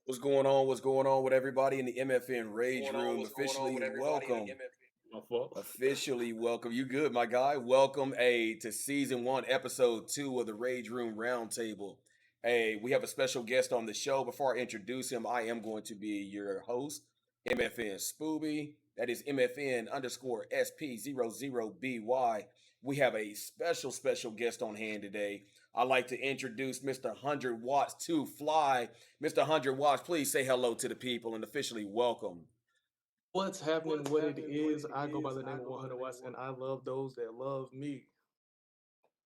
What's going on? What's going on with everybody in the MFN Rage Room? Officially welcome. My fault. Officially welcome. You good, my guy? Welcome to season 1, episode 2 of the Rage Room Roundtable. Hey, we have a special guest on the show. Before I introduce him, I am going to be your host, MFN Sp00by. That is MFN underscore Sp00by. We have a special guest on hand today. I'd like to introduce Mr. 100 Watts to Fly. Mr. 100 Watts, please say hello to the people and officially welcome. What's happening? What it is? I go by the name of 100 Watts, and I love those that love me.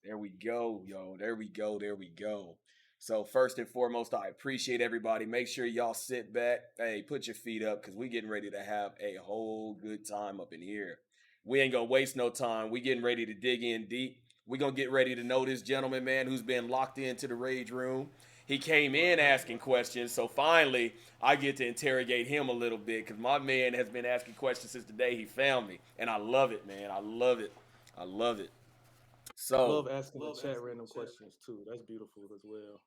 There we go, yo. There we go. There we go. So first and foremost, I appreciate everybody. Make sure y'all sit back. Hey, put your feet up because we getting ready to have a whole good time up in here. We ain't gonna waste no time. We getting ready to dig in deep. We gonna get ready to know this gentleman, man, who's been locked into the Rage Room. He came in asking questions, so finally I get to interrogate him a little bit because my man has been asking questions since the day he found me, and I love it, man. I love it. I love it. I So love asking the chat random questions too. That's beautiful as well.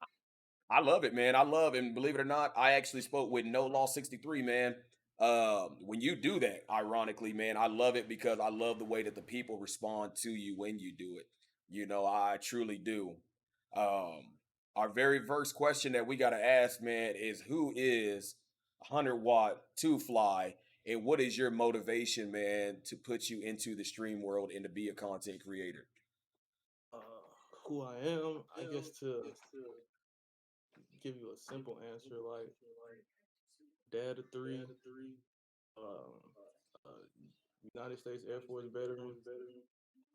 I love it, man. I love it. And believe it or not, I actually spoke with No Law 63, man. When you do that, ironically, man, I love it because I love the way that the people respond to you when you do it. You know, I truly do. Um, our very first question that we got to ask, man, is who is 100 Watt to Fly, and what is your motivation, man, to put you into the stream world and to be a content creator? Uh, who I am, I guess to give you a simple answer, like dad of three, um, uh, United States Air Force veteran.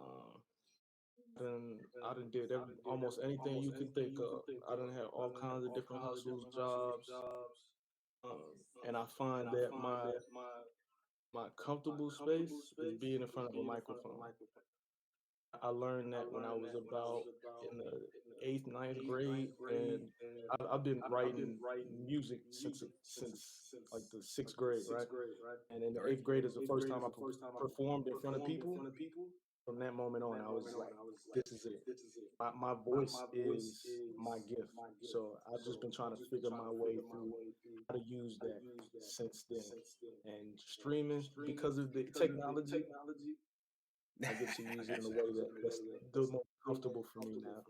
Um, I done did almost anything you could think of. I done had all kinds of different hustles, jobs, um, and I find that my comfortable space is being in front of a microphone. I learned that when I was about in the eighth, ninth grade, and I've been writing music since like the sixth grade, right? And in the eighth grade is the first time I performed in front of people. From that moment on, I was like, "This is it. My voice is my gift." So I've just been trying to figure my way through how to use that since then. And streaming, because of the technology, I get to use it in a way that's the most comfortable for me now.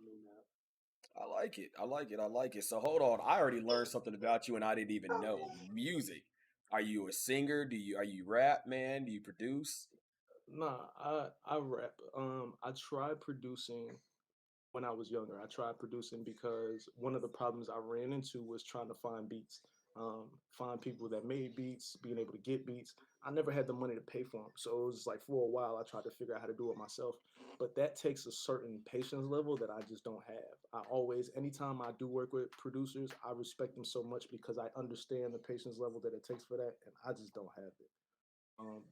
I like it. I like it. I like it. So hold on. I already learned something about you and I didn't even know. Music. Are you a singer? Are you rap, man? Do you produce? Nah, I rap. I tried producing when I was younger. I tried producing because one of the problems I ran into was trying to find beats, find people that made beats, being able to get beats. I never had the money to pay for them, so it was like for a while I tried to figure out how to do it myself. But that takes a certain patience level that I just don't have. Anytime I do work with producers, I respect them so much because I understand the patience level that it takes for that, and I just don't have it.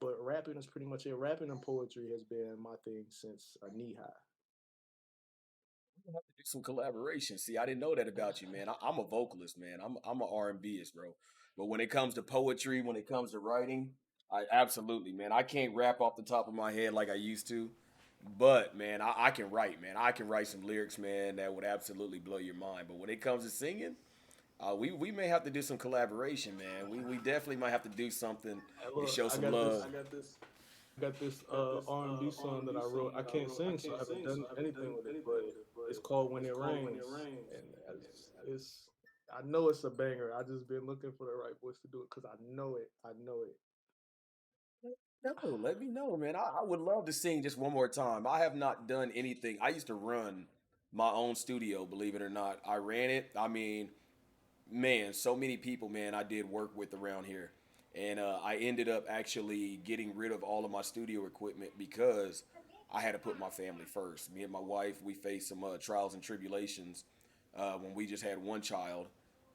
But rapping is pretty much it. Rapping and poetry has been my thing since knee high. We'll have to do some collaboration. See, I didn't know that about you, man. I'm a vocalist, man. I'm an R&Bist, bro. But when it comes to poetry, when it comes to writing, I absolutely, man. I can't rap off the top of my head like I used to. But man, I can write, man. I can write some lyrics, man, that would absolutely blow your mind. But when it comes to singing, we may have to do some collaboration, man. We definitely might have to do something Hey, and look, show some love. I got this R&B song that I wrote. I can't sing, so I haven't done anything with it, but it's called "When It Rains," and it's I know it's a banger. I just been looking for the right voice to do it because I know it. I know it. No, let me know, man. I would love to sing just one more time. I have not done anything. I used to run my own studio, believe it or not. I ran it. I mean, man, so many people, man, I did work with around here. And I ended up actually getting rid of all of my studio equipment because I had to put my family first. Me and my wife, we faced some trials and tribulations when we just had one child.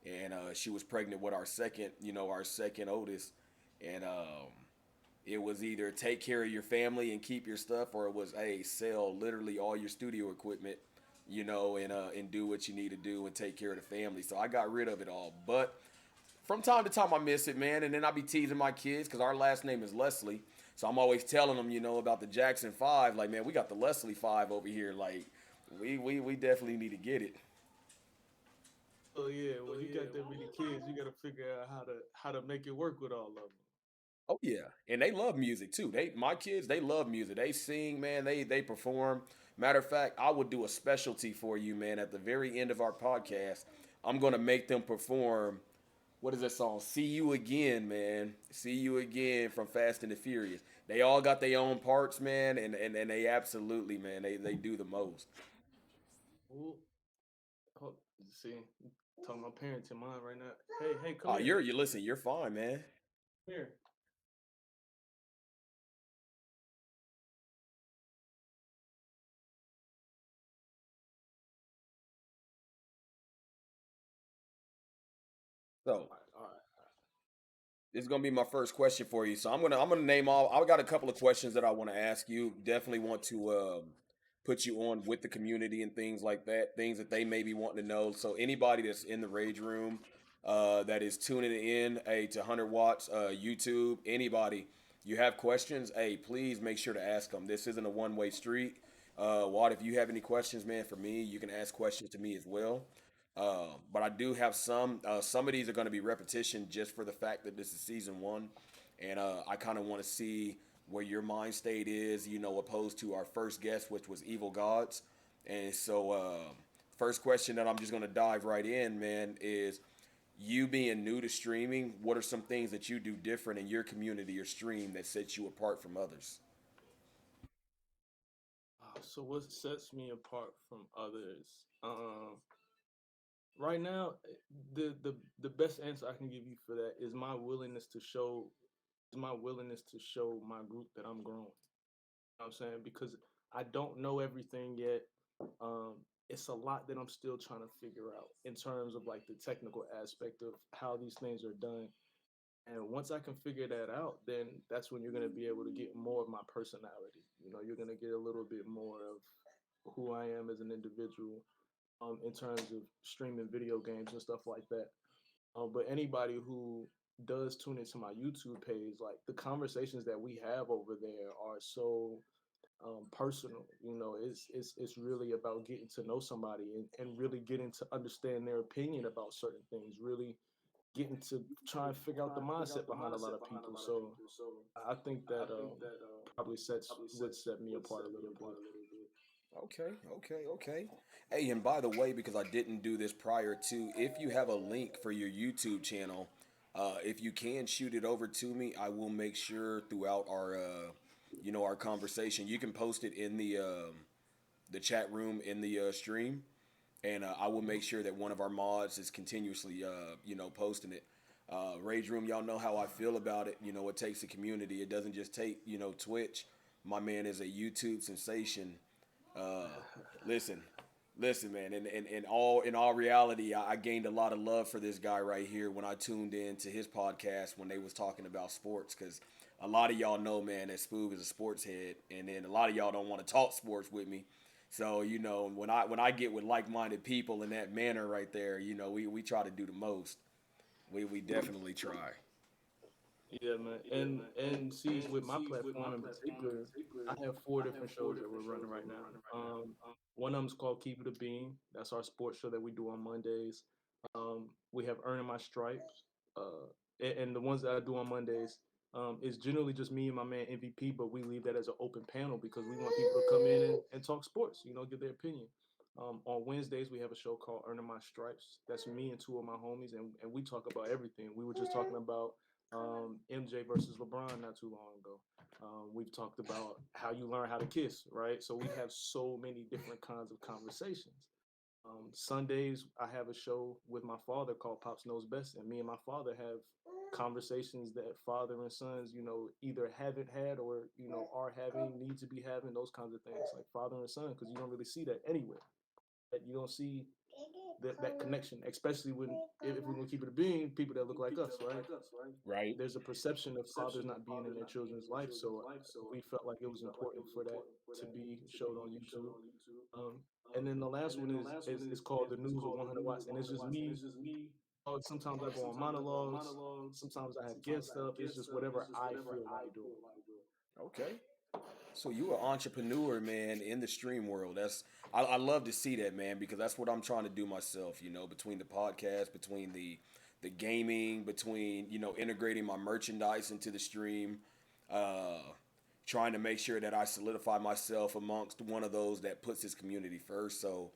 And she was pregnant with our second, our second oldest. And it was either take care of your family and keep your stuff, or it was, hey, sell literally all your studio equipment, and do what you need to do and take care of the family. So I got rid of it all. But From time to time, I miss it, man. And then I be teasing my kids because our last name is Leslie. So I'm always telling them, about the Jackson Five. Like, man, we got the Leslie Five over here. Like, we definitely need to get it. Oh yeah, when you got that many kids, you got to figure out how to make it work with all of them. Oh yeah, and they love music too. My kids, they love music. They sing, man. They perform. Matter of fact, I would do a specialty for you, man. At the very end of our podcast, I'm gonna make them perform. What is that song? "See You Again," man. "See You Again" from Fast and the Furious. They all got their own parts, man, and they absolutely, man, they do the most. Oh, oh, see, talking my parents in mind right now. Hey, hey, come Oh, here, you listen. You're fine, man. come here. So All right, all right. this is gonna be my first question for you. So I'm gonna name all. I got a couple of questions that I want to ask you. Definitely want to put you on with the community and things like that. Things that they may be wanting to know. So anybody that's in the Rage Room, that is tuning in, to 100 watts, YouTube, anybody, you have questions, please make sure to ask them. This isn't a one-way street. Watt, if you have any questions, man, for me, you can ask questions to me as well. But I do have some. Some of these are going to be repetition just for the fact that this is season one, and I kind of want to see where your mind state is, opposed to our first guest, which was Evil Gods. And so, first question that I'm just going to dive right in, man, is you being new to streaming. What are some things that you do different in your community or stream that sets you apart from others? So what sets me apart from others? Right now, the best answer I can give you for that is my willingness to show my group that I'm growing. You know what I'm saying? Because I don't know everything yet. Um, it's a lot that I'm still trying to figure out in terms of like the technical aspect of how these things are done. And once I can figure that out, then that's when you're gonna be able to get more of my personality. You're gonna get a little bit more of who I am as an individual, in terms of streaming video games and stuff like that. But anybody who does tune into my YouTube page, like the conversations that we have over there are so personal. It's really about getting to know somebody and really getting to understand their opinion about certain things. Really getting to try and figure out the mindset behind a lot of people. So I think that probably sets would set me apart a little bit. Okay, okay, okay. Hey, and by the way, because I didn't do this prior to, if you have a link for your YouTube channel, if you can shoot it over to me, I will make sure throughout our, our conversation, you can post it in the chat room in the stream, and I will make sure that one of our mods is continuously, posting it. Rage Room, y'all know how I feel about it. It takes a community. It doesn't just take, Twitch. My man is a YouTube sensation. uh, listen, listen, man. In all reality, I gained a lot of love for this guy right here when I tuned in to his podcast when they was talking about sports. Because a lot of y'all know, man, that Spoog is a sports head, and then a lot of y'all don't want to talk sports with me. So when I get with like minded people in that manner right there, we try to do the most. We definitely try. Yeah, man. And see, with my platform in particular, I have four different shows that we're running right now. One of them's called Keep It a Bean. That's our sports show that we do on Mondays. We have Earning My Stripes. And the ones that I do on Mondays, is generally just me and my man MVP, but we leave that as an open panel because we want people to come in and talk sports, give their opinion. On Wednesdays, we have a show called Earning My Stripes. That's me and two of my homies, and we talk about everything. We were just talking about MJ versus LeBron not too long ago. We've talked about how you learn how to kiss, right? So we have so many different kinds of conversations. Sundays, I have a show with my father called Pops Knows Best, and me and my father have conversations that father and sons, either haven't had or are having, need to be having, those kinds of things, like father and son, because you don't really see that anywhere. That you don't see that connection, especially when if we're gonna keep it a being, people that look like us, right? Right. There's a perception of fathers not being in their children's life, so we felt like it was important for that to be showed on YouTube. Um, and then the last one is called The News of 100 Watts, and it's just me. Sometimes I go on monologues. Sometimes I have guests up. It's just whatever I feel like doing. Okay. So you an entrepreneur, man, in the stream world. I love to see that, man, because that's what I'm trying to do myself. Between the podcast, between the gaming, between integrating my merchandise into the stream, uh, trying to make sure that I solidify myself amongst one of those that puts his community first. So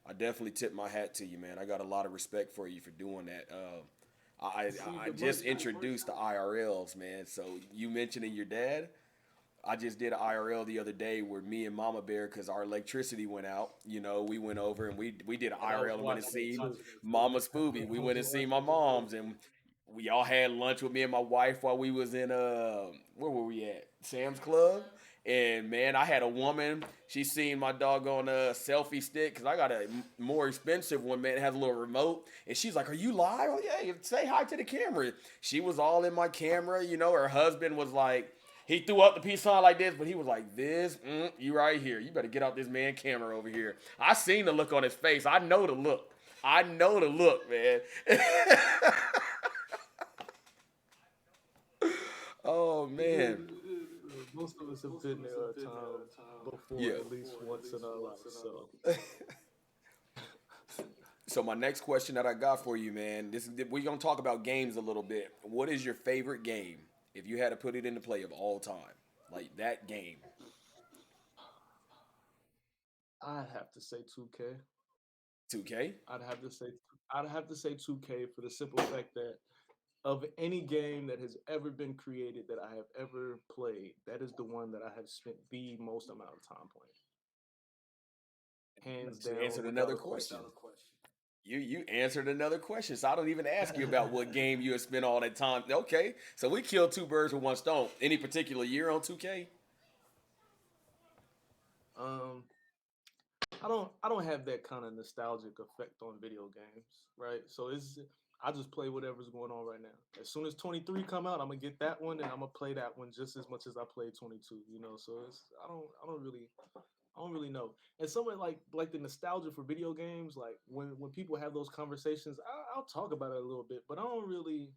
I definitely tip my hat to you, man. I got a lot of respect for you for doing that. I, See, I the just merch. introduced the IRLs, man. So you mentioning your dad? I just did an IRL the other day where me and Mama Bear, because our electricity went out. We went over and we did an And I was IRL and went and watching it seen too. Mama I Spooby. We was went and seen watching my it too. mom's, and we all had lunch with me and my wife while we was in where were we at? Sam's Club. And man, I had a woman. She seen my doggone selfie stick because I got a more expensive one, man. It has a little remote, and she's like, "Are you live? Oh yeah, say hi to the camera." She was all in my camera. Her husband was like, he threw up the peace sign like this, but he was like, "This, you right here. You better get out this man camera over here." I seen the look on his face. I know the look. I know the look, man. Oh man. Most of us have been there a time before, Yeah. at least once in our life. So, So my next question that I got for you, man, we're gonna talk about games a little bit. What is your favorite game if you had to put it into play of all time? Like that game. I'd have to say 2K. 2K? I'd have to say I'd have to say 2K for the simple fact that of any game that has ever been created that I have ever played, that is the one that I have spent the most amount of time playing, You hands just down, answered without another a question. question. You answered another question, so I don't even ask you about what game you have spent all that time. Okay, so we killed two birds with one stone. Any particular year on 2K? um, I don't have that kind of nostalgic effect on video games, right? So I just play whatever's going on right now. As soon as 23 come out, I'm gonna get that one and I'm gonna play that one just as much as I played 22. So I don't really know. And somewhere like the nostalgia for video games, like when people have those conversations, I'll talk about it a little bit, but I don't really.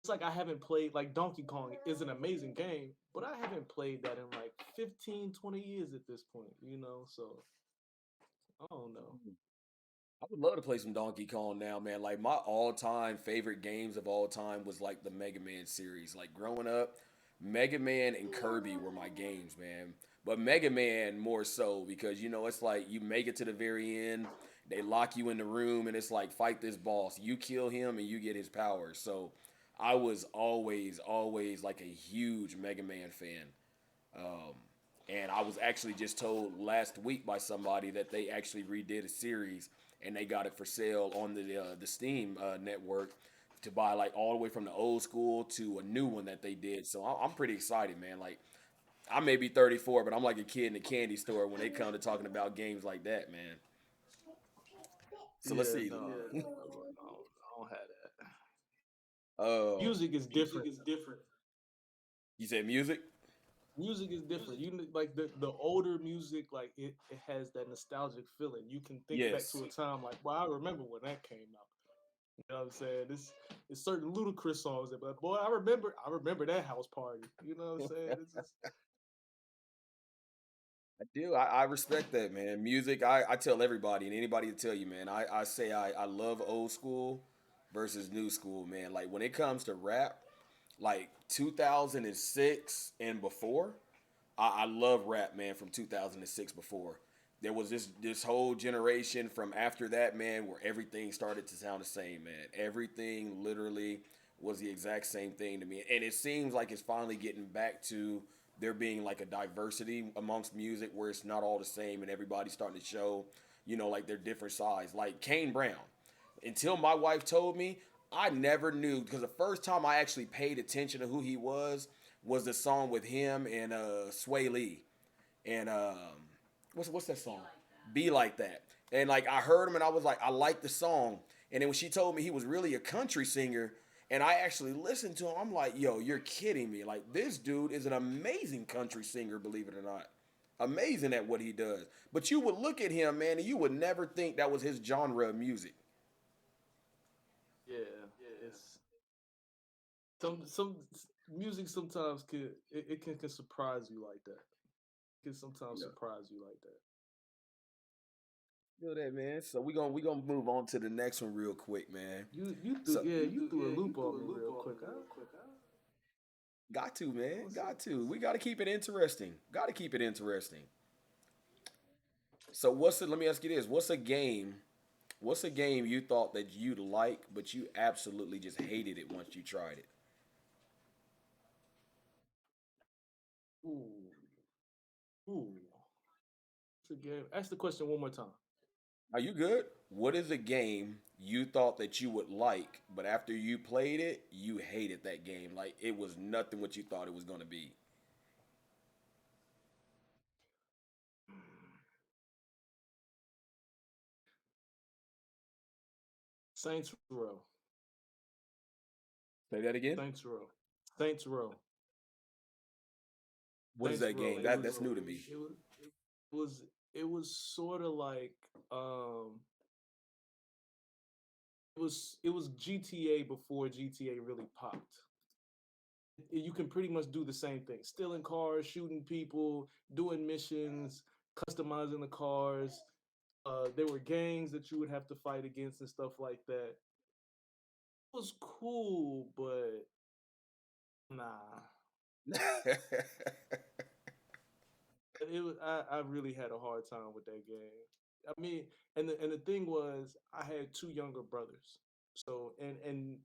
It's like I haven't played like Donkey Kong is an amazing game, but I haven't played that in like 15, 20 years at this point. So I don't know. I would love to play some Donkey Kong now, man. Like my all-time favorite games of all time was like the Mega Man series. Like growing up, Mega Man and Kirby were my games, man. But Mega Man more so because it's like you make it to the very end, they lock you in the room and it's like fight this boss. You kill him and you get his powers. So I was always like a huge Mega Man fan. Um, and I was actually just told last week by somebody that they actually redid a series and they got it for sale on the Steam network to buy like all the way from the old school to a new one that they did. So I'm pretty excited, man. Like I may be 34, but I'm like a kid in a candy store when they come to talking about games like that, man. So let's Yeah, see. no, I don't have that. Uh, Music is different. you said music? Music is different. Like the older music, like it has that nostalgic feeling. You can think back Yes. to a time like, well, I remember when that came out. You know what I'm saying? It's certain ludicrous songs that, but boy, I remember that house party. You know what I'm saying? It's just I do. I respect that, man. Music, I tell everybody and anybody to tell you, man. I say I love old school versus new school, man. Like when it comes to rap, like 2006 and before, I love rap, man, from 2006 before. There was this whole generation from after that, man, where everything started to sound the same, man. Everything literally was the exact same thing to me. And it seems like it's finally getting back to there being like a diversity amongst music where it's not all the same and everybody's starting to show, like their different sides. Like Kane Brown. Until my wife told me, I never knew because the first time I actually paid attention to who he was the song with him and Sway Lee and what's that song? Be Like That. And like I heard him and I was like, I like the song. And then when she told me he was really a country singer, and I actually listened to him, I'm like, yo, you're kidding me. Like this dude is an amazing country singer, believe it or not. Amazing at what he does. But you would look at him, man, and you would never think that was his genre of music. Yeah, it's some music sometimes can surprise you like that. It can sometimes Yeah. surprise you like that. Feel that, man. So we gonna move on to the next one real quick, man. So You threw a loop on me real quick, huh? got to, man. Got to. We gotta keep it interesting. Gotta keep it interesting. So let me ask you this. What's a game you thought that you'd like, but you absolutely just hated it once you tried it? Ooh, ooh. It's a game. Ask the question one more time. Are you good? What is a game you thought that you would like, but after you played it, you hated that game? Like it was nothing what you thought it was gonna be. Saints Row. Say that again. Saints Row. Saints Row. What is Saints that Row. game? That's new to me. It was it was sort of like it was GTA before GTA really popped. You can pretty much do the same thing: stealing cars, shooting people, doing missions, customizing the cars. There were gangs that you would have to fight against and stuff like that. It was cool, but nah. I really had a hard time with that game. I mean, and the thing was, I had two younger brothers, so and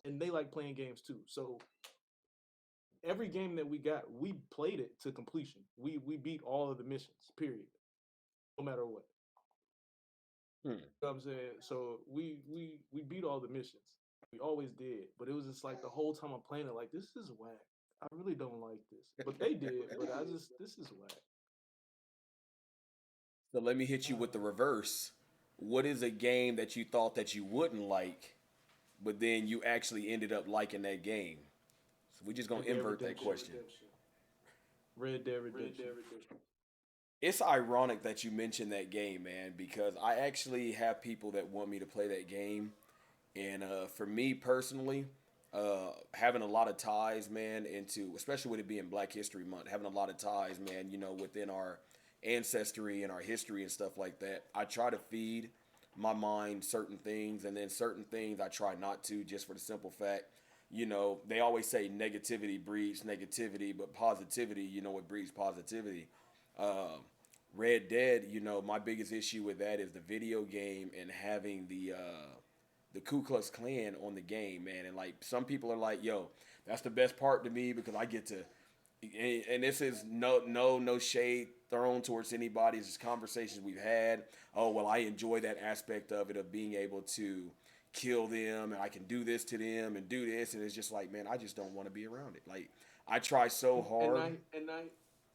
they like playing games too. So every game that we got, we played it to completion. We beat all of the missions, period, no matter what. Hmm. You know what I'm saying? So we beat all the missions. We always did, but it was just like the whole time I'm playing it, like this is whack. I really don't like this, but they did. But I just this is whack. So let me hit you with the reverse. What is a game that you thought that you wouldn't like, but then you actually ended up liking that game? So we just gonna Red Dead invert that Redemption. question. Red Dead Redemption. It's ironic that you mentioned that game, man, because I actually have people that want me to play that game. And for me personally, having a lot of ties, man, into especially with it being Black History Month, having a lot of ties, man, within our ancestry and our history and stuff like that. I try to feed my mind certain things, and then certain things I try not to, just for the simple fact, they always say negativity breeds negativity, but positivity, it breeds positivity. Um, Red Dead, my biggest issue with that is the video game and having the Ku Klux Klan on the game, man. And like some people are like, "Yo, that's the best part to me because I get to." And this is no shade thrown towards anybody. It's just conversations we've had. Oh well, I enjoy that aspect of it of being able to kill them and I can do this to them and do this, and it's just like, man, I just don't want to be around it. Like I try so And hard.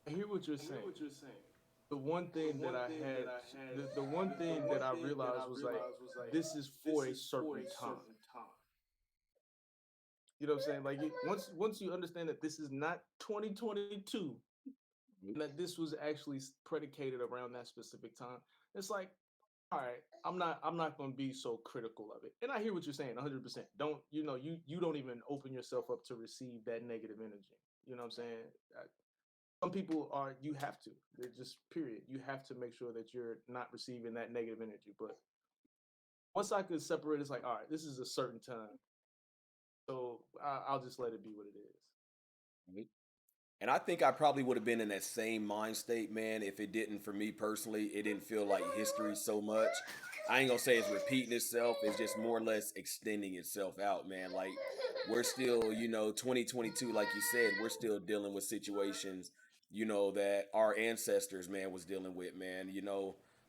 I hear what you're saying. The one thing that I had, the one thing that I realized was like, this is for a certain time. You know what I'm saying? Like once you understand that this is not 2022, and that this was actually predicated around that specific time, it's like, all right, I'm not going to be so critical of it. And I hear what you're saying 100%. Don't, you don't even open yourself up to receive that negative energy. You know what I'm saying? Some people are, you have to. They're just period. You have to make sure that you're not receiving that negative energy. But once I could separate, it's like, all right, this is a certain time. So I'll just let it be what it is. And I think I probably would have been in that same mind state, man, if it didn't, for me personally, it didn't feel like history so much. I ain't gonna say it's repeating itself, it's just more or less extending itself out, man. Like, we're still, 2022, like you said, we're still dealing with situations, that our ancestors, man, was dealing with, man.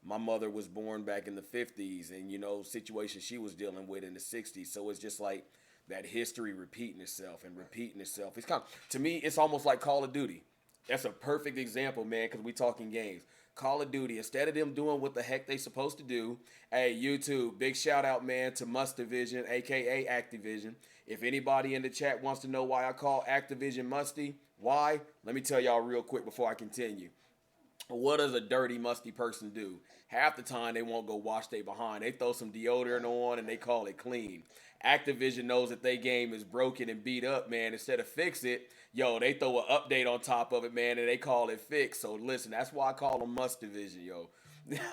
My mother was born back in the 50s and, situations she was dealing with in the 60s. So it's just like, that history repeating itself and repeating itself. It's to me, it's almost like Call of Duty. That's a perfect example, man, because we talking games. Call of Duty, instead of them doing what the heck they supposed to do, hey, YouTube, big shout out, man, to Must Division, aka Activision. If anybody in the chat wants to know why I call Activision Musty, why? Let me tell y'all real quick before I continue. what does a dirty, musty person do? Half the time they won't go wash their behind. They throw some deodorant on and they call it clean. Activision knows that their game is broken and beat up, man. Instead of fix it, yo, they throw an update on top of it, man, and they call it fixed. So listen, that's why I call them Must Division, yo.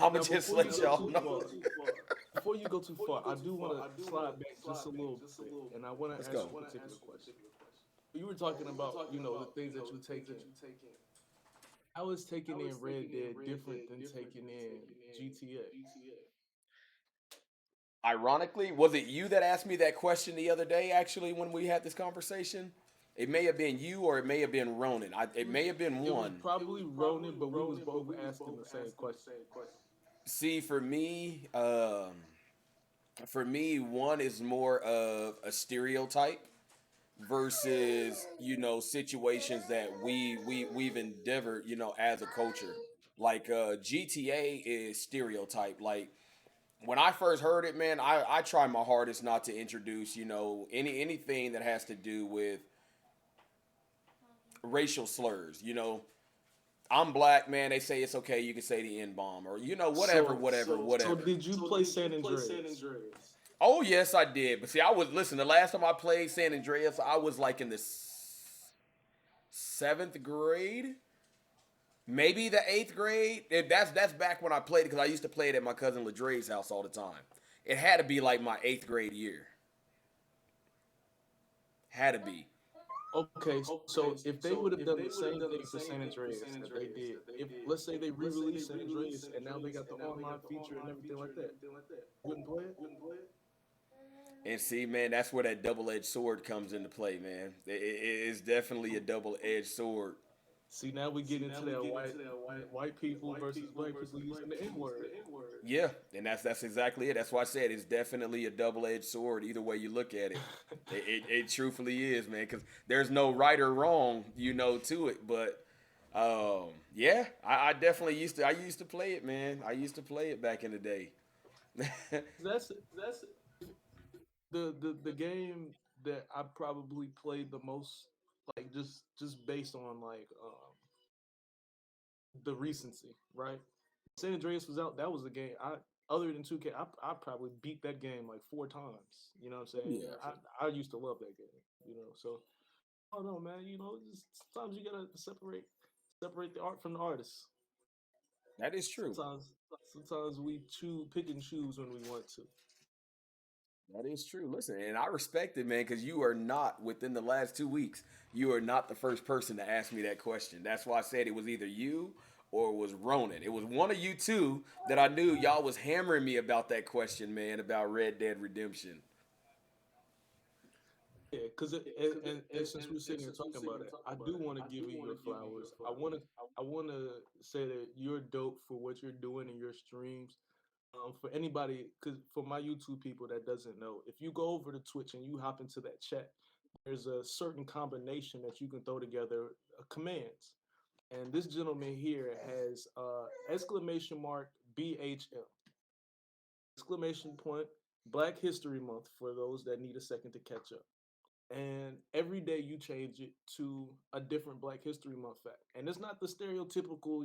I'ma Now, just before you let go y'all too know. far, before you go too far, I do want to slide back just a little bit, and I want Let's to ask go. you a particular question. You were talking about, the things that you take in. How is taking in Red Dead different than taking in GTA? Ironically, was it you that asked me that question the other day? Actually, when we had this conversation, it may have been you or it may have been Ronan. It may have been It was one. probably Ronan, but we was both asking the same question. See, for me, one is more of a stereotype versus situations that we've endeavored as a culture. Like GTA is stereotype. Like when I first heard it, man, I try my hardest not to introduce anything that has to do with racial slurs. I'm black, man. They say it's okay. You can say the N bomb or whatever, So, whatever, so whatever. did you play San Andreas? Oh yes, I did. But see, I was listen. The last time I played San Andreas, I was like in the seventh grade, maybe the eighth grade. And that's back when I played it because I used to play it at my cousin Ladre's house all the time. It had to be like my eighth grade year. Had to be. Okay, so if they would have done the same thing for San Andreas that they did, if let's say they re-released San Andreas and now they got the online feature and everything like that, wouldn't play it? And see, man, that's where that double-edged sword comes into play, man. It's definitely a double-edged sword. See, now we get into that white people versus black people using the N word. Yeah, and that's exactly it. That's why I said it's definitely a double-edged sword. Either way you look at it, it truthfully is, man. Because there's no right or wrong, to it. But yeah, I definitely used to play it, man. I used to play it back in the day. That's the game that I probably played the most, like just based on like the recency, right? San Andreas was out. That was the game. I other than 2K, I probably beat that game like 4 times. You know what I'm saying? Yeah, I used to love that game. So I don't know, man. Just sometimes you gotta separate the art from the artist. that is true. Sometimes we pick and choose when we want to. That is true. Listen, and I respect it, man, because you are not within the last 2 weeks. You are not the first person to ask me that question. That's why I said it was either you or it was Ronan. It was one of you two that I knew y'all was hammering me about that question, man, about Red Dead Redemption. Yeah, because and since we're sitting here talking about it, I do want to give you your flowers. I want to say that you're dope for what you're doing in your streams. For anybody, because for my YouTube people that doesn't know, if you go over to Twitch and you hop into that chat, there's a certain combination that you can throw together commands. And this gentleman here has exclamation mark BHM, exclamation point Black History Month for those that need a second to catch up. And every day you change it to a different Black History Month fact. And it's not the stereotypical,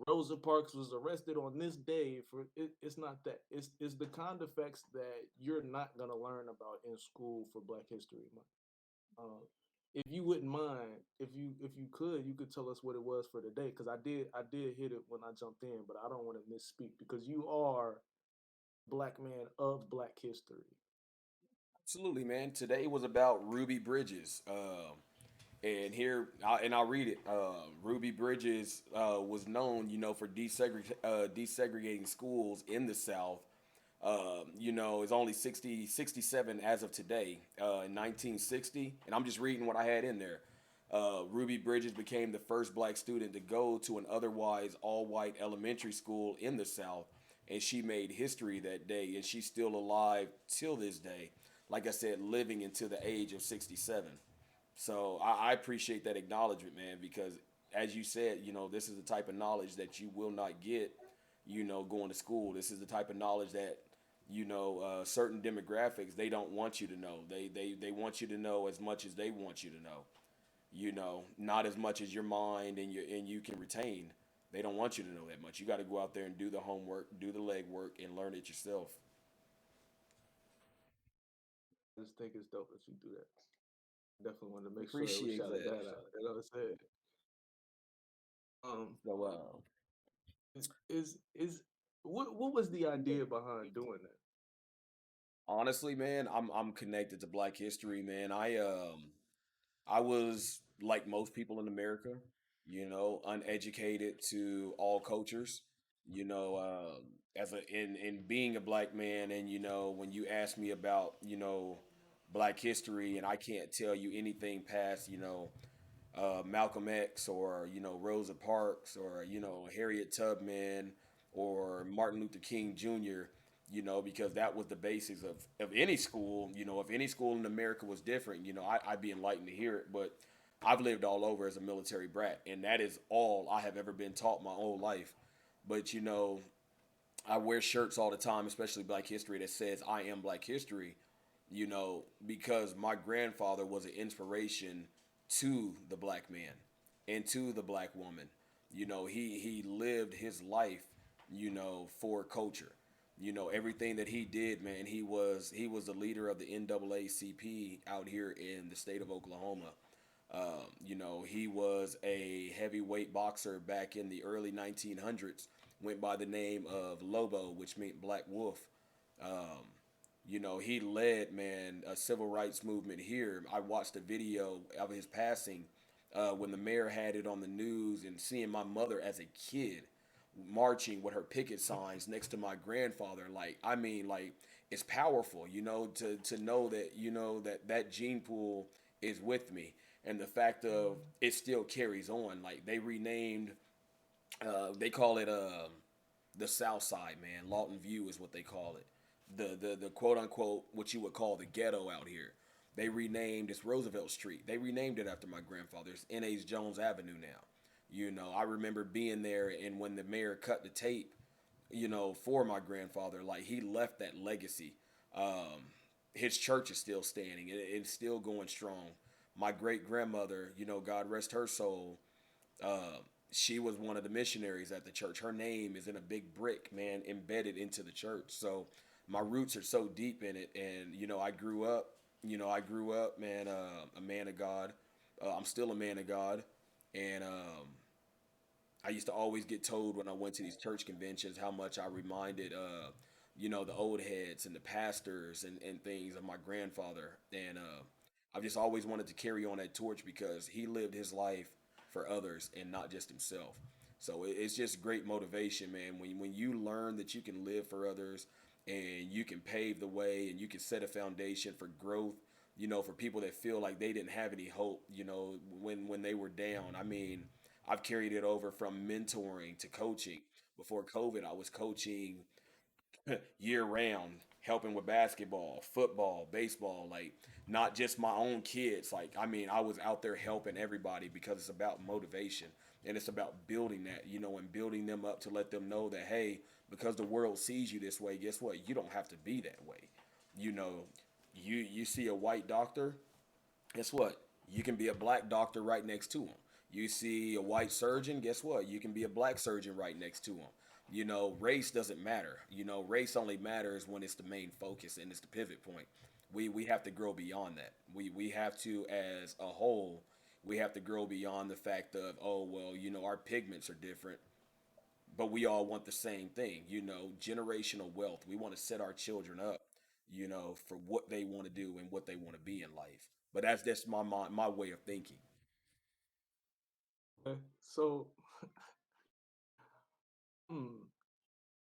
Rosa Parks was arrested on this day for it, it's not that. It's the kind of facts that you're not gonna learn about in school for Black History Month. If you wouldn't mind, if you could tell us what it was for today, because I did hit it when I jumped in, but I don't want to misspeak because you are Black man of Black history. Absolutely, man. Today was about Ruby Bridges. And I'll read it. Ruby Bridges was known, for desegregating schools in the South. It's only 67 as of today. In 1960, and I'm just reading what I had in there. Ruby Bridges became the first black student to go to an otherwise all-white elementary school in the South, and she made history that day, and she's still alive till this day. Like I said, living into the age of 67. So I appreciate that acknowledgement, man, because as you said, this is the type of knowledge that you will not get, going to school. This is the type of knowledge that, certain demographics, they don't want you to know. They want you to know as much as they want you to know, not as much as your mind and you can retain. They don't want you to know that much. You got to go out there and do the homework, do the legwork, and learn it yourself. I just think it's dope that you do that. Definitely wanted to make sure that we Appreciate shouted that. that out. You know what I'm saying? Um, So, is what was the idea behind doing that? honestly, man, I'm connected to Black history, man. I was like most people in America, uneducated to all cultures. As in being a black man, and when you ask me about Black history, and I can't tell you anything past Malcolm X, or Rosa Parks, or Harriet Tubman, or Martin Luther King Jr. Because that was the basis of any school. If any school in America was different, I'd be enlightened to hear it. But I've lived all over as a military brat, and that is all I have ever been taught my whole life. But I wear shirts all the time, especially Black History, that says I am Black History, because my grandfather was an inspiration to the black man and to the black woman. He lived his life, for culture. Everything that he did, man, he was the leader of the NAACP out here in the state of Oklahoma. He was a heavyweight boxer back in the early 1900s, went by the name of Lobo, which meant Black Wolf. Um, he led, man, a civil rights movement here. I watched a video of his passing when the mayor had it on the news, and seeing my mother as a kid marching with her picket signs next to my grandfather. Like, I mean, like, it's powerful, to know that, that gene pool is with me. And the fact of it still carries on. Like, they renamed, they call it the South Side, man. Lawton View is what they call it. The quote unquote what you would call the ghetto out here. They renamed it's Roosevelt Street. They renamed it after my grandfather. It's N.H. Jones Avenue now. I remember being there, and when the mayor cut the tape, for my grandfather, like, he left that legacy. Um, his church is still standing. It's still going strong. My great grandmother, God rest her soul, uh, she was one of the missionaries at the church. Her name is in a big brick, man, embedded into the church. So my roots are so deep in it, and I grew up, man, a man of God. I'm still a man of God, and I used to always get told when I went to these church conventions how much I reminded, the old heads and the pastors and things of my grandfather. And I've just always wanted to carry on that torch because he lived his life for others and not just himself. So it's just great motivation, man. When you learn that you can live for others, and you can pave the way, and you can set a foundation for growth, for people that feel like they didn't have any hope, when they were down. I mean, I've carried it over from mentoring to coaching. Before COVID, I was coaching year round, helping with basketball, football, baseball, like, not just my own kids. Like, I mean, I was out there helping everybody because it's about motivation, and it's about building that, and building them up to let them know that, hey, because the world sees you this way, guess what? You don't have to be that way. You know, you see a white doctor, guess what? You can be a black doctor right next to him. You see a white surgeon, guess what? You can be a black surgeon right next to him. Race doesn't matter. Race only matters when it's the main focus and it's the pivot point. We have to grow beyond that. We have to, as a whole, we have to grow beyond the fact of, oh, well, our pigments are different, but we all want the same thing, generational wealth. We want to set our children up, for what they want to do and what they want to be in life. But that's my way of thinking. Okay. So, hmm,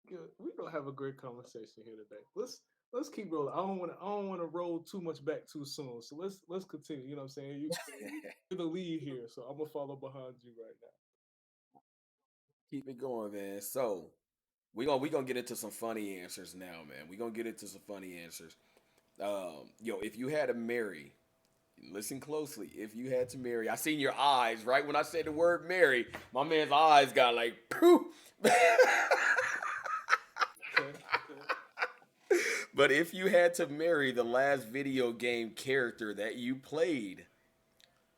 good. We're gonna have a great conversation here today. Let's keep rolling. I don't wanna roll too much back too soon. So let's continue. You know what I'm saying? You're the lead here, so I'm gonna follow behind you right now. Keep it going, man. So we gonna get into some funny answers now, man. We gonna get into some funny answers. If you had to marry, listen closely. If you had to marry, I seen your eyes right when I said the word marry. My man's eyes got like, poof. Okay. But if you had to marry the last video game character that you played,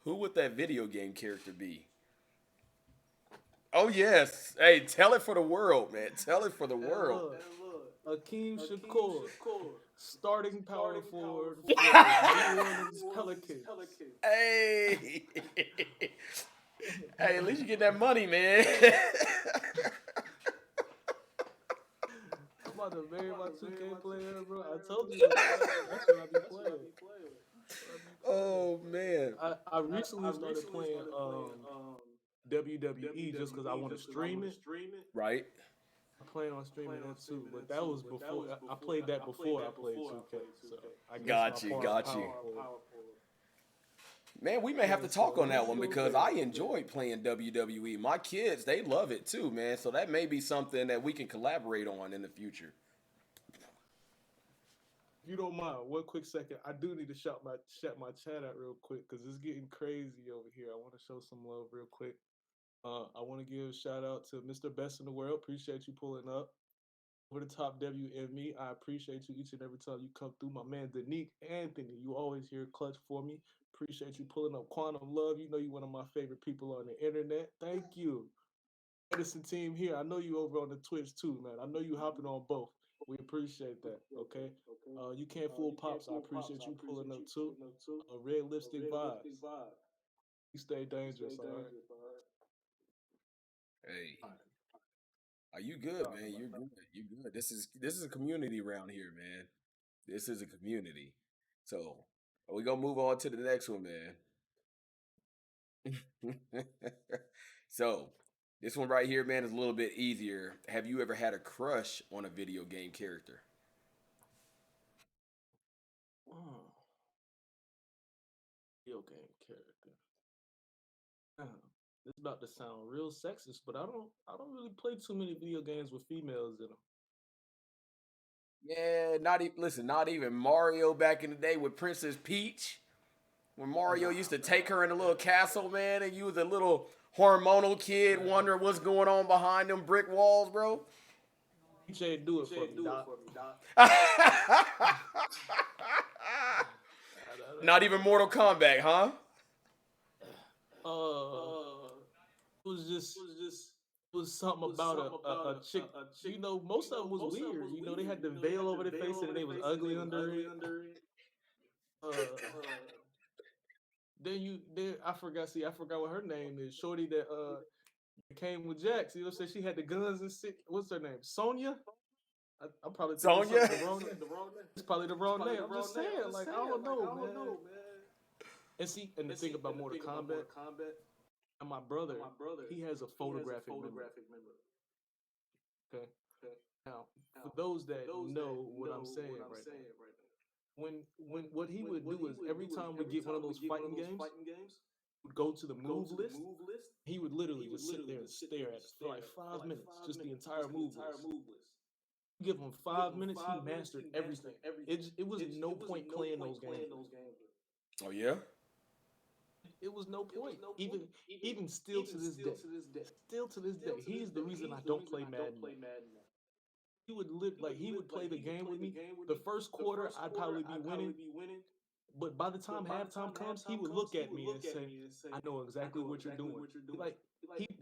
who would that video game character be? Oh yes. Hey, tell it for the world, man. Tell it for the And world. look, Akeem Shakur, starting power forward for the New Orleans Pelicans. Hey. Hey, at least you get that money, man. I'm about to marry my 2K player, bro. I told you that's what I be playing. Oh man. I recently started playing WWE just because I want to stream it. Right? I plan on streaming that too, but that was before I played that before I played 2K. So I guess my Got you, got you. power forward. Man, we may have Yeah, to so talk on we'll that one see what because I goes. enjoyed playing WWE. My kids, they love it too, man. So that may be something that we can collaborate on in the future. If you don't mind, one quick second. I do need to shout my chat out real quick because it's getting crazy over here. I want to show some love real quick. I want to give a shout out to Mr. Best in the World. Appreciate you pulling up. Over the top WME. I appreciate you each and every time you come through. My man Danique Anthony, you always here clutch for me. Appreciate you pulling up Quantum Love. You know you one of my favorite people on the internet. Thank you. Edison team here. I know you over on the Twitch too, man. I know you hopping on both. We appreciate that. Okay. You can't fool pops. I appreciate you pulling up too. Red lipstick vibes. You stay dangerous. All right. Hey, All right. are you good, man? You're good. You good. This is a community around here, man. This is a community. So we gonna move on to the next one, man. So this one right here, man, is a little bit easier. Have you ever had a crush on a video game character? Oh, video game character. Damn. This is about to sound real sexist, but I don't really play too many video games with females in them. Yeah, not even listen, not even Mario back in the day with Princess Peach. When Mario used Nah, to man. take her in a little castle, man, and you was a little hormonal kid wondering what's going on behind them brick walls, bro. DJ, do it for me, doc. Not even Mortal Kombat, huh? uh, it was just it was something about a chick. You know, most of them was weird. You know, they had the veil over their face and they was ugly under it. Uh, then I forgot. See, I forgot what her name is. Shorty that came with Jax. You know, said she had the guns and shit. What's her name? Sonya. I'm probably thinking of Sonya? something the wrong name. It's probably the wrong name. I'm just saying, like I don't know, man. And see, and the thing about Mortal Kombat, and my brother, he has a photographic memory. Okay, now for those that know what I'm saying right now, when what he would do is every time we get one of those fighting games, would go to the move list. He would literally just sit there and stare at it for like 5 minutes, just the entire move list. Give him 5 minutes, he mastered everything. It was no point playing those games with him. Oh yeah? It was no point. Even still to this day, he's the reason I don't play Madden now. He would play the game with me. The first quarter, I'd probably be winning, but by the time halftime comes, he would look at me and say, "I know exactly what you're doing."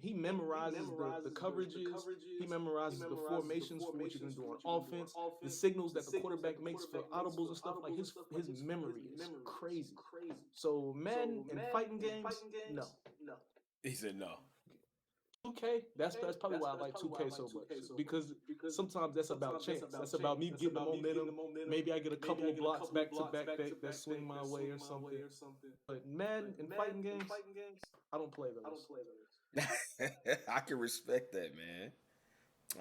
He memorizes the coverages. He memorizes the formations for what you're gonna do on offense, the signals that the quarterback makes for audibles and stuff. Like his memory is crazy. So Madden and fighting games, no. He said no. 2K, that's probably why I like 2K so much because sometimes that's about chance. That's about me getting the momentum. Maybe I get a couple of blocks back to back that swing my way or something. But Madden and fighting games, I don't play those. I can respect that, man.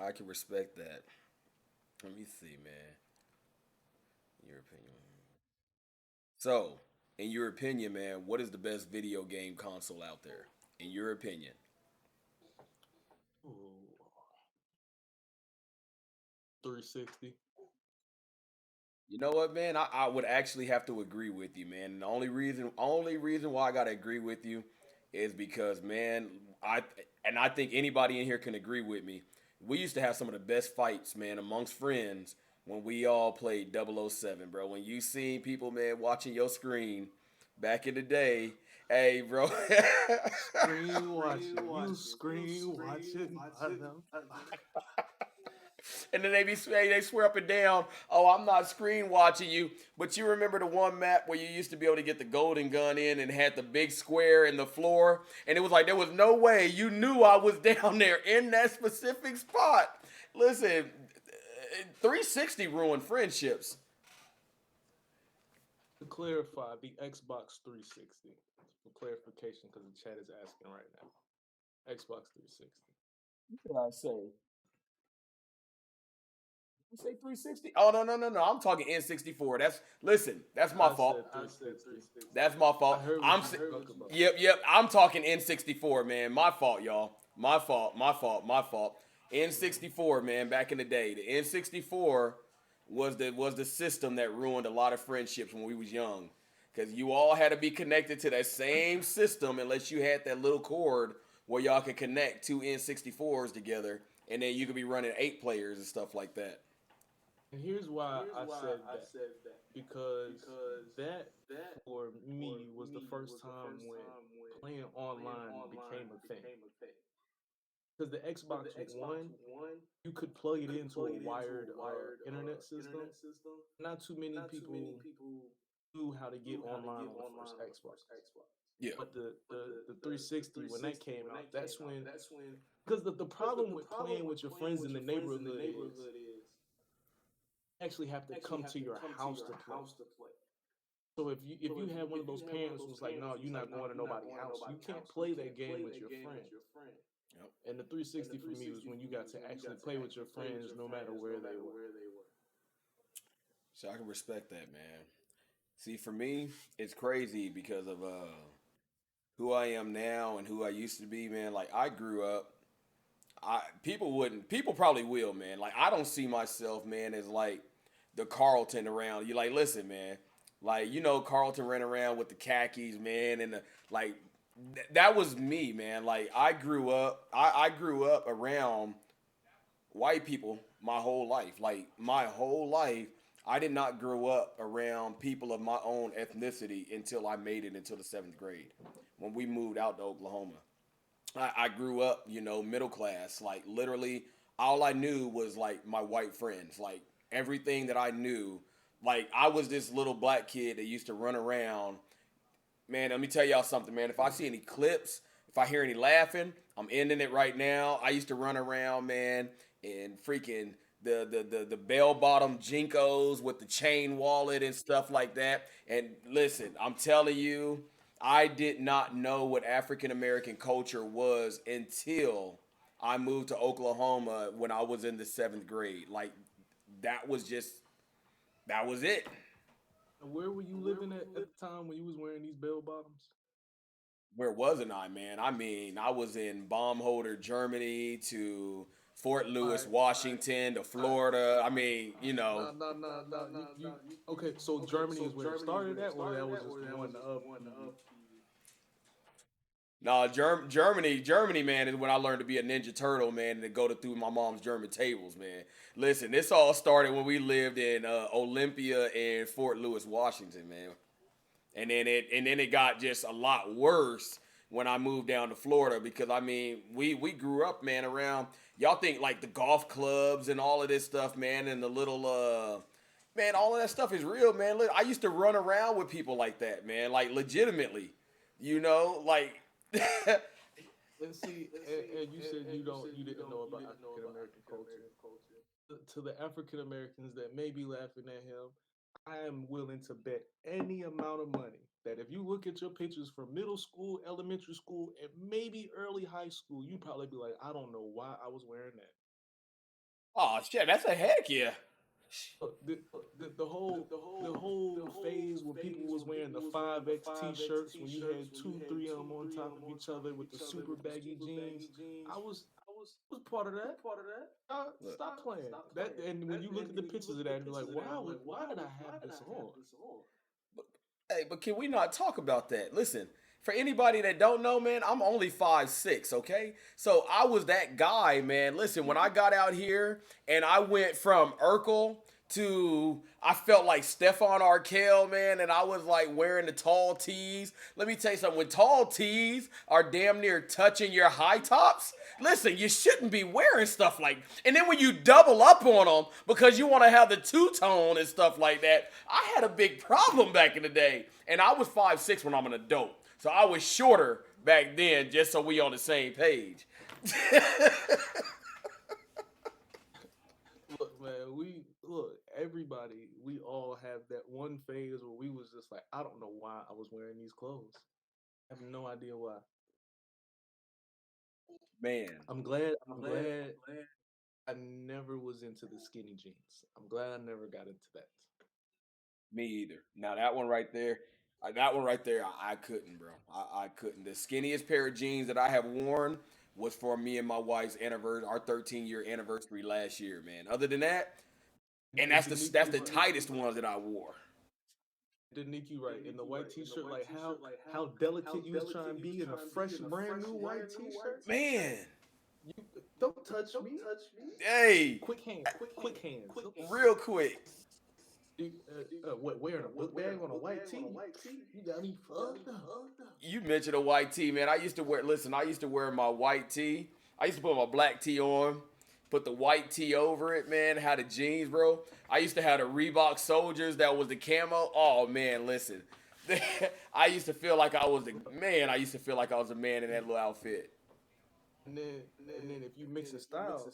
I can respect that. Let me see, man. Your opinion. So, in your opinion, man, what is the best video game console out there? In your opinion. Ooh, 360. You know what, man? I would actually have to agree with you, man. And the only reason why I gotta agree with you is because, man, I think anybody in here can agree with me. We used to have some of the best fights, man, amongst friends when we all played 007, bro. When you seen people, man, watching your screen back in the day, Hey, bro. Screen watching. You screen watching, madam. And then they swear up and down, oh, I'm not screen watching you. But you remember the one map where you used to be able to get the golden gun in and had the big square in the floor, and it was like there was no way you knew I was down there in that specific spot. Listen, 360 ruined friendships. To clarify, the Xbox 360. For clarification, because the chat is asking right now. Xbox 360. What did I say? You say 360? Oh, no, no, no, no. I'm talking N64. Listen, that's my I fault. said 360. That's my I fault. heard what you talk about. Yep. I'm talking N64, man. My fault, y'all. My fault. N64, man. Back in the day, the N64 was the system that ruined a lot of friendships when we was young, because you all had to be connected to that same system unless you had that little cord where y'all could connect two N64s together, and then you could be running 8 players and stuff like that. And here's why I said that. Because that, for me, was the first time when playing online became a thing. Because the Xbox One, you could plug it into a wired internet system. Not too many people knew how to get online on the first Xbox. Yeah. But the 360, when that came out, that's when, because the problem with playing with your friends in the neighborhood is you actually have to come to your house to play. So if you had one of those parents who was like, no, you're not going to nobody's house, you can't play that game with your friends. Yep. And the 360 for me was when you got to actually play with your friends no matter where they were. So I can respect that, man. See, for me, it's crazy because of who I am now and who I used to be, man. Like I grew up, people probably will, man. Like I don't see myself, man, as like the Carlton around. You like, listen, man. Like Carlton ran around with the khakis, man, and like that was me, man. Like I grew up around white people my whole life. Like my whole life, I did not grow up around people of my own ethnicity until I made it into the 7th grade when we moved out to Oklahoma. I grew up, middle class. Like literally, all I knew was like my white friends. Like everything that I knew, like I was this little black kid that used to run around. Man, let me tell y'all something, man. If I see any clips, if I hear any laughing, I'm ending it right now. I used to run around, man, and freaking the bell bottom jinkos with the chain wallet and stuff like that. And listen, I'm telling you, I did not know what African American culture was until I moved to Oklahoma when I was in the 7th grade. Like that was just that was it. And where were you living at the time when you was wearing these bell bottoms? Where wasn't I, man? I mean, I was in Baumholder, Germany to Fort All Lewis, right, Washington to Florida. I mean, no, no, no, no. You okay? So Germany is where it started at, or that was just the one up you. no, Germany, man, is when I learned to be a Ninja Turtle, man, and to go to through my mom's German tables, man. Listen, this all started when we lived in Olympia and Fort Lewis, Washington, man. And then it got just a lot worse when I moved down to Florida, because I mean we grew up, man, around, y'all think like the golf clubs and all of this stuff, man, and the little man, all of that stuff is real, man. Look, I used to run around with people like that, man, like legitimately, like And see, and you said you didn't know about African American culture. To the African Americans that may be laughing at him, I am willing to bet any amount of money that if you look at your pictures from middle school, elementary school, and maybe early high school, you probably be like, I don't know why I was wearing that. oh shit, that's a heck yeah. Look, the whole phase where people was wearing the 5X t-shirts when you had two, three of them on top of each other with the super baggy jeans. I was part of that. Look, Stop playing that. And when you look at the pictures of that, you're like, why did I have this on? hey, but can we not talk about that? Listen, for anybody that don't know, man, I'm only 5'6", okay? So I was that guy, man. Listen, when I got out here and I went from Urkel to I felt like Stephon Arkell, man, and I was like wearing the tall tees. Let me tell you something. When tall tees are damn near touching your high tops, listen, you shouldn't be wearing stuff like. And then when you double up on them because you want to have the two tone and stuff like that, I had a big problem back in the day, and I was 5'6" when I'm an adult, so I was shorter back then. Just so we on the same page. Look, man, we look, everybody, we all have that one phase where we was just like, I don't know why I was wearing these clothes. I have no idea why. Man, I'm glad I never was into the skinny jeans. I'm glad I never got into that. me either. Now that one right there, that one right there, I couldn't, bro. I couldn't. The skinniest pair of jeans that I have worn was for me and my wife's anniversary, our 13-year anniversary last year, man. Other than that, and that's the tightest ones that I wore. Denique, right? In the white t-shirt, like how delicate you was trying to be in a fresh, brand new white t-shirt. Man, You don't touch me. hey, Quick hands, quick hands. real quick. What, wearing a book bag on a white tee? You got me fucked up. You mentioned a white tee, man. I used to wear. Listen, I used to wear my white tee. I used to put my black tee on, put the white tee over it, man. Had the jeans, bro. I used to have the Reebok Soldiers that was the camo. Oh man, listen. I used to feel like I was the man. I used to feel like I was a man in that little outfit. And then and then if you mix in styles,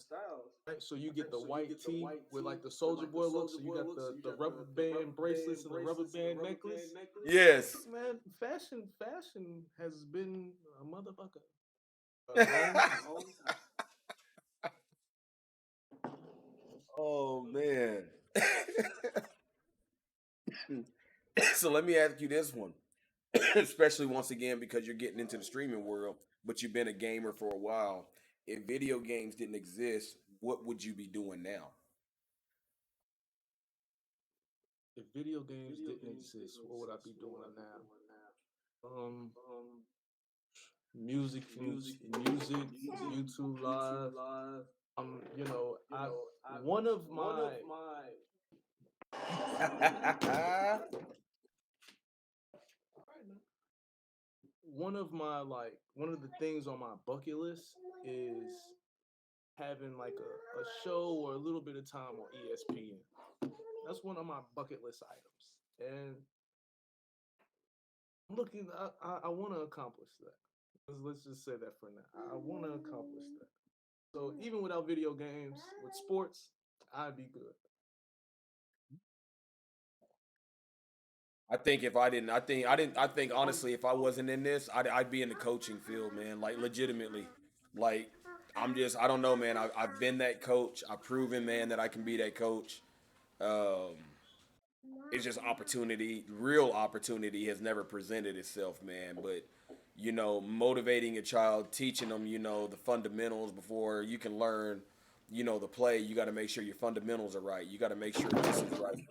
right? So you get the white tee with like the soldier boy look. So you got the rubber band bracelets and the rubber band necklace. Yes. Look, man, fashion has been a motherfucker a long time. Oh man. So let me ask you this one, especially once again because you're getting into the streaming world, but you've been a gamer for a while. If video games didn't exist, what would you be doing now? If video games didn't exist, what would I be doing now? Um, music, YouTube live. I one of my one of the things on my bucket list is having like a show or a little bit of time on ESPN. That's one of my bucket list items, and I'm looking. I want to accomplish that. Let's just say that for now. I want to accomplish that. So even without video games, with sports, I'd be good. I think if I didn't, I think honestly, if I wasn't in this, I'd be in the coaching field, man. Like legitimately, like I don't know, man. I've been that coach. I've proven, man, that I can be that coach. Um, it's just opportunity, real opportunity has never presented itself, man. But motivating a child, teaching them, the fundamentals before you can learn, the play. You got to make sure your fundamentals are right. You got to make sure this is right.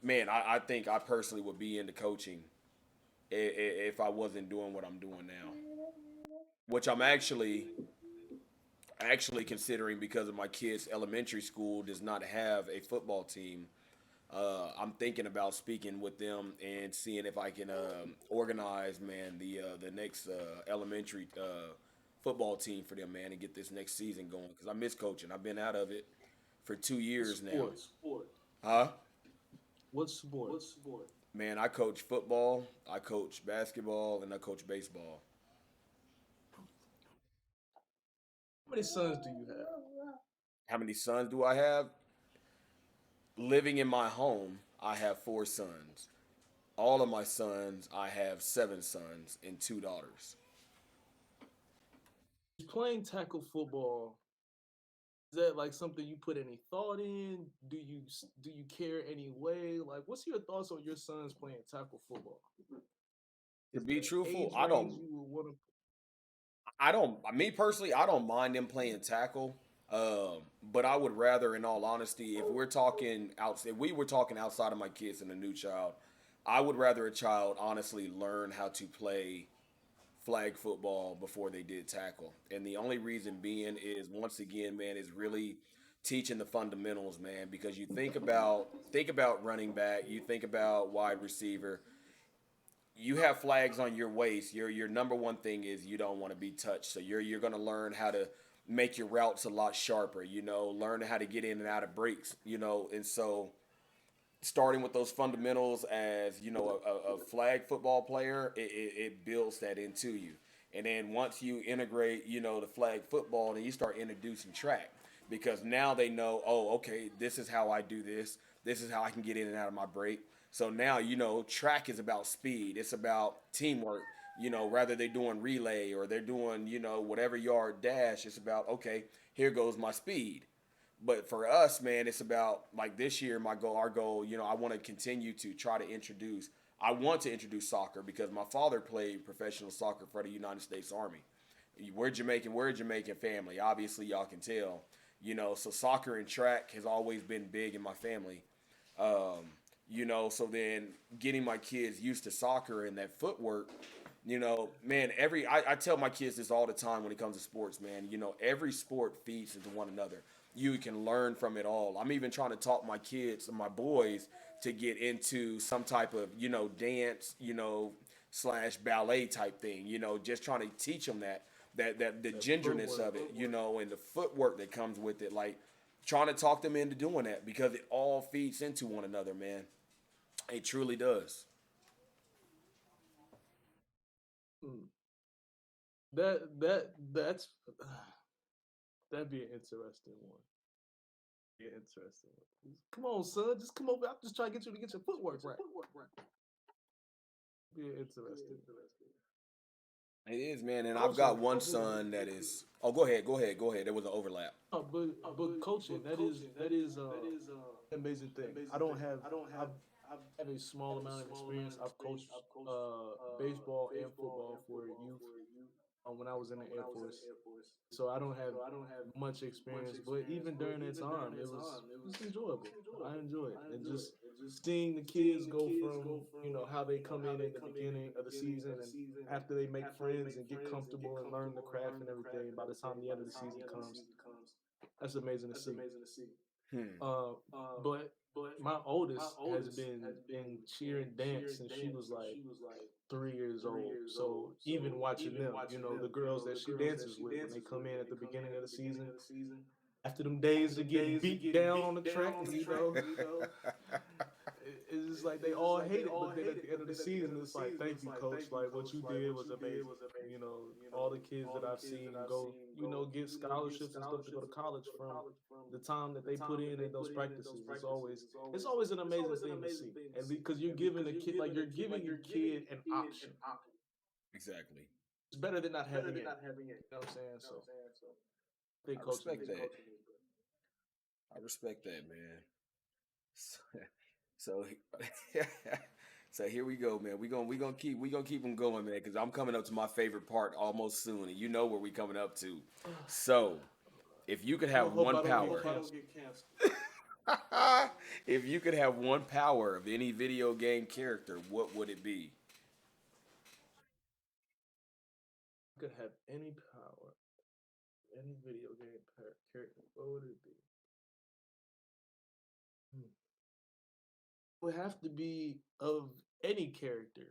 Man, I think I personally would be into coaching if I wasn't doing what I'm doing now, which I'm actually considering because of my kids' elementary school does not have a football team. I'm thinking about speaking with them and seeing if I can organize, man, the next elementary football team for them, man, and get this next season going because I miss coaching. I've been out of it for 2 years now. Sport. Huh? What sport? Man, I coach football, I coach basketball, and I coach baseball. How many sons do you have? How many sons do I have? Living in my home, I have 4 sons. All of my sons, I have 7 sons and 2 daughters. Is playing tackle football, is that like something you put any thought in? Do you care anyway? Like, what's your thoughts on your sons playing tackle football? To Is be there an truthful, age range you would want to? me personally, I don't mind them playing tackle. But I would rather, in all honesty, if we were talking outside of my kids and a new child, I would rather a child honestly learn how to play flag football before they did tackle. And the only reason being is once again, man, is really teaching the fundamentals, man, because you think about running back, you think about wide receiver, you have flags on your waist. Your number one thing is you don't want to be touched. So you're going to learn how to make your routes a lot sharper. Learn how to get in and out of breaks. And so starting with those fundamentals as a flag football player, it builds that into you. And then once you integrate the flag football, then you start introducing track, because now they know, oh, okay, this is how I do this is how I can get in and out of my break. So now track is about speed, it's about teamwork. Rather they're doing relay or they're doing whatever yard dash, it's about, okay, here goes my speed. But for us, man, it's about, like, this year, our goal, I want to continue to try to introduce. I want to introduce soccer because my father played professional soccer for the United States Army. We're a Jamaican family. Obviously, y'all can tell. So soccer and track has always been big in my family. So then getting my kids used to soccer and that footwork, man, I tell my kids this all the time when it comes to sports, man. Every sport feeds into one another. You can learn from it all. I'm even trying to talk my kids and my boys to get into some type of, dance, slash ballet type thing, just trying to teach them that the That gingerness footwork. of it, and the footwork that comes with it, like trying to talk them into doing that because it all feeds into one another, man. It truly does. Hmm. That's that'd be an interesting one. Be an interesting one. Come on, son, just come over. I'm just trying to get you to get your footwork right. Be an interesting one. It is, man, and I've got Coaching, one son that is. Oh, go ahead, go ahead, go ahead. There was an overlap. but coaching, that is an amazing thing. I have a small amount of experience. I've coached baseball and football for youth when I was in the Air Force. So I don't have much experience, but even during that time, it was enjoyable. I enjoy it, and just seeing the kids go from how they come in the beginning of the season, and after they make friends and get comfortable and learn the craft and everything, by the time the end of the season comes, that's amazing to see. Hmm. Uh, but my oldest has been in cheer and dance since she was like 3 years old. So even watching them, the girls that she dances with when they come in at the beginning of the season, after them days of getting beat down on the track, it's just like they all hate it. But then at the end of the season, it's like, thank you, coach. Like what you did was amazing. All the kids that I've seen go, get scholarships and stuff to go to college from the time that they put in those practices. It's always an amazing thing to see, and because you're giving a kid, like, you're giving a kid an option. Exactly. It's better than not having any. You know what I'm saying? So I think I coaching respect is that. good. I respect that, man. So, so here we go, man. We gonna keep them going, man, because I'm coming up to my favorite part almost soon, and you know where we coming up to. So, if you could I have hope one I don't get power, canceled. if you could have one power of any video game character, what would it be? I could have any power, any video game character. What would it be? Hmm. It would have to be of any character.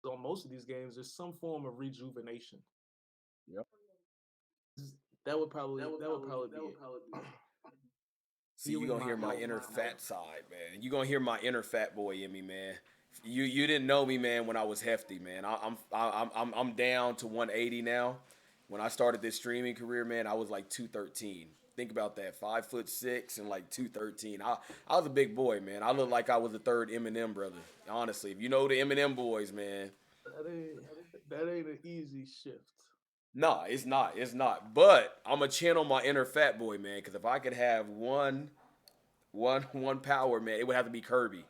So on most of these games, there's some form of rejuvenation. Yep. That would probably be it. See, You you in gonna my hear my health inner now. fat side, man. You gonna hear my inner fat boy in me, man. You didn't know me, man, when I was hefty, man. I'm down to 180 now. When I started this streaming career, man, I was like 213. Think about that, 5'6" and like 213. I was a big boy, man. I looked like I was the third Eminem brother. Honestly, if you know the Eminem boys, man. That ain't that ain't an easy shift. Nah, it's not. It's not. But I'm gonna channel my inner fat boy, man. Because if I could have one power, man, it would have to be Kirby.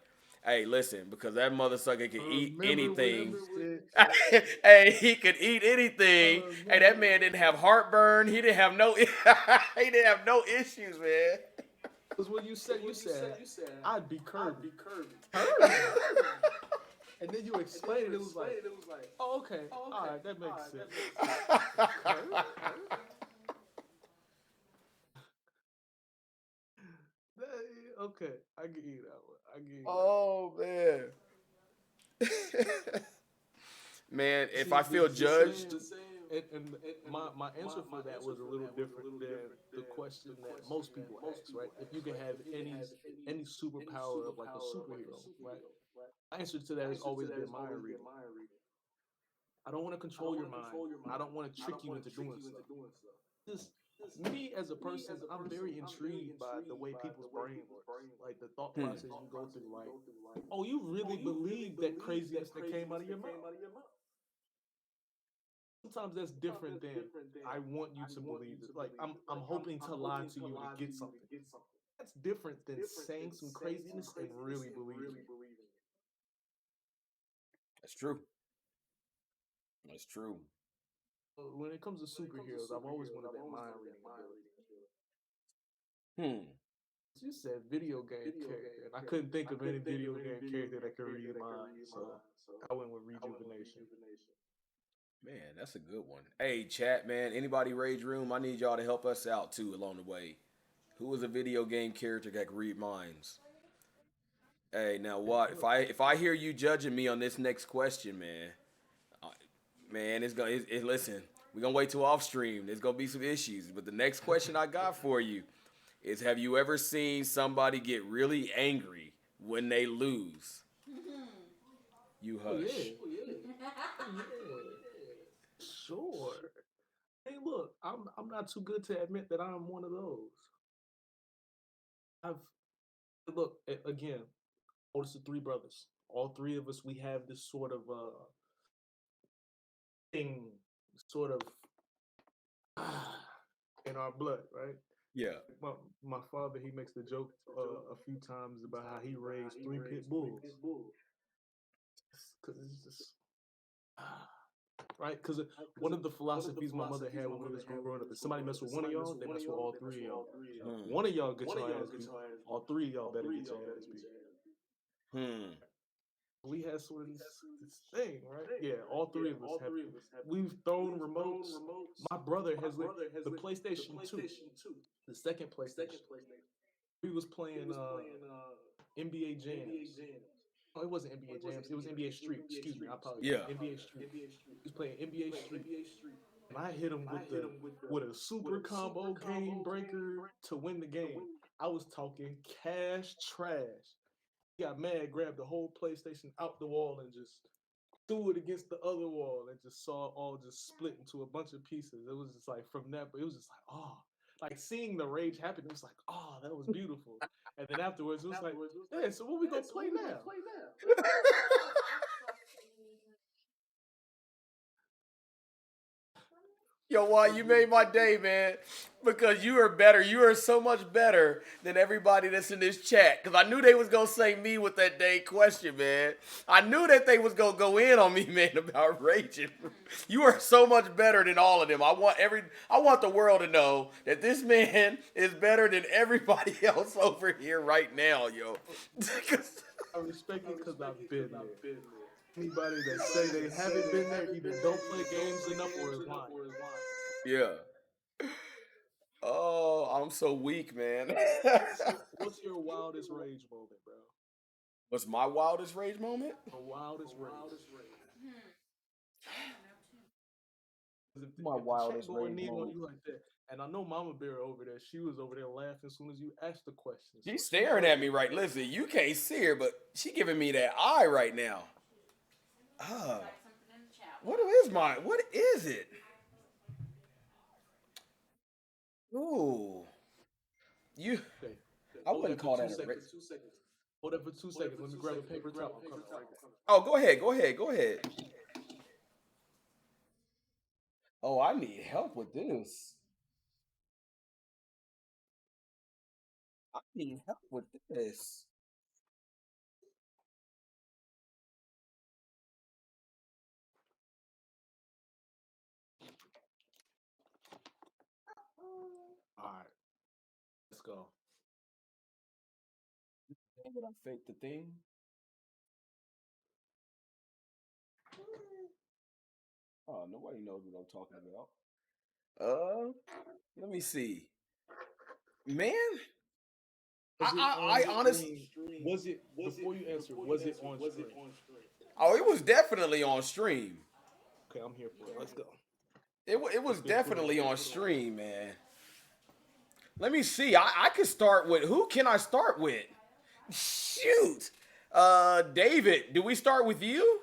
Hey, listen, because that mother sucker could I eat remember when anything. you said. Hey, he could eat I anything. Hey, that remember. man didn't have heartburn. He didn't have no. He didn't have no issues, man. Because when you said I'd be Kirby. Kirby. And then you explained it. It was like, oh, okay, all right, that makes sense. Kirby. Okay, I give you that one. I give you that one. Oh man. Man, if See, I feel the judged, same, and my answer for that was a little different than the question that most people ask, right? If you could have any superpower of like a superhero, right? My answer to that has always been mind reading. I don't want to control your mind. I don't want to trick you into doing stuff. Just me as a person, I'm very intrigued by the way people's brain works, like the thought hmm. process you go through. Like, oh, you really believe that craziness that came out of your mouth? Sometimes that's different than I want you to believe it. Like I'm hoping to lie to you to get something. That's different than saying some craziness and really believing it. That's true. That's true. When it comes to superheroes, I've always wanted that mind reading ability. Hmm. You said video game character, and I couldn't think of any video game character that could read minds, so I went with rejuvenation. Man, that's a good one. Hey, chat, man. Anybody Rage Room? I need y'all to help us out too along the way. Who is a video game character that can read minds? Hey, now Yeah, what? If look, I hear you judging me on this next question, man, uh, man, it's gonna listen. We're gonna wait till off stream. There's gonna be some issues. But the next question I got for you is: have you ever seen somebody get really angry when they lose? You oh yeah, hush. oh yeah, sure. Hey, look, I'm not too good to admit that I'm one of those. I've look again. Oldest of three brothers. All three of us, we have this sort of thing, sort of in our blood, right? Yeah. My, my father, he makes the joke a few times about how he raised three pit bulls, because it's just right. Because one of the philosophies my mother had when we was growing up is somebody mess with one of y'all, they mess with all three of y'all. Hmm. One of y'all get your ass beat, all three of y'all better get your ass beat. Hmm. We had sort of this thing, right? Yeah, all three of us have. We've thrown remotes. My brother has the PlayStation 2, the second PlayStation. We was playing NBA Jams. Oh, it wasn't NBA Jams. It was NBA Street. Excuse me. I apologize. Yeah. NBA Street. He was playing NBA Street, and I hit him with a super combo game breaker to win the game. I was talking cash trash. He got mad, grabbed the whole PlayStation out the wall, and just threw it against the other wall, and just saw it all just split into a bunch of pieces. It was just like from that, but it was just like, oh, like seeing the rage happen. It was like, oh, that was beautiful. And then afterwards, it was like, yeah, so what we gonna play now? Yo, why you made my day, man? Because you are better. You are so much better than everybody that's in this chat. Because I knew they was gonna say me with that day question, man. I knew that they was gonna go in on me, man, about raging. You are so much better than all of them. I want the world to know that this man is better than everybody else over here right now, yo. I respect it because I've been there. Anybody that say they haven't been there either don't play games enough or is lying. Yeah. Oh, I'm so weak, man. What's your wildest rage moment, bro? What's my wildest rage moment? The wildest rage. My If the chat wildest going rage in on moment. you like that, and I know Mama Bear over there, she was over there laughing as soon as you asked the question, so She's she staring know at me what. right. Listen, you can't see her, but she giving me that eye right now. Ah, what is my? What is it? Ooh, you. Okay, I hold wouldn't that for call two that a rage. seconds. Hold that for 2 seconds. Let me grab a paper towel. I'm coming right back. Oh, go ahead. Go ahead. Go ahead. Oh, I need help with this. I need help with this. All right, let's go. Dang it, I faked the thing. Oh, nobody knows what I'm talking about. Let me see. Man, Was it on I honestly, stream? Was it before you answer? Was it on stream? oh, it was definitely on stream. Okay, I'm here for it. Let's go. It was Let's get to it. definitely on stream, man. Let me see. I could start with who can I start with? Shoot. David, do we start with you?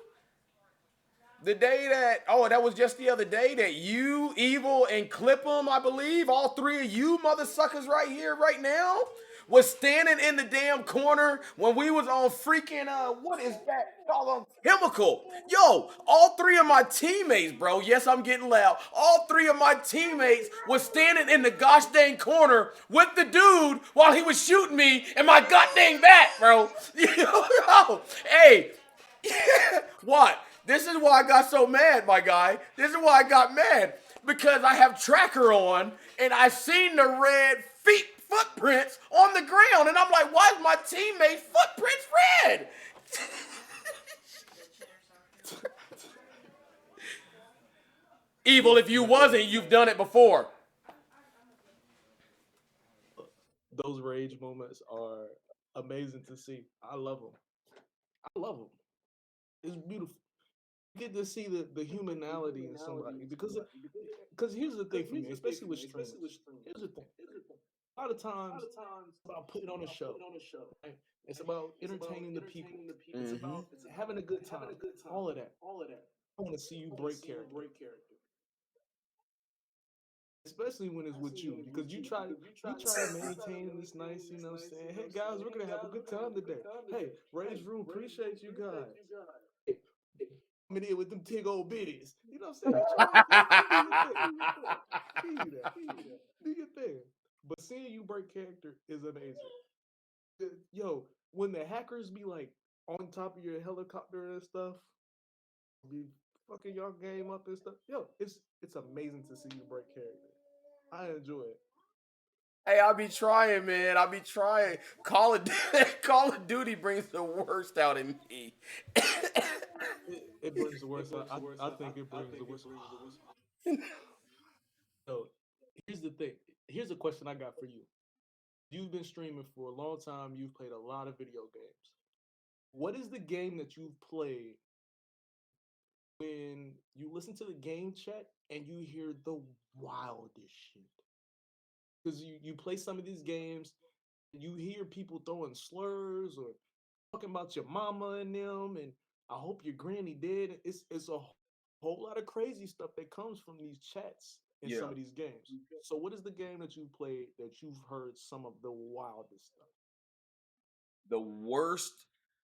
The day that that was just the other day that you, Evil, and Clip'em, I believe, all three of you mother suckers right here, right now, was standing in the damn corner when we was on freaking what is that? Called Chemical. Yo, all three of my teammates, bro. Yes, I'm getting loud. All three of my teammates was standing in the gosh dang corner with the dude while he was shooting me in my god dang back, bro. Yo, hey. What? This is why I got so mad, my guy. This is why I got mad. Because I have tracker on and I seen the red feet footprints on the ground. And I'm like, why is my teammate's footprints red? Evil, Look, if you man, wasn't, you've done it before. those rage moments are amazing to see. I love them. I love them. It's beautiful. You get to see the humanality in somebody because here's the thing for me, especially with streamers. Here's the thing. A lot of times it's about putting on a show. Right? It's about entertaining the people. It's Mm-hmm. about having a good time. All of that. I want to see you break character, especially when it's with you, because you try to maintain this nice, saying, hey guys, we're gonna have a good time today. Hey, Rage Room, appreciate you guys. Hey, coming in with them tig old bitties. You know what I'm saying? You try you do your thing. Give you that. Do your thing. But seeing you break character is amazing. Yo, when the hackers be like on top of your helicopter and stuff, be fucking your game up and stuff. Yo, it's amazing to see you break character. I enjoy it. Hey, I'll be trying, man. I'll be trying. Call of Duty brings the worst out in me. It brings the worst out. I think it brings the worst. So here's the thing. Here's a question I got for you. You've been streaming for a long time. You've played a lot of video games. What is the game that you've played when you listen to the game chat and you hear the wildest shit? Because you play some of these games, you hear people throwing slurs or talking about your mama and them, and I hope your granny did. It's a whole lot of crazy stuff that comes from these chats in Yeah. some of these games. So, what is the game that you played that you've heard some of the wildest stuff? The worst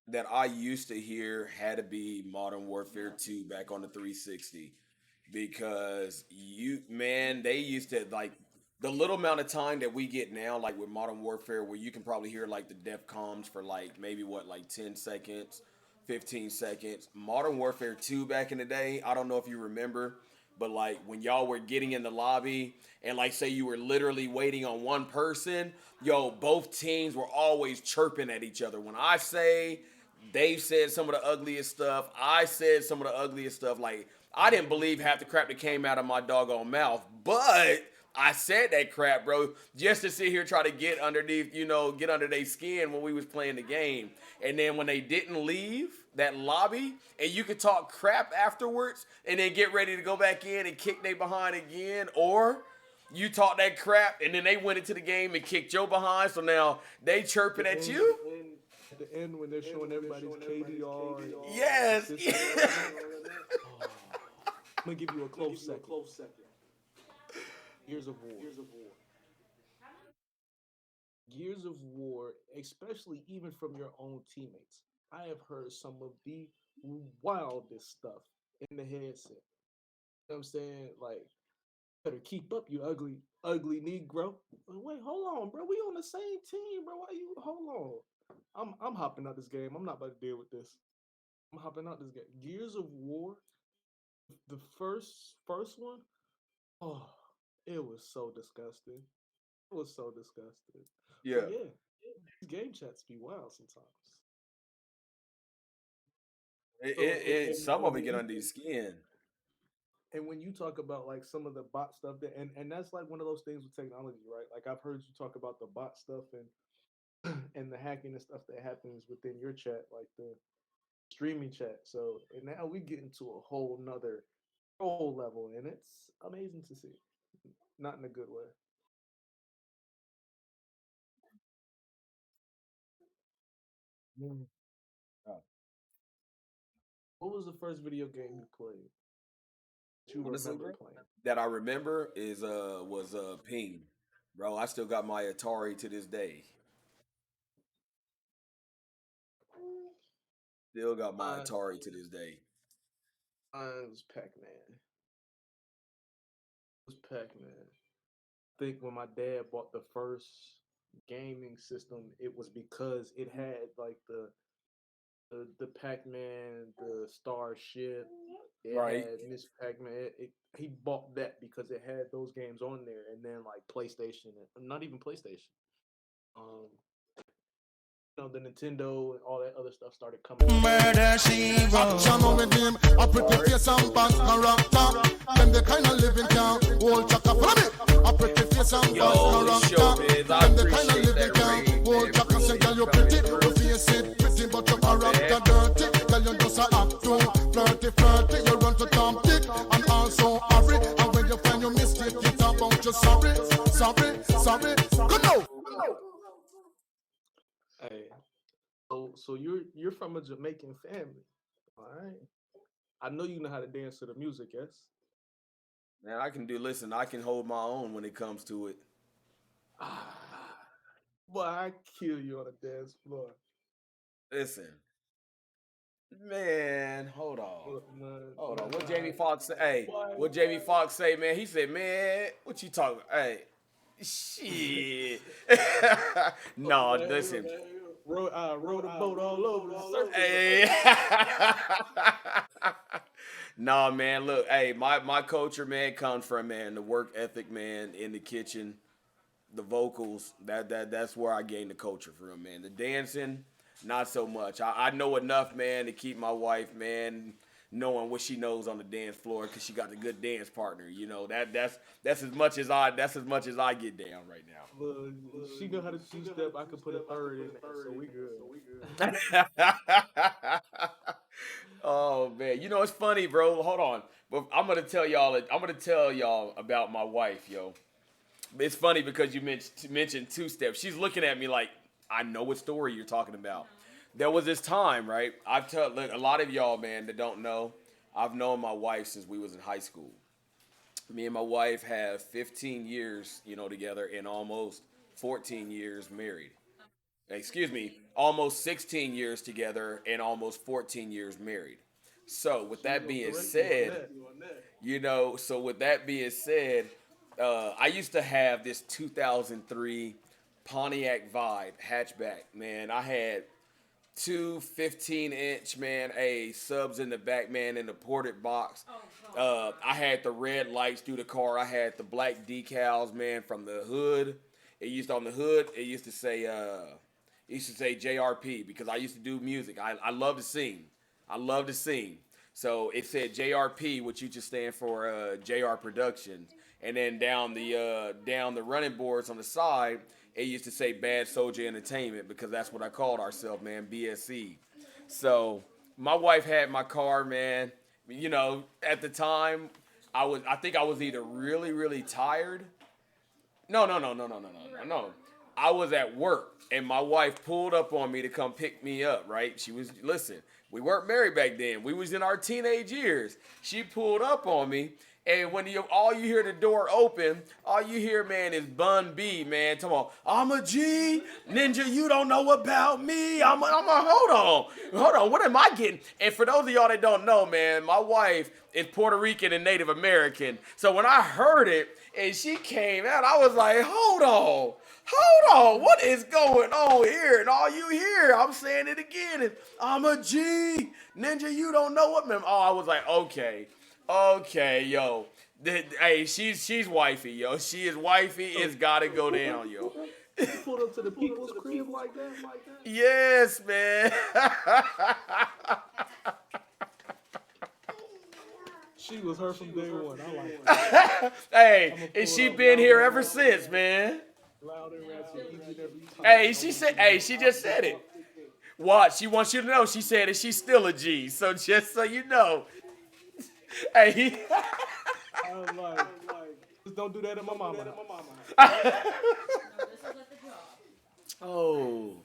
that I used to hear had to be Modern Warfare 2 back on the 360 because they used to like the little amount of time that we get now like with Modern Warfare where you can probably hear like the def comms for like maybe what like 10 seconds, 15 seconds. Modern Warfare 2 back in the day, I don't know if you remember, but like when y'all were getting in the lobby and like say you were literally waiting on one person, yo, both teams were always chirping at each other. When I say Dave said some of the ugliest stuff, I said some of the ugliest stuff. Like I didn't believe half the crap that came out of my doggone mouth, but I said that crap, bro, just to sit here try to get underneath, get under their skin when we was playing the game. And then when they didn't leave that lobby, and you could talk crap afterwards, and then get ready to go back in and kick they behind again, or you talk that crap, and then they went into the game and kicked your behind, so now they chirping The at end, you. at the end when they're showing everybody's KDR and Yes. statistics and all that. Oh, I'm gonna give you a close second. Gears of War. Gears of War, especially even from your own teammates. I have heard some of the wildest stuff in the headset. You know what I'm saying? Like, better keep up, you ugly Negro. Wait, hold on, bro. We on the same team, bro. Why you hold on? I'm hopping out this game. I'm not about to deal with this. I'm hopping out this game. Gears of War, the first one, oh, it was so disgusting. It was so disgusting. But Yeah. yeah, these game chats be wild sometimes. So Some of and it when get you under your skin. and when you talk about like some of the bot stuff that and that's like one of those things with technology, right? Like I've heard you talk about the bot stuff and the hacking and stuff that happens within your chat, like the streaming chat. So and now we get into a whole nother whole level, and it's amazing to see. Not in a good way. Mm. Oh, What was the first video game you played that you honestly, remember bro, playing? that I remember is was Ping, bro. I still got my Atari to this day. Still got my Mine, Atari to this day. mine was Pac Man. It was Pac Man. I think when my dad bought the first gaming system, it was because it had like the Pac Man, the Starship. It Right. had Miss Pac Man. He bought that because it had those games on there, and then like PlayStation, not even PlayStation. Um, the Nintendo and all that other stuff started coming out. Murder she wrote. Action with him, a pretty Sorry. face and bad character. Them the kind of living can hold chaka. Follow me. A pretty face and bad Yo, character. showbiz, I Them the kind of appreciate living that can raid, hold man. chaka. Say girl you Appreciate you pretty, coming your through. face it pretty, but your My bad. character dirty. Girl you just a act too flirty, flirty. You run to Tom Dick and also hurry. And when you find your mistake, you talk about you sorry, sorry, sorry. Good now. Hey, so you're from a Jamaican family, all right? I know you know how to dance to the music, yes? Man, I can do. Listen, I can hold my own when it comes to it. Ah, boy, I kill you on the dance floor. Listen, man, hold on. Look, man, Hold on. man, What Jamie nah, Foxx say? Hey, boy, what Jamie Foxx say, man? He said, man, what you talking? Hey, shit. look, No, man, listen. I rode a boat all over the surface. Hey. Nah, man. Look, hey, my culture, man, comes from man the work ethic, man, in the kitchen, the vocals. That's where I gained the culture from, man. The dancing, not so much. I know enough, man, to keep my wife, man, knowing what she knows on the dance floor because she got a good dance partner. You know that's as much as I get down right Look, she know how to two step. I could put a third in there, so we good. now. Oh man, you know it's funny, bro. Hold on, but I'm gonna tell y'all. I'm gonna tell y'all about my wife, yo. It's funny because you mentioned two steps. She's looking at me like I know what story you're talking about. There was this time, right? Look, a lot of y'all, man, that don't know. I've known my wife since we was in high school. Me and my wife have 15 years, together, and almost 14 years married. Excuse me, almost 16 years together and almost 14 years married. So with She that gonna being correct you on said, that. I used to have this 2003 Pontiac Vibe hatchback. Man, I had two 15-inch, man, subs in the back, man, in the ported box. I had the red lights through the car. I had the black decals, man, from the hood. On the hood, it used to say JRP because I used to do music. I love to sing. I love to sing. So it said JRP, which used to stand for JR Productions, and then down the running boards on the side, it used to say Bad Soldier Entertainment because that's what I called ourselves, man, BSE. So my wife had my car, man. At the time, I think I was either really really tired. No, no, no, no, no, no, no, no, no. I was at work and my wife pulled up on me to come pick me up, right? Listen, we weren't married back then. We was in our teenage years. She pulled up on me and when all you hear the door open, all you hear, man, is Bun B, man. Come on, I'm a G, Ninja, you don't know about me. Hold on, what am I getting? And for those of y'all that don't know, man, my wife is Puerto Rican and Native American. So when I heard it, and she came out, I was like, hold on, what is going on here? And all you hear, I'm saying it again, is I'm a G. Ninja, you don't know what, man. Oh, I was like, okay, yo. Hey, she's wifey, yo. She is wifey, it's gotta go down, yo. You pulled up to the people's crib like that? Yes, man. She was her from day one. I like it. Hey, I'm gonna and pull she up been loud here and ever since, man. loud and each and every time. Hey, I she want said. you to Hey, know she I just put said it. all. What? She wants you to know. She said that she's still a G. So just so you know. Hey. I'm like, just don't do that at my mama house. Oh.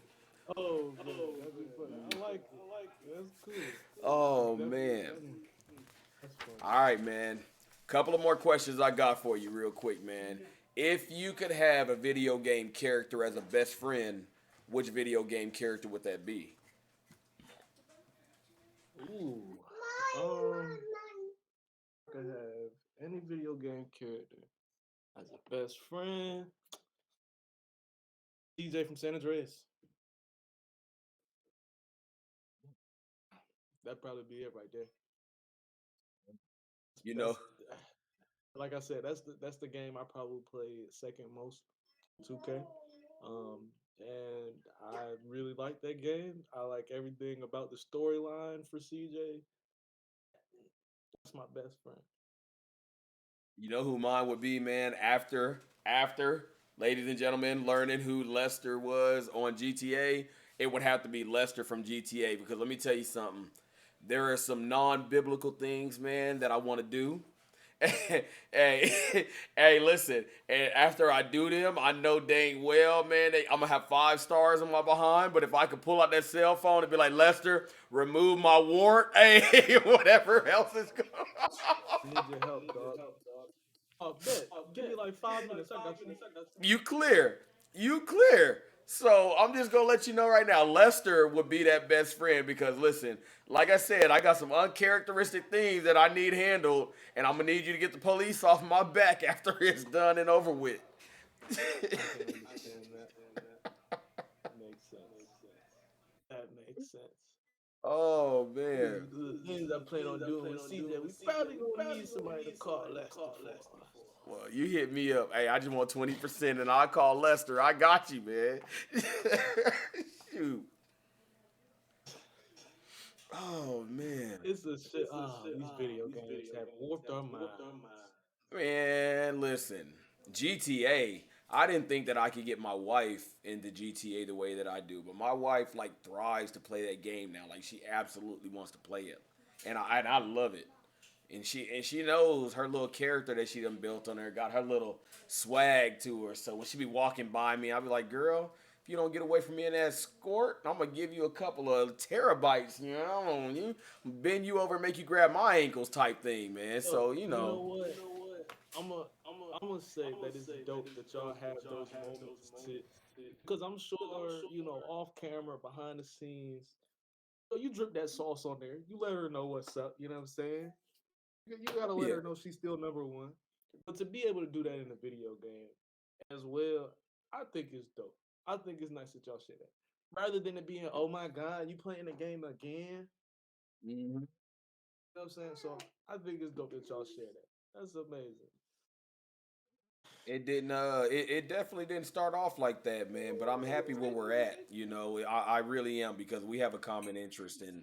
Oh man, that'd be funny. I like it. That's cool. Oh Definitely, man. that's funny. All right, man. Couple of more questions I got for you, real quick, man. If you could have a video game character as a best friend, which video game character would that be? Ooh, um, I could have any video game character as a best friend. DJ from San Andreas. That'd probably be it right there. You know, That's like I said. That's the game I probably play second most. 2K. And I really like that game. I like everything about the storyline for CJ. That's my best friend. you know who mine would be, man. After, ladies and gentlemen, learning who Lester was on GTA, it would have to be Lester from GTA because let me tell you something. There are some non-biblical things, man, that I want to do. hey, hey, listen. And after I do them, I know dang well, man, I'm gonna have 5 stars on my behind. But if I could pull out that cell phone and be like, Lester, remove my warrant, hey, whatever else is going. I need your help, dog. Oh, bet. Give me like 5 minutes. I got you. You clear. You clear. So I'm just gonna let you know right now, Lester would be that best friend because listen, like I said, I got some uncharacteristic things that I need handled, and I'm gonna need you to get the police off my back after it's done and over with. I can understand that. Makes sense. That makes sense. Oh man. The things I plan on doing with CJ, we probably gonna need somebody to call Lester for. Well, you hit me up. Hey, I just want 20% and I'll call Lester. I got you, man. Shoot. Oh man. It's a shit. These video games have warped our mind. Man, listen. GTA. I didn't think that I could get my wife into GTA the way that I do, but my wife like thrives to play that game now. Like she absolutely wants to play it, and I love it. And she knows her little character that she done built on her got her little swag to her. So when she be walking by me, I'll be like, girl, if you don't get away from me in that escort, I'm gonna give you a couple of terabytes. You know, you bend you over and make you grab my ankles type thing, man. Yo, So you you know know, what? I'm gonna say that it's dope that y'all have those moments to, because I'm sure off camera, behind the scenes, you drip that sauce on there. You let her know what's up. You know what I'm saying? You gotta let yeah. her know she's still number one. But to be able to do that in a video game as well, I think it's dope. I think it's nice that y'all share that. Rather than it being, oh my God, you playing the game again. Mhm. You know what I'm saying? So I think it's dope that y'all share that. That's amazing. It didn't. It definitely didn't start off like that, man. But I'm happy where we're at. You know, I really am because we have a common interest in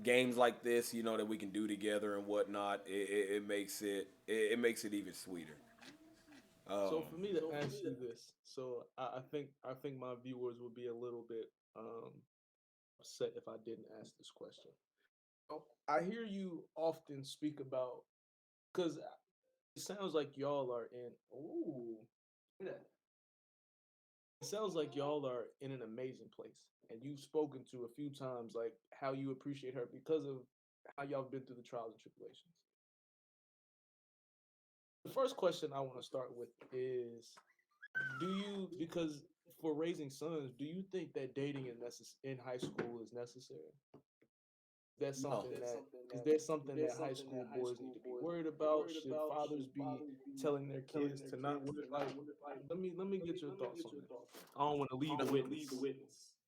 games like this. You know that we can do together and whatnot. It makes it makes it even sweeter. So Um, for me to ask you this, so I think my viewers would be a little bit upset if I didn't ask this question. I hear you often speak about, because it sounds like y'all are in. Ooh, look at that. It sounds like y'all are in an amazing place, and you've spoken to a few times like how you appreciate her because of how y'all been through the trials and tribulations. The first question I want to start with is, do you, because for raising sons, do you think that dating in high school is necessary? That's no. something that is there something that high school boys need to be worried about? Should fathers be telling their kids to not worry? Like, let me get your thoughts on that. I don't want to lead the witness.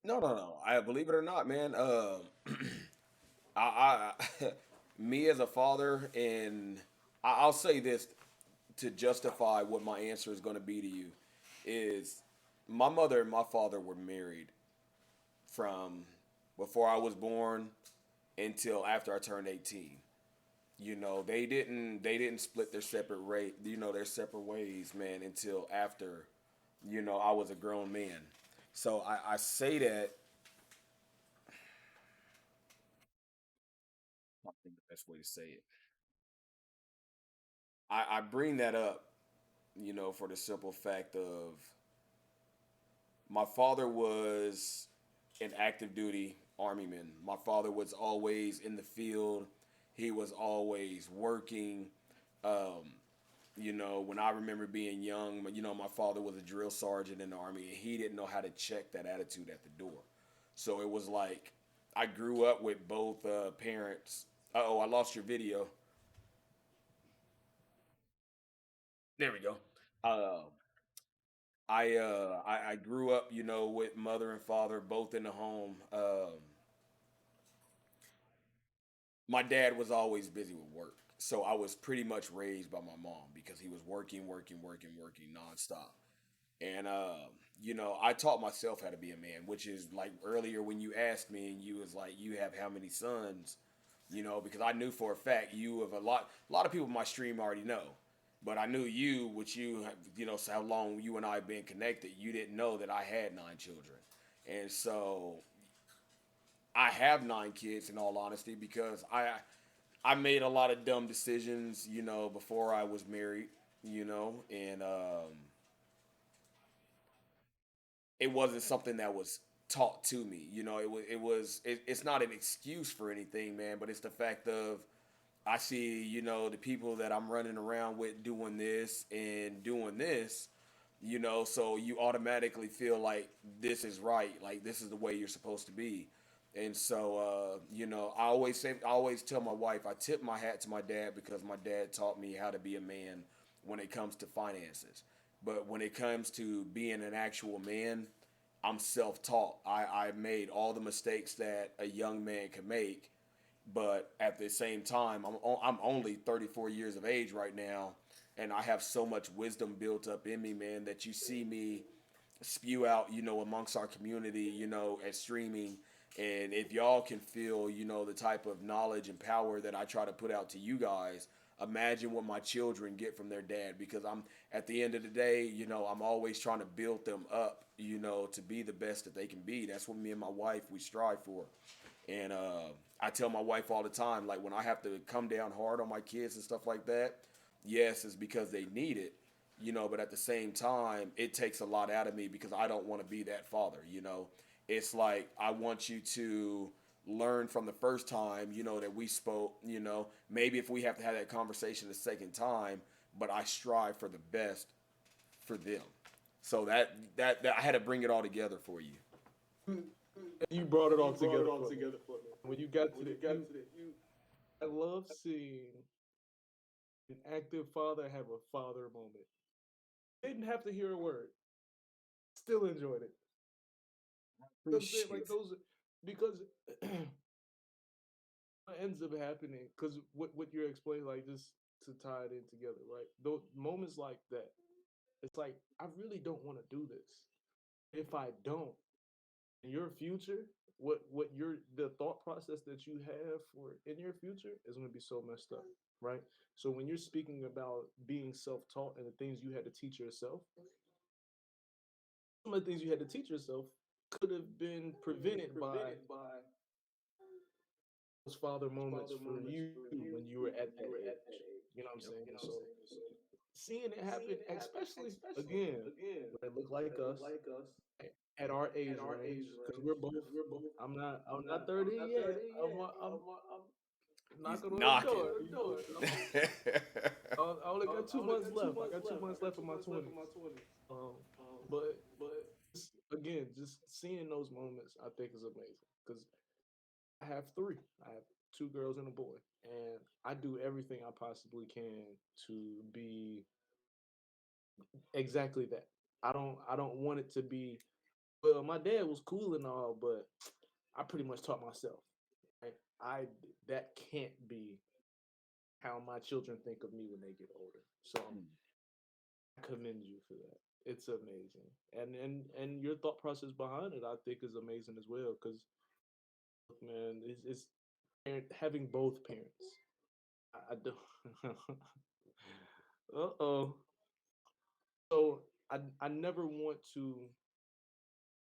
No, no, no. I believe it or not, man. Me as a father, and I'll say this to justify what my answer is going to be to you is my mother and my father were married from before I was born until after I turned 18. You know, they didn't split their separate their separate ways, man, until after I was a grown man. So I say that, I think the best way to say it. I bring that up, for the simple fact of my father was an active duty army man. My father was always in the field. He was always working. Um, when I remember being young, my father was a drill sergeant in the army, and he didn't know how to check that attitude at the door. So it was like I grew up with both parents. Oh, I lost your video. There we go. Uh, I grew up, with mother and father both in the home. My dad was always busy with work, so I was pretty much raised by my mom because he was working, working, working, working nonstop. And I taught myself how to be a man, which is like earlier when you asked me and you was like, you have how many sons? Because I knew for a fact you have a lot of people in my stream already know. But I knew you, which so how long you and I have been connected, you didn't know that I had 9 children. And so I have 9 kids in all honesty because I made a lot of dumb decisions, before I was married, and it wasn't something that was taught to me. It's not an excuse for anything, man, but it's the fact of I see, the people that I'm running around with doing this and doing this, so you automatically feel like this is right, like this is the way you're supposed to be. And so, I always tell my wife, I tip my hat to my dad because my dad taught me how to be a man when it comes to finances. But when it comes to being an actual man, I'm self taught. I made all the mistakes that a young man can make, but at the same time, I'm only 34 years of age right now, and I have so much wisdom built up in me, man, that you see me spew out, amongst our community, at streaming. And if y'all can feel, the type of knowledge and power that I try to put out to you guys, imagine what my children get from their dad. Because I'm at the end of the day, I'm always trying to build them up, to be the best that they can be. That's what me and my wife we strive for. And I tell my wife all the time, like when I have to come down hard on my kids and stuff like that, yes, it's because they need it, but at the same time, it takes a lot out of me because I don't want to be that father. It's like I want you to learn from the first time, that we spoke, maybe if we have to have that conversation the second time, but I strive for the best for them. So that I had to bring it all together for you. And you brought it all together for me. When you got to the I love seeing an active father have a father moment. Didn't have to hear a word. Still enjoyed it. You know what I'm saying? Like Appreciate those because what ends up happening, because what you're explaining, like just to tie it in together, right? Those moments like that, it's like I really don't want to do this. If I don't, in your future, what your the thought process that you have for in your future is going to be so messed up, right? So when you're speaking about being self-taught and the things you had to teach yourself, some of the things you had to teach yourself could have been prevented by those father moments for you when you were at that age. You know what I'm saying? And so seeing it happen, especially again, when they look like us at our age range, because we're both. I'm not 30 yet. I'm He's knocking on the knocking. door. You know, I only got 2 months left. I got 2 months left in my 20s. Um, but again, just seeing those moments, I think is amazing because I have three. I have 2 girls and a boy, and I do everything I possibly can to be exactly that. I don't want it to be, well, my dad was cool and all, but I pretty much taught myself. Right? I that can't be how my children think of me when they get older. So I commend you for that. It's amazing, and your thought process behind it, I think, is amazing as well. Because man, it's having both parents. I don't. Uh oh. So I never want to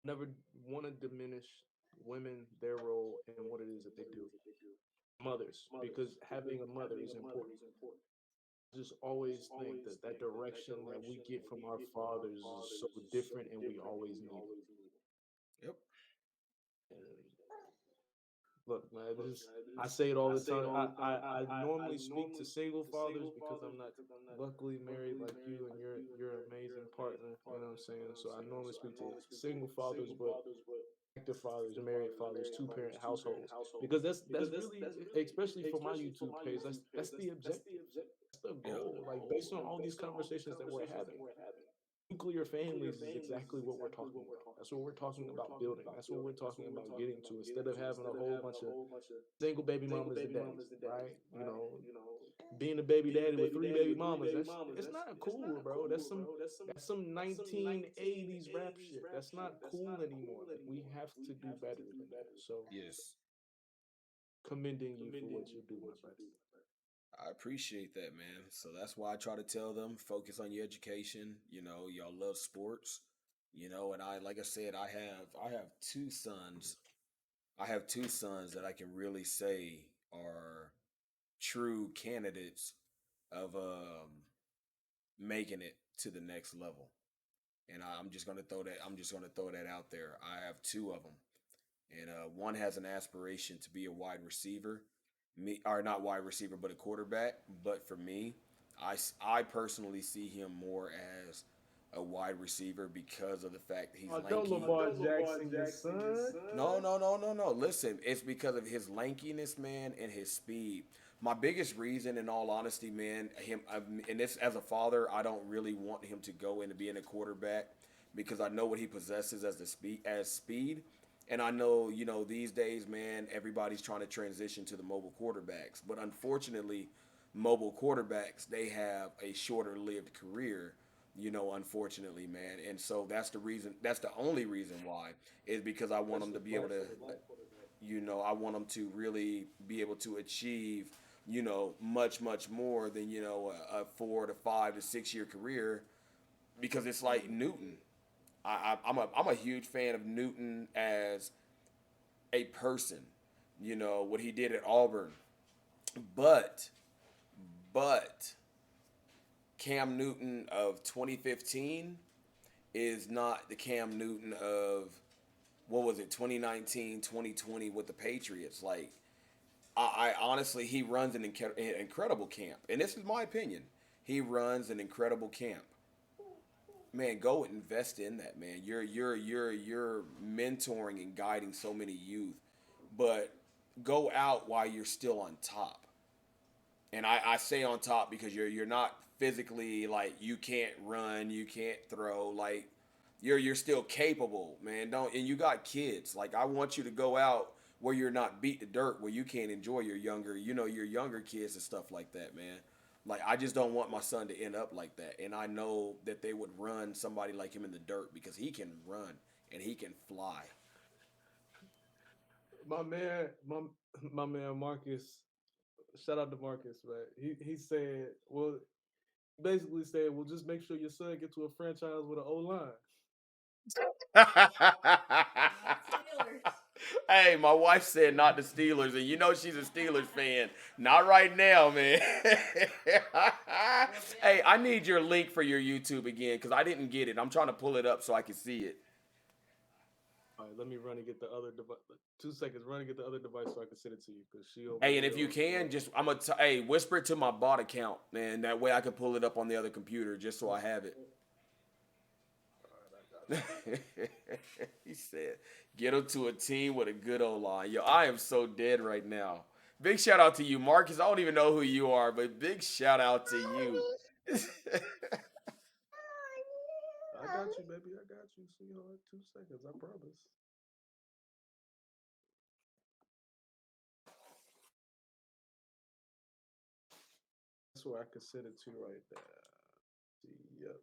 never want to diminish women, their role, and what it is that they do. Mothers, because having a mother is important. Just always think that that direction that we get from our fathers is so different, and we always need it. Yep. And look, man, this I say it all the time. I normally speak to single fathers because I'm not luckily married like you, and you're an amazing partner. You know what I'm saying? So I normally speak to single fathers, but active fathers, married fathers, two parent households, because that's really, especially for my YouTube page, that's the objective, that's the Yep. goal. Like based on all these conversations that we're having, nuclear families is exactly what we're talking about. That's what we're talking about building. That's what we're talking about getting to. Instead of having a whole bunch of single baby mamas and daddies, right? You know, being a baby daddy with three baby mamas, it's not cool, bro. That's some 1980s rap shit. That's not cool anymore. Like we have to do better than that. So Yes. commending you for what you do, my brother. I appreciate that, man. So that's why I try to tell them focus on your education. Y'all love sports. And like I said, I have two sons. I have two sons that I can really say are true candidates of making it to the next level. And I'm just gonna throw that. I'm just gonna throw that out there. I have two of them, and one has an aspiration to be a wide receiver, me or not wide receiver, but a quarterback. But for me, I personally see him more as a wide receiver because of the fact that he's Oh, don't lanky. Lamar Jackson, your son. No, no, no, no, no. Listen, it's because of his lankiness, man, and his speed. My biggest reason, in all honesty, man, and this as a father, I don't really want him to go into being a quarterback because I know what he possesses as speed, and I know these days, man, everybody's trying to transition to the mobile quarterbacks, but unfortunately, mobile quarterbacks they have a shorter lived career. Unfortunately, man, and so that's the reason. That's the only reason why is because I want them to be able to I want them to really be able to achieve, much, much more than, a 4 to 5 to 6 year career because it's like Newton. I'm a huge fan of Newton as a person, what he did at Auburn. But, but Cam Newton of 2015 is not the Cam Newton of what was it 2019 2020 with the Patriots. Like I honestly, he runs an incredible camp, and this is my opinion. He runs an incredible camp. Man, go invest in that, man. You're mentoring and guiding so many youth, but go out while you're still on top. And I say on top because you're not physically like you can't run, you can't throw, like you're still capable, man. Don't and you got kids. Like I want you to go out where you're not beat to dirt, where you can't enjoy your younger kids and stuff like that, man. Like I just don't want my son to end up like that. And I know that they would run somebody like him in the dirt because he can run and he can fly. My man, my man Marcus. Shout out to Marcus, man. He said, well, basically said, well, just make sure your son get to a franchise with an O line. Hey, my wife said not the Steelers, and she's a Steelers fan. Not right now, man. Hey, I need your link for your YouTube again because I didn't get it. I'm trying to pull it up so I can see it. All right, let me run and get the other device. 2 seconds, run and get the other device so I can send it to you because she over Hey, and here if you on, can, just hey, whisper it to my bot account, man. That way I can pull it up on the other computer just so I have it. all right, I got you. He said, get him to a team with a good O line. Yo, I am so dead right now. Big shout out to you, Marcus. I don't even know who you are, but big shout out to you. I got you, baby. I got you, sweetheart. 2 seconds, I promise. That's where I can send it to right there. See, yep.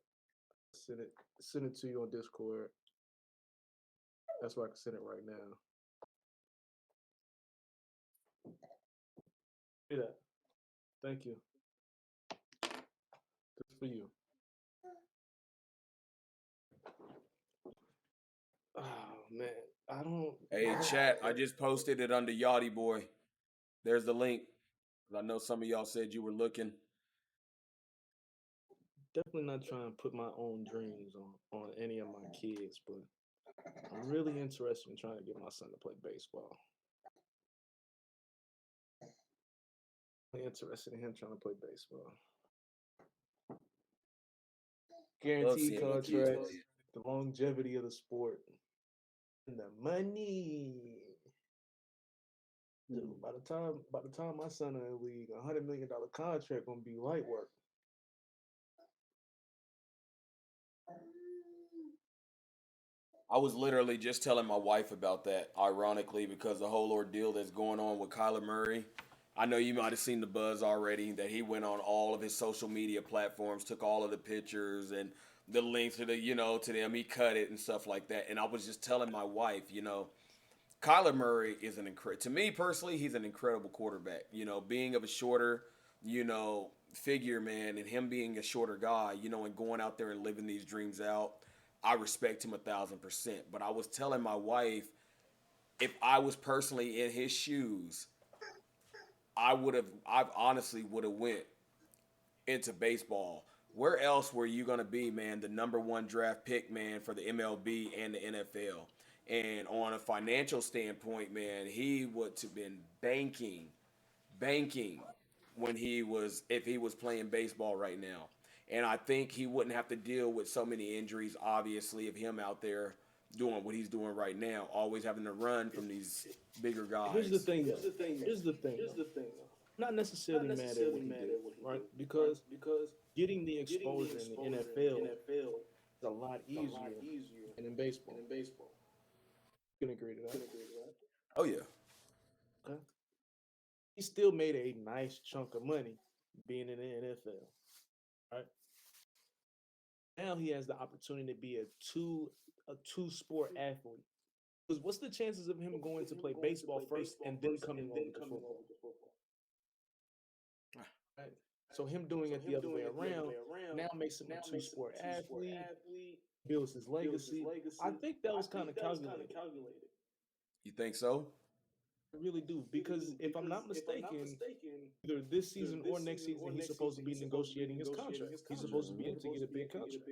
Send it to you on Discord. That's where I can send it right now. See that? Thank you. Just for you. Man, I don't. Hey, chat, I just posted it under Yachty Boy. There's the link. I know some of y'all said you were looking. Definitely not trying to put my own dreams on any of my kids, but I'm really interested in trying to get my son to play baseball. I'm interested in him trying to play baseball. Love Guaranteed seeing my kids play. contracts, the longevity of the sport, and the money. Dude, by the time my son in the league, $100 million contract gonna be light work. I was literally just telling my wife about that, ironically, because the whole ordeal that's going on with Kyler Murray. I know you might have seen the buzz already that he went on all of his social media platforms, took all of the pictures and the links to to them. He cut it and stuff like that. And I was just telling my wife, Kyler Murray is to me personally, he's an incredible quarterback. Being of a shorter, figure, man, and him being a shorter guy, and going out there and living these dreams out. I respect him 1,000%. But I was telling my wife, if I was personally in his shoes, I honestly would have went into baseball. Where else were you gonna be, man? The number one draft pick, man, for the MLB and the NFL. And on a financial standpoint, man, he would have been banking if he was playing baseball right now. And I think he wouldn't have to deal with so many injuries, obviously, of him out there doing what he's doing right now, always having to run from these bigger guys. Here's the thing, though. Not necessarily mad at what he did, right? Because getting the exposure in the NFL is a lot easier than in baseball. You can agree to that? Oh, yeah. Okay. He still made a nice chunk of money being in the NFL, right? Now he has the opportunity to be a two sport athlete. Because what's the chances of him going to play baseball first and then coming over to football? Right? So him doing it the other way around now makes him a two-sport athlete, builds his legacy. I think that was kind of calculated. You think so? I really do, because if I'm not mistaken, either this season or next season, he's supposed to be negotiating his contract. He's supposed to be in to get a big contract.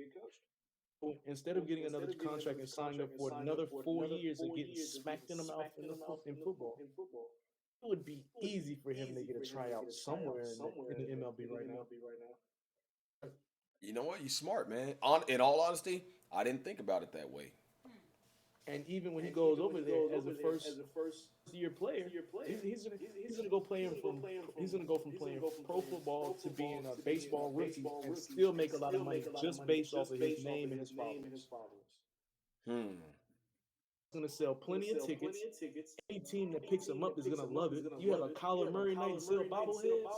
So instead of getting another contract and signing up for another 4 years and getting smacked in the mouth in football, it would be easy for him to get a tryout somewhere in the MLB right now. You know what? You're smart, man. In all honesty, I didn't think about it that way. And even when he goes over there as a first-year player, he's gonna go playing he's gonna go from playing pro football to being a baseball rookie and still make a lot of money just based off of his name and his followers. He's gonna sell plenty of tickets. Any team that picks him up is gonna love it. You have a Kyler Murray night and sell bobbleheads.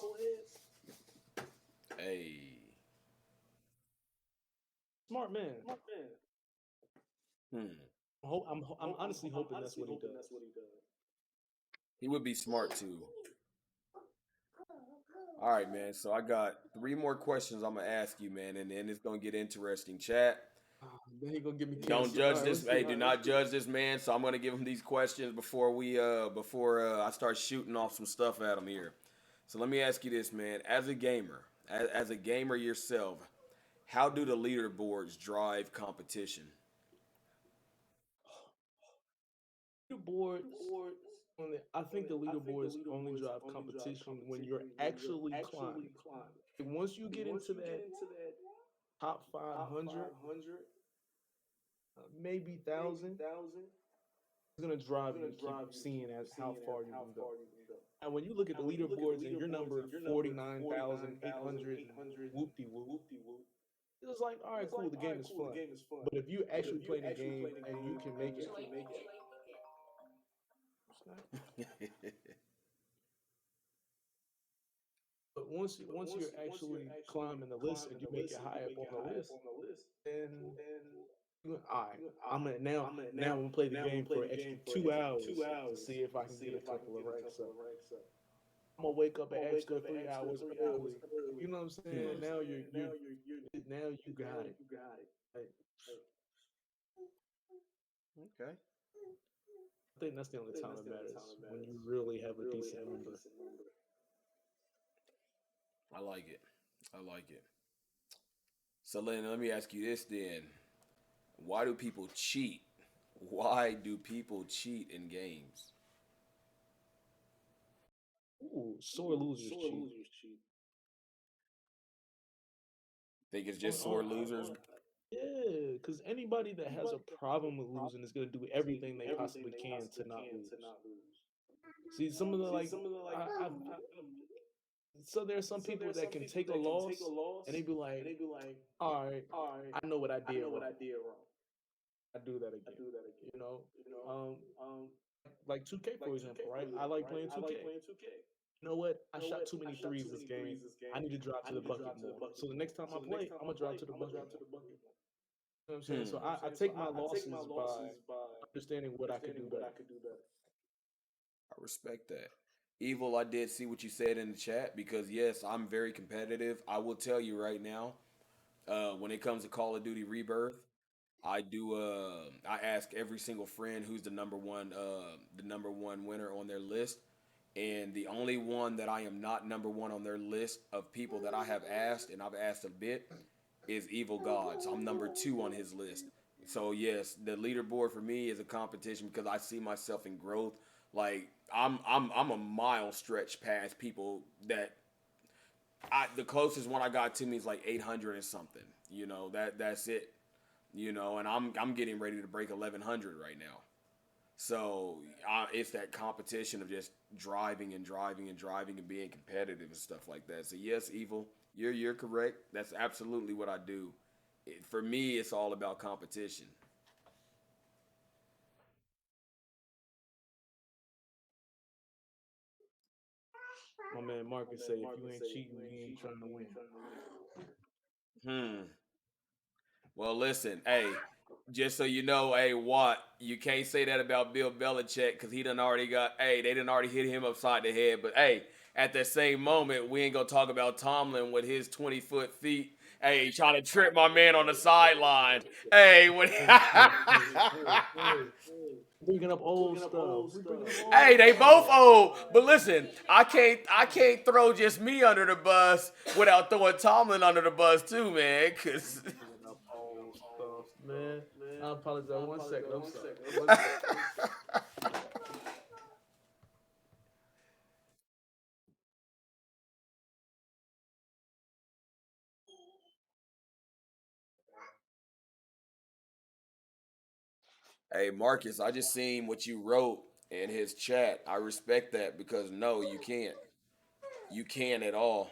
Hey. Smart man. I'm honestly hoping that's what he does. He would be smart too. All right, man. So I got 3 more questions I'm gonna ask you, man, and then it's gonna get interesting. Chat. Then he gonna give me cancer. Don't judge this. Hey, do not judge this man. So I'm gonna give him these questions before I start shooting off some stuff at him here. So let me ask you this, man. As a gamer yourself, how do the leaderboards drive competition? I think the leaderboards only drive competition when you're actually climbing. Once you get into that top 500, maybe 1,000, it's gonna drive you to keep seeing how far you can go. And when you look at the leaderboards and your number 49,800 whoop-de-whoop, it's like, all right, cool, the game is fun. But if you actually play the game and you can make it, but once you're actually climbing the list and you make it high up on the list, then all right, I'm gonna play the game for an extra 2 hours to see if I can get a couple of ranks up. I'm gonna wake up an extra 3 hours early. You know what I'm saying? Now you got it. Okay. I think that's the only time it matters when you really have a decent number. I like it. I like it. So let me ask you this then. Why do people cheat? Why do people cheat in games? Ooh, sore losers cheat. Think it's just sore losers? Yeah, because anybody that has a problem with losing is going to do everything they possibly can to not lose. See, some of the like, I so there are some people that can take a loss and they be like, all right, I know what I did wrong. I do that again. You know, um, like 2K for example, right? I like playing 2K. You know what? I shot too many threes this game. I need to drive to the bucket more. So the next time I play, I'm gonna drive to the bucket more. You know what I'm saying? Hmm. So I take my losses by understanding what I could do better. I respect that. Evil, I did see what you said in the chat because yes, I'm very competitive. I will tell you right now, when it comes to Call of Duty Rebirth, I do. I ask every single friend who's the number one winner on their list, and the only one that I am not number one on their list of people that I have asked, and I've asked a bit, is Evil Gods. I'm number two on his list. So yes, the leaderboard for me is a competition because I see myself in growth. Like I'm a mile stretch past people that the closest one I got to me is like 800 and something. You know that's it. You know, and I'm getting ready to break 1100 right now. So it's that competition of just driving and driving and driving and being competitive and stuff like that. So yes, Evil, you're correct. That's absolutely what I do. For me, it's all about competition. My man Marcus say, if you ain't cheating, you ain't trying to win. Hmm. Well, listen, hey, just so you know, hey, Watt, you can't say that about Bill Belichick because he done already got, hey, they done already hit him upside the head. But hey, at the same moment, we ain't gonna talk about Tomlin with his 20-foot feet. Hey, trying to trip my man on the sideline. Hey, when Hey, bringing up old stuff. We bringing up old hey, they both stuff. old. But listen, I can't throw just me under the bus without throwing Tomlin under the bus too, man. Cause Bringing up old stuff, man. I apologize. 1 second. I'm sorry. 1 second. hey, Marcus, I just seen what you wrote in his chat. I respect that because no, you can't. You can't at all.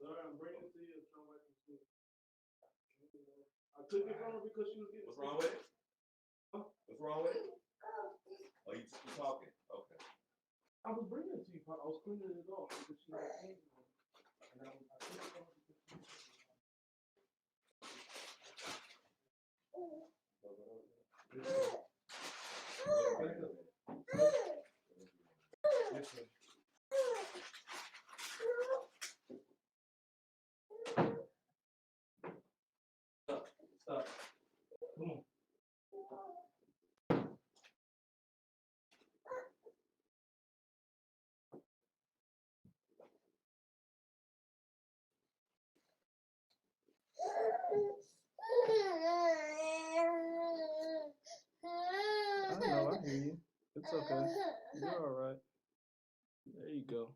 Sorry, I'm bringing it to you. I took it from her because she was getting. What's wrong with it? What's wrong with it? Oh, you talking? Okay. I was bringing it to you. I was cleaning it off because she had candy on it. And I took it from her because stop. Come on. I know, I hear you. It's okay. You're all right. There you go.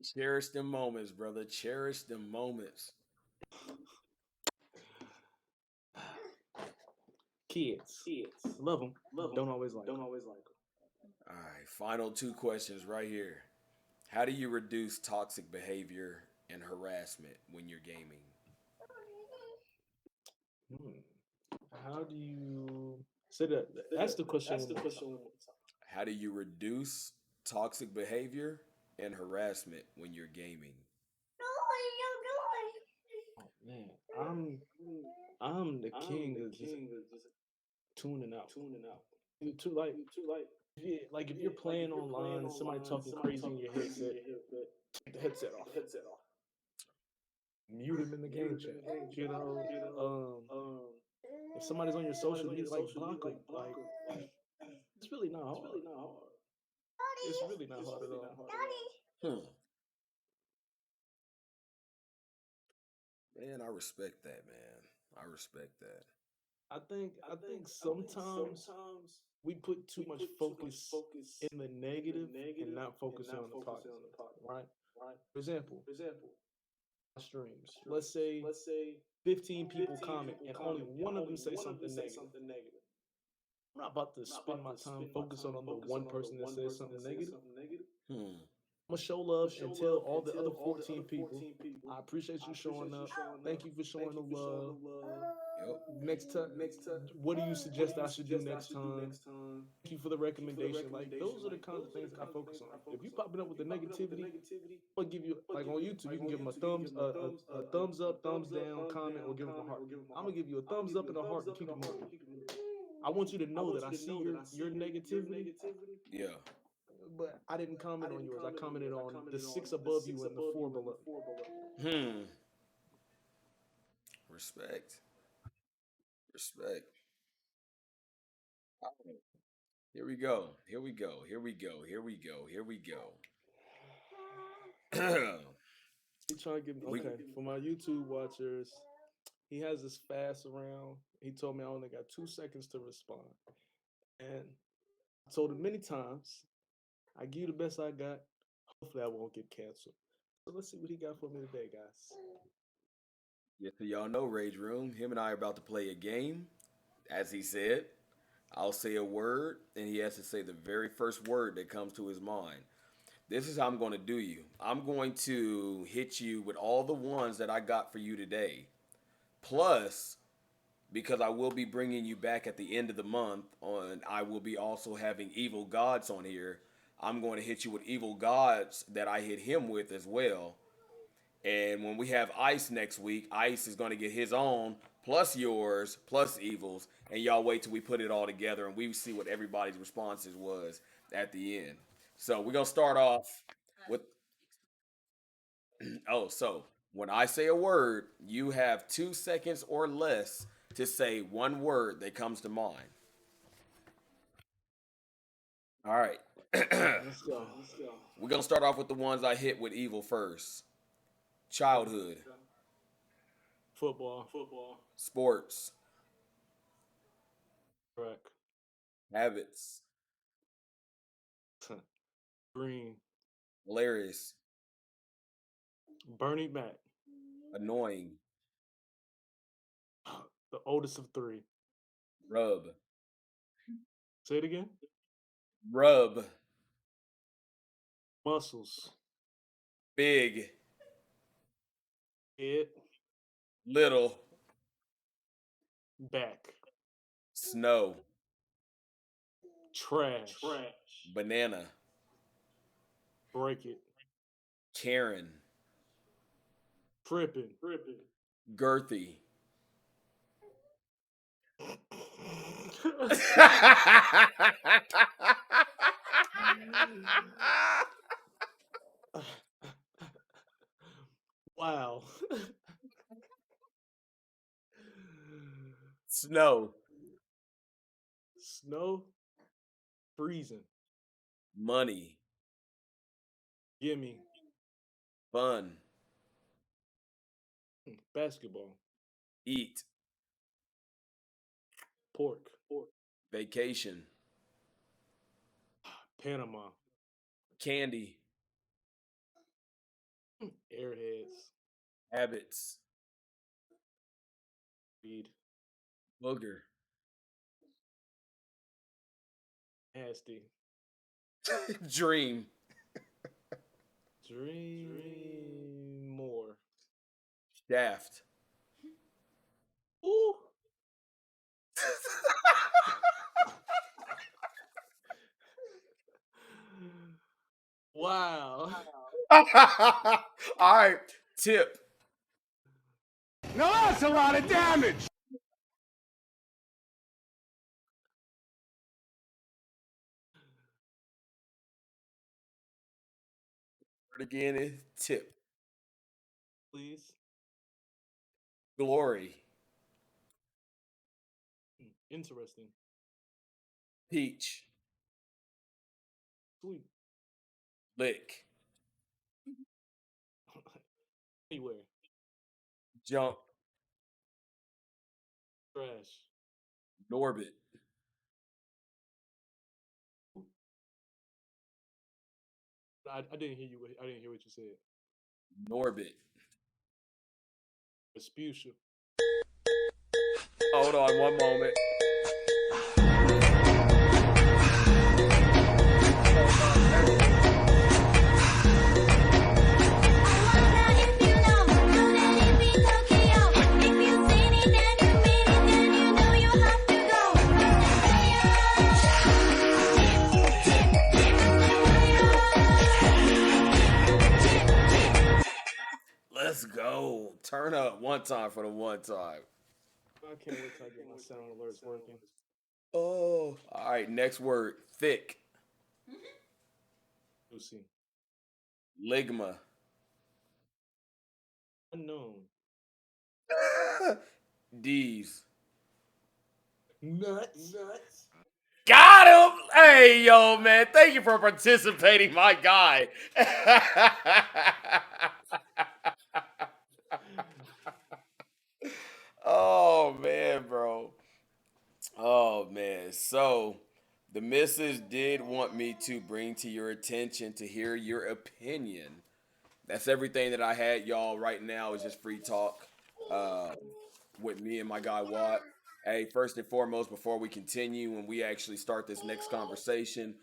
Cherish them moments, brother. Cherish them moments. Kids. Love them. Don't always like them. All right, final two questions right here. How do you reduce toxic behavior and harassment when you're gaming? How do you say that? Ask the question one more time. How do you reduce toxic behavior and harassment when you're gaming? I'm the king of just tuning out. If you're playing online and somebody talking crazy in your headset, take the headset off. Mute them in the game chat. If somebody's on your social media, like block them. Like it's really not hard. It's really not hard at all. Man, I respect that, man. I respect that. I think sometimes we put too much focus in the negative and not focusing on the positive, right? For example, streams. Let's say 15 people comment and only one of them say something negative. I'm not about to spend my time focusing on the one person that says something negative. I'm gonna show love and tell all the other 14 people, I appreciate you showing up. Thank you for showing the love. Yep. Next time, what do you suggest I should do next time? Thank you for the recommendation. Like those are the kinds of things that I focus on. If you popping up with the negativity, I'll give you like on YouTube. You can give them a thumbs up, thumbs down, comment, or give them a heart. I'm gonna give you a thumbs up and a heart and keep it moving. I want you to know that I see your negativity. Yeah. But I didn't comment on yours. I commented on the 6 above you and the 4 below. Respect. Respect. Here we go. Here we go. Here we go. Here we go. Here we go. He trying to give me for my YouTube watchers. He has this fast around. He told me I only got 2 seconds to respond, and I told him many times, I give you the best I got. Hopefully, I won't get canceled. So let's see what he got for me today, guys. Yes, so y'all know Rage Room. Him and I are about to play a game. As he said, I'll say a word, and he has to say the very first word that comes to his mind. This is how I'm going to do you. I'm going to hit you with all the ones that I got for you today. Plus, because I will be bringing you back at the end of the month, I will be also having Evil Gods on here. I'm going to hit you with Evil Gods that I hit him with as well. And when we have Ice next week, Ice is going to get his own, plus yours, plus Evil's. And y'all wait till we put it all together and we see what everybody's responses was at the end. So we're going to start off with... so when I say a word, you have 2 seconds or less to say one word that comes to mind. All right. Let's go. We're going to start off with the ones I hit with Evil first. Childhood. Football. Sports. Correct. Habits. Green. Hilarious. Bernie Mac. Annoying. The oldest of 3. Rub. Say it again. Rub. Muscles. Big. Head. Little. Back. Snow. Trash. Banana. Break it. Karen. Tripping. Girthy. Wow. Snow. Snow. Freezing. Money. Gimme. Fun. Basketball. Eat. Pork. Vacation. Panama. Candy. Airheads. Habits. Weed. Booger. Nasty. Dream. Dream more. Shaft. Ooh. Wow. All right. Tip. Now That's a lot of damage. Word again is tip. Please. Glory. Interesting. Peach. Sweet. Lick. Anywhere. Jump. Trash. Norbit. I didn't hear you. I didn't hear what you said. Norbit. Respucia. Hold on one moment. Let's go. Turn up one time for the one time. I can't wait till I get my sound alerts working. Oh. All right, next word. Thick. Lucy. Ligma. Unknown. D's. Nuts. Got him! Hey, yo, man. Thank you for participating, my guy. Oh, man, bro. Oh, man. So, the missus did want me to bring to your attention to hear your opinion. That's everything that I had, y'all. Right now is just free talk with me and my guy Watt. Hey, first and foremost, before we continue and we actually start this next conversation,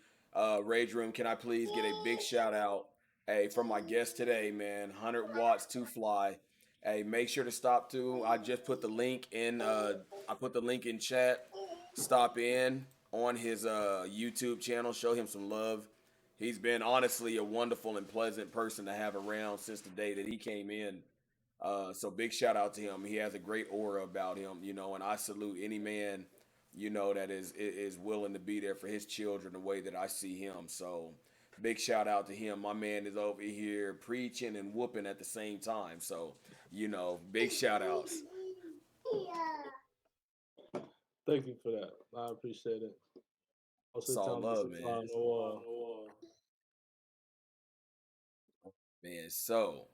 Rage Room, can I please get a big shout out? Hey, from my guest today, man, 100 watts to fly. Hey, make sure to stop to. I just put the link in. I put the link in chat. Stop in on his YouTube channel. Show him some love. He's been honestly a wonderful and pleasant person to have around since the day that he came in. So big shout out to him. He has a great aura about him, and I salute any man, that is willing to be there for his children the way that I see him. So big shout out to him. My man is over here preaching and whooping at the same time. So, big shout outs. Thank you for that. I appreciate it. Also, It's all tell me it's love, a man. fly on the wall. Man, so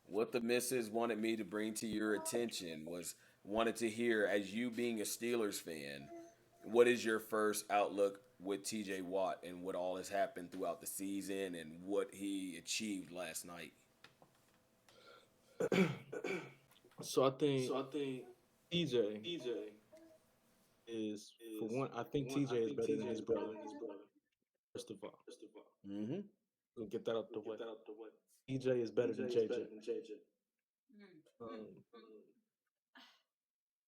what the missus wanted me to bring to your attention was wanted to hear, as you being a Steelers fan, what is your first outlook with TJ Watt and what all has happened throughout the season and what he achieved last night? So I think TJ is, for one, I think TJ is better than his brother. First of all, Mm-hmm. we'll get that out the way. TJ is better than JJ. Um,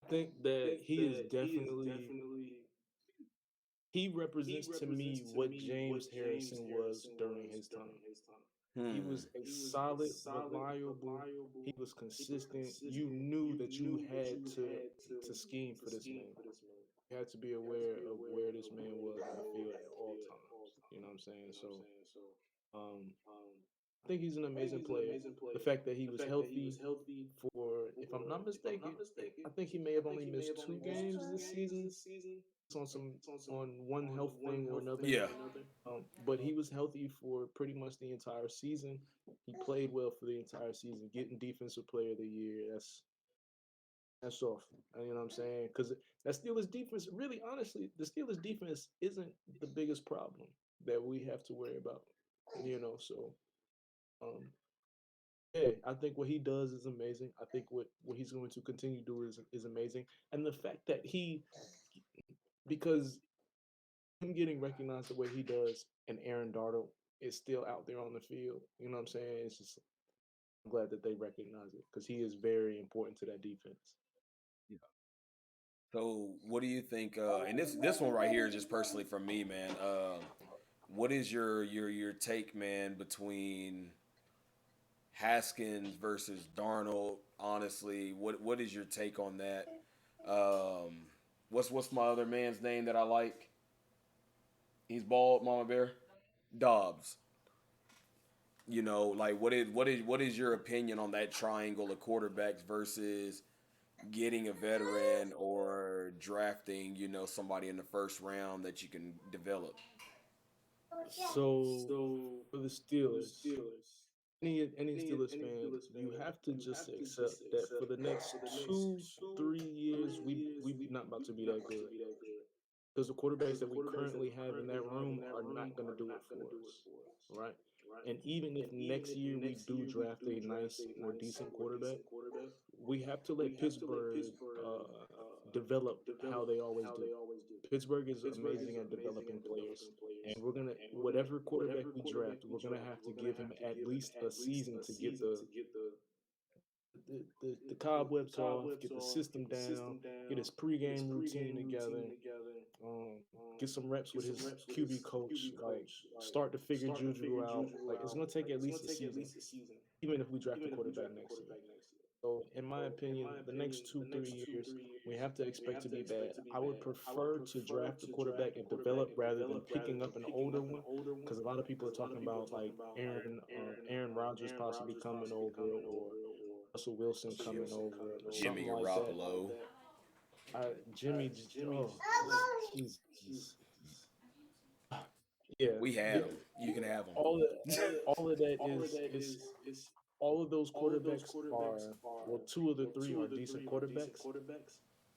I think that he is definitely, he represents to me what James Harrison was during his time. He was a solid, reliable. He was consistent. You knew that you had to scheme for this man. You had to be aware of where this man was on the field at all times. You know what I'm saying? So, um, I think he's an amazing player. The fact that he was healthy for, if I'm not mistaken, I think he may have only missed 2 games this season on one health thing or another. Yeah. But he was healthy for pretty much the entire season. He played well for the entire season, getting Defensive Player of the Year. That's off. You know what I'm saying? Because that Steelers defense, really, honestly, the Steelers defense isn't the biggest problem that we have to worry about. So um, yeah, I think what he does is amazing. I think what he's going to continue to do is amazing. And the fact that because him getting recognized the way he does and Aaron Darnold is still out there on the field, you know what I'm saying? It's just, I'm glad that they recognize it because he is very important to that defense. Yeah. So what do you think? And this one right here is just personally from me, man. What is your take, man, between Haskins versus Darnold. Honestly, what is your take on that? Um, what's my other man's name that I like? He's bald, Mama Bear. Dobbs. Like what is your opinion on that triangle of quarterbacks versus getting a veteran or drafting, somebody in the first round that you can develop? So for the Steelers, any Steelers fan, you have to just accept that for the next 2 3 years, we not about to be that good because the quarterbacks that we currently have in that room are not going to do it for us, right? And even if next year we do draft a nice or decent quarterback, we have to let Pittsburgh develop how they always do. Pittsburgh is amazing at developing players, and we're gonna whatever quarterback we draft, we're gonna have to give him at least a season to get the cobwebs off, get the system down, get his pregame routine together, um, get some reps with his QB coach, like start to figure Juju out. Like it's gonna take at least a season, even if we draft a quarterback next year. So, in my opinion, the next 2 3 years, we have to expect to be bad. I would prefer to draft a quarterback and develop rather than picking up an older one, because a lot of people are talking about like Aaron Rodgers possibly coming over or Russell Wilson coming over or Jimmy something like that. Garoppolo. Oh, Jesus, yeah, We had him. You can have him. all of all of that is all of those quarterbacks are well, two of the three are decent quarterbacks.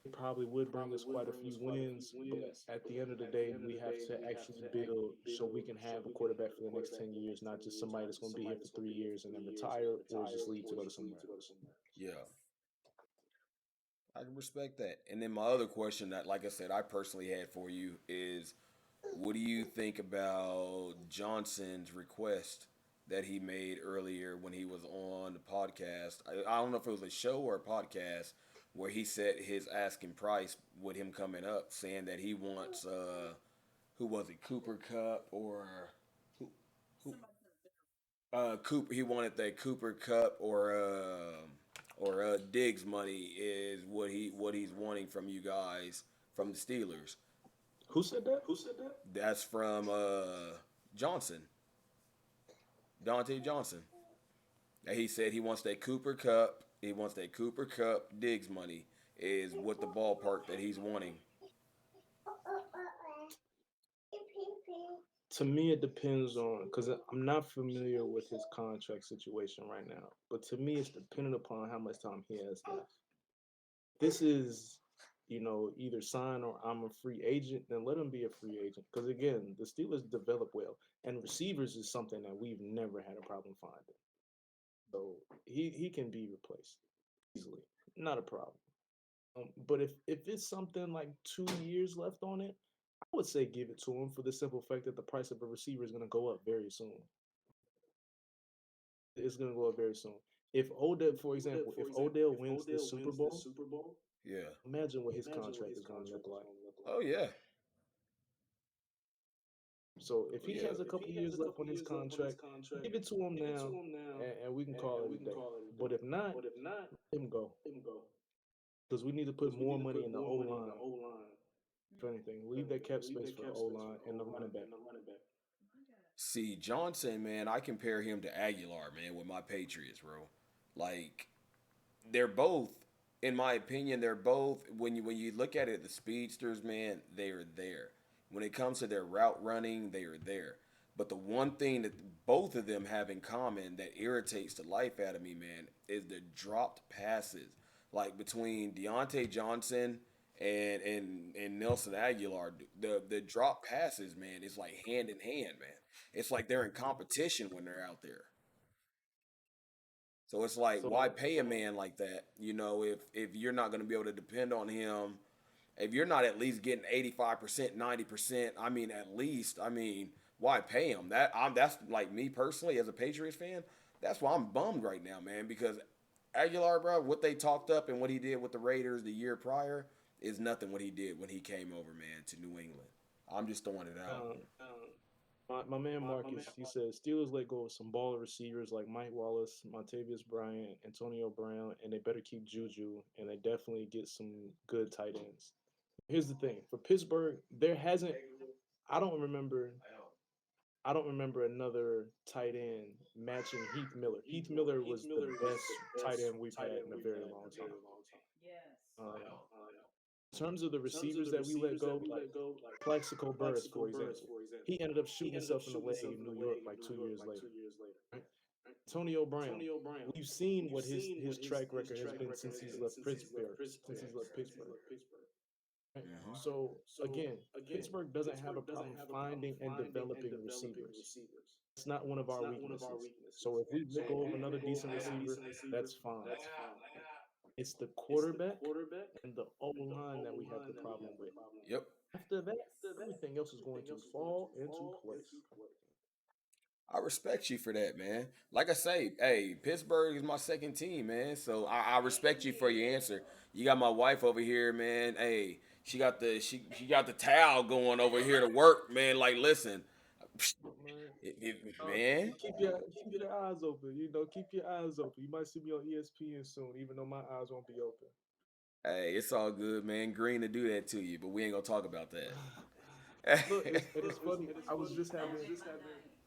It probably would bring us quite a few wins, but at the end of the day, we have to actually build so we can have a quarterback for the next 10 years, not just somebody that's going to be here for 3 years and then retire or just leave to go to somewhere else. Yeah, I can respect that. And then my other question that, like I said, I personally had for you is, what do you think about Johnson's request that he made earlier when he was on the podcast? I don't know if it was a show or a podcast where he set his asking price with him coming up, saying that he wants who was it, Cooper Cup or who, who Cooper? He wanted that Cooper Cup or Diggs money is what he's wanting from you guys from the Steelers. Who said that? That's from Johnson, Dante Johnson. And he said he wants that Cooper Cup. He wants that Cooper Cup Diggs money is what the ballpark that he's wanting. To me, it depends on because I'm not familiar with his contract situation right now, but to me, it's dependent upon how much time he has left. This is, either sign or I'm a free agent, then let him be a free agent. Because again, the Steelers develop well, and receivers is something that we've never had a problem finding. So he can be replaced easily, not a problem. But if it's something like 2 years left on it, I would say give it to him for the simple fact that the price of a receiver is going to go up very soon. It's going to go up very soon. If Odell, for example, if Odell wins the Super Bowl, Yeah. imagine what his contract is going to look like. Oh yeah. So if Oh he yeah. has a couple years left on his contract, give it to him now, and we can call it a day. But if not, let him go because we need to put more money in the O line. If anything, leave that cap space for the O line and the running back. See, Johnson, man, I compare him to Aguilar, man, with my Patriots, bro. Like, they're both, in my opinion, they're both when you look at it, the speedsters, man, they are there. When it comes to their route running, they are there. But the one thing that both of them have in common that irritates the life out of me, man, is the dropped passes. Like between Deontay Johnson and Nelson Aguilar, the drop passes, man, is like hand in hand, man. It's like they're in competition when they're out there. So it's like, why So pay a man like that? If you're not going to be able to depend on him, if you're not at least getting 85%, 90%, I mean, at least, I mean, why pay him? That's like me personally as a Patriots fan. That's why I'm bummed right now, man, because Aguilar, bro, what they talked up and what he did with the Raiders the year prior is nothing what he did when he came over, man, to New England. I'm just throwing it out. um, My man Marcus, he says Steelers let go of some baller receivers like Mike Wallace, Montavious Bryant, Antonio Brown, and they better keep Juju, and they definitely get some good tight ends. Here's the thing: for Pittsburgh, there hasn't. I don't remember. I don't remember another tight end matching Heath Miller. Heath Miller was the best tight end we've had in a very long time. Um, in terms of the receivers that we let go, like Plaxico Burris, for example, he ended up shooting himself in the leg in New York like 2 years later. Right? Antonio Brown, we've seen what his track record has been since he's left Pittsburgh. Right? Hmm. So again, Pittsburgh doesn't have a problem finding and developing receivers. It's not one of our weaknesses. So if we let go of another decent receiver, that's fine. It's the quarterback and the O line that we have the problem with. Yep. After that, everything else is going to fall into place. I respect you for that, man. Like I say, hey, Pittsburgh is my second team, man. So I respect you for your answer. You got my wife over here, man. Hey, she got the towel going over here to work, man. Like, listen, Look, man, man. keep your eyes open. You know, keep your eyes open. You might see me on ESPN soon, even though my eyes won't be open. Hey, it's all good, man. Green to do that to you, but we ain't gonna talk about Look, that. it's funny. I was just having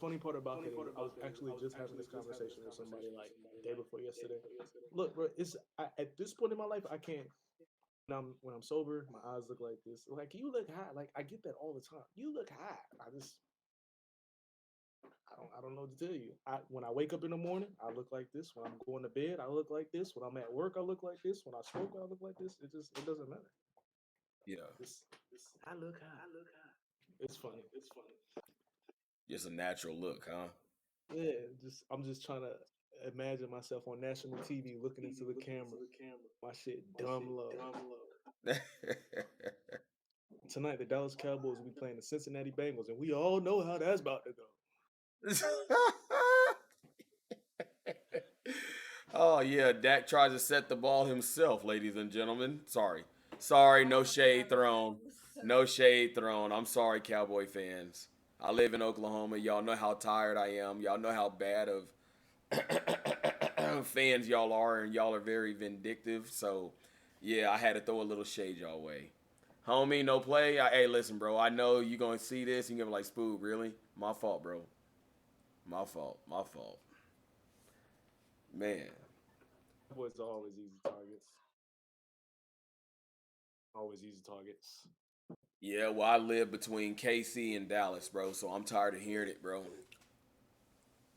funny part about that is I was actually just having this conversation with somebody like day before yesterday. Look, bro, at this point in my life, I can't. When I'm sober, my eyes look like this. Like you look high. Like I get that all the time. You look high. I don't know what to tell you. When I wake up in the morning, I look like this. When I'm going to bed, I look like this. When I'm at work, I look like this. When I smoke, I look like this. It doesn't matter. Yeah, I look high. It's funny. just a natural look, huh? Yeah, I'm just trying to imagine myself on national TV looking into the camera. My shit dumb low. Tonight, the Dallas Cowboys will be playing the Cincinnati Bengals, and we all know how that's about to go. Oh yeah, Dak tries to set the ball himself, ladies and gentlemen. Sorry, no shade thrown. No shade thrown. I'm sorry, Cowboy fans. I live in Oklahoma. Y'all know how tired I am. Y'all know how bad of fans y'all are, and y'all are very vindictive. So, yeah, I had to throw a little shade y'all way. Homie, no play. Hey, listen, bro. I know you gonna see this and you're gonna be like, Spoob, really? My fault, bro. My fault. My fault. Man. Cowboys are always easy targets. Always easy targets. Yeah, well, I live between KC and Dallas, bro. So I'm tired of hearing it, bro.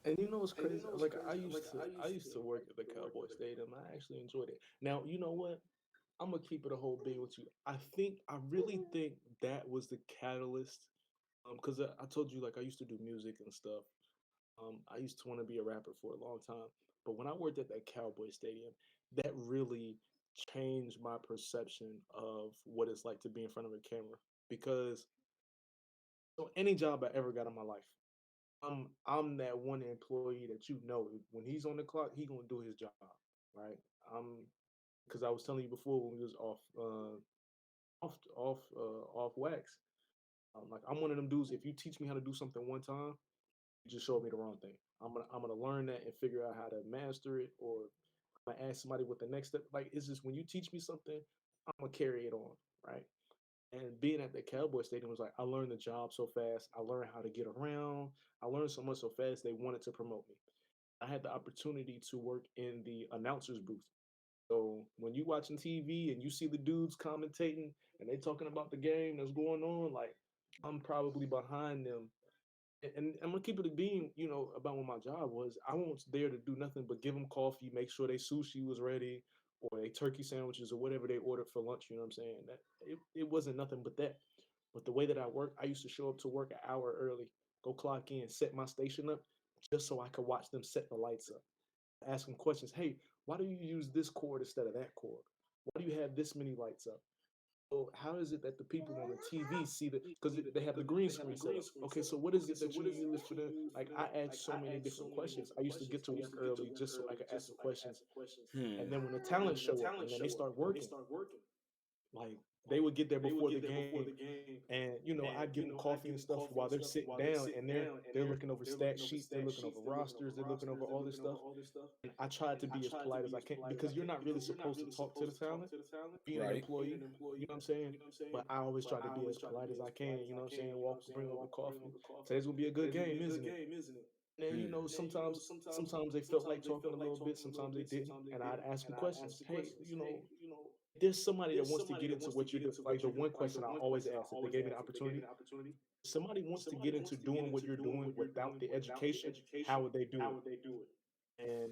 And you know what's crazy? Like I used to work at the Cowboy Stadium. I actually enjoyed it. Now you know what? I'm gonna keep it a whole being with you. I really think that was the catalyst. Because I told you like I used to do music and stuff. I used to want to be a rapper for a long time. But when I worked at that Cowboy Stadium, that really changed my perception of what it's like to be in front of a camera. Because so any job I ever got in my life, I'm that one employee that you know when he's on the clock, he gonna do his job, right? Because I was telling you before when we was off wax. Like I'm one of them dudes. If you teach me how to do something one time, you just showed me the wrong thing. I'm gonna learn that and figure out how to master it, or I'm gonna ask somebody what the next step. Like it's just when you teach me something, I'm gonna carry it on, right? And being at the Cowboy Stadium was like I learned the job so fast. I learned how to get around. I learned so much so fast they wanted to promote me. I had the opportunity to work in the announcers booth. So when you watching TV and you see the dudes commentating and they talking about the game that's going on, like I'm probably behind them. And I'm gonna keep it a being, about what my job was. I wasn't there to do nothing but give them coffee, make sure their sushi was ready, or their turkey sandwiches, or whatever they ordered for lunch. You know what I'm saying? That it wasn't nothing but that. But the way that I work, I used to show up to work an hour early, go clock in, set my station up, just so I could watch them set the lights up. Ask them questions. Hey, why do you use this cord instead of that cord? Why do you have this many lights up? So how is it that the people on the TV see the because they have the green screen set up? Okay, so what is it that you use for the like? I asked so many different questions. I used to get to work early just so I could ask the questions, Hmm. and then when the talent show up and then they start working, like they would get there before the game, and I'd give them coffee and stuff while they're sitting down, and they're looking over stat sheets, they're looking over rosters, they're looking over all this stuff. And I tried to be as polite as I can because you're not really supposed to talk to the talent, being an Right. employee. You know what I'm saying? But I always try to be as polite as I can. You know what I'm saying? Walk, bring over coffee. Today's gonna be a good game, isn't it? And Mm. sometimes they felt like talking a little bit, sometimes they didn't, and I'd ask them questions. Hey, if there's somebody that wants to get into what you're doing. Like the one question I always ask, if they gave me the opportunity, somebody wants to get into doing what you're doing without the education, how would they do it? And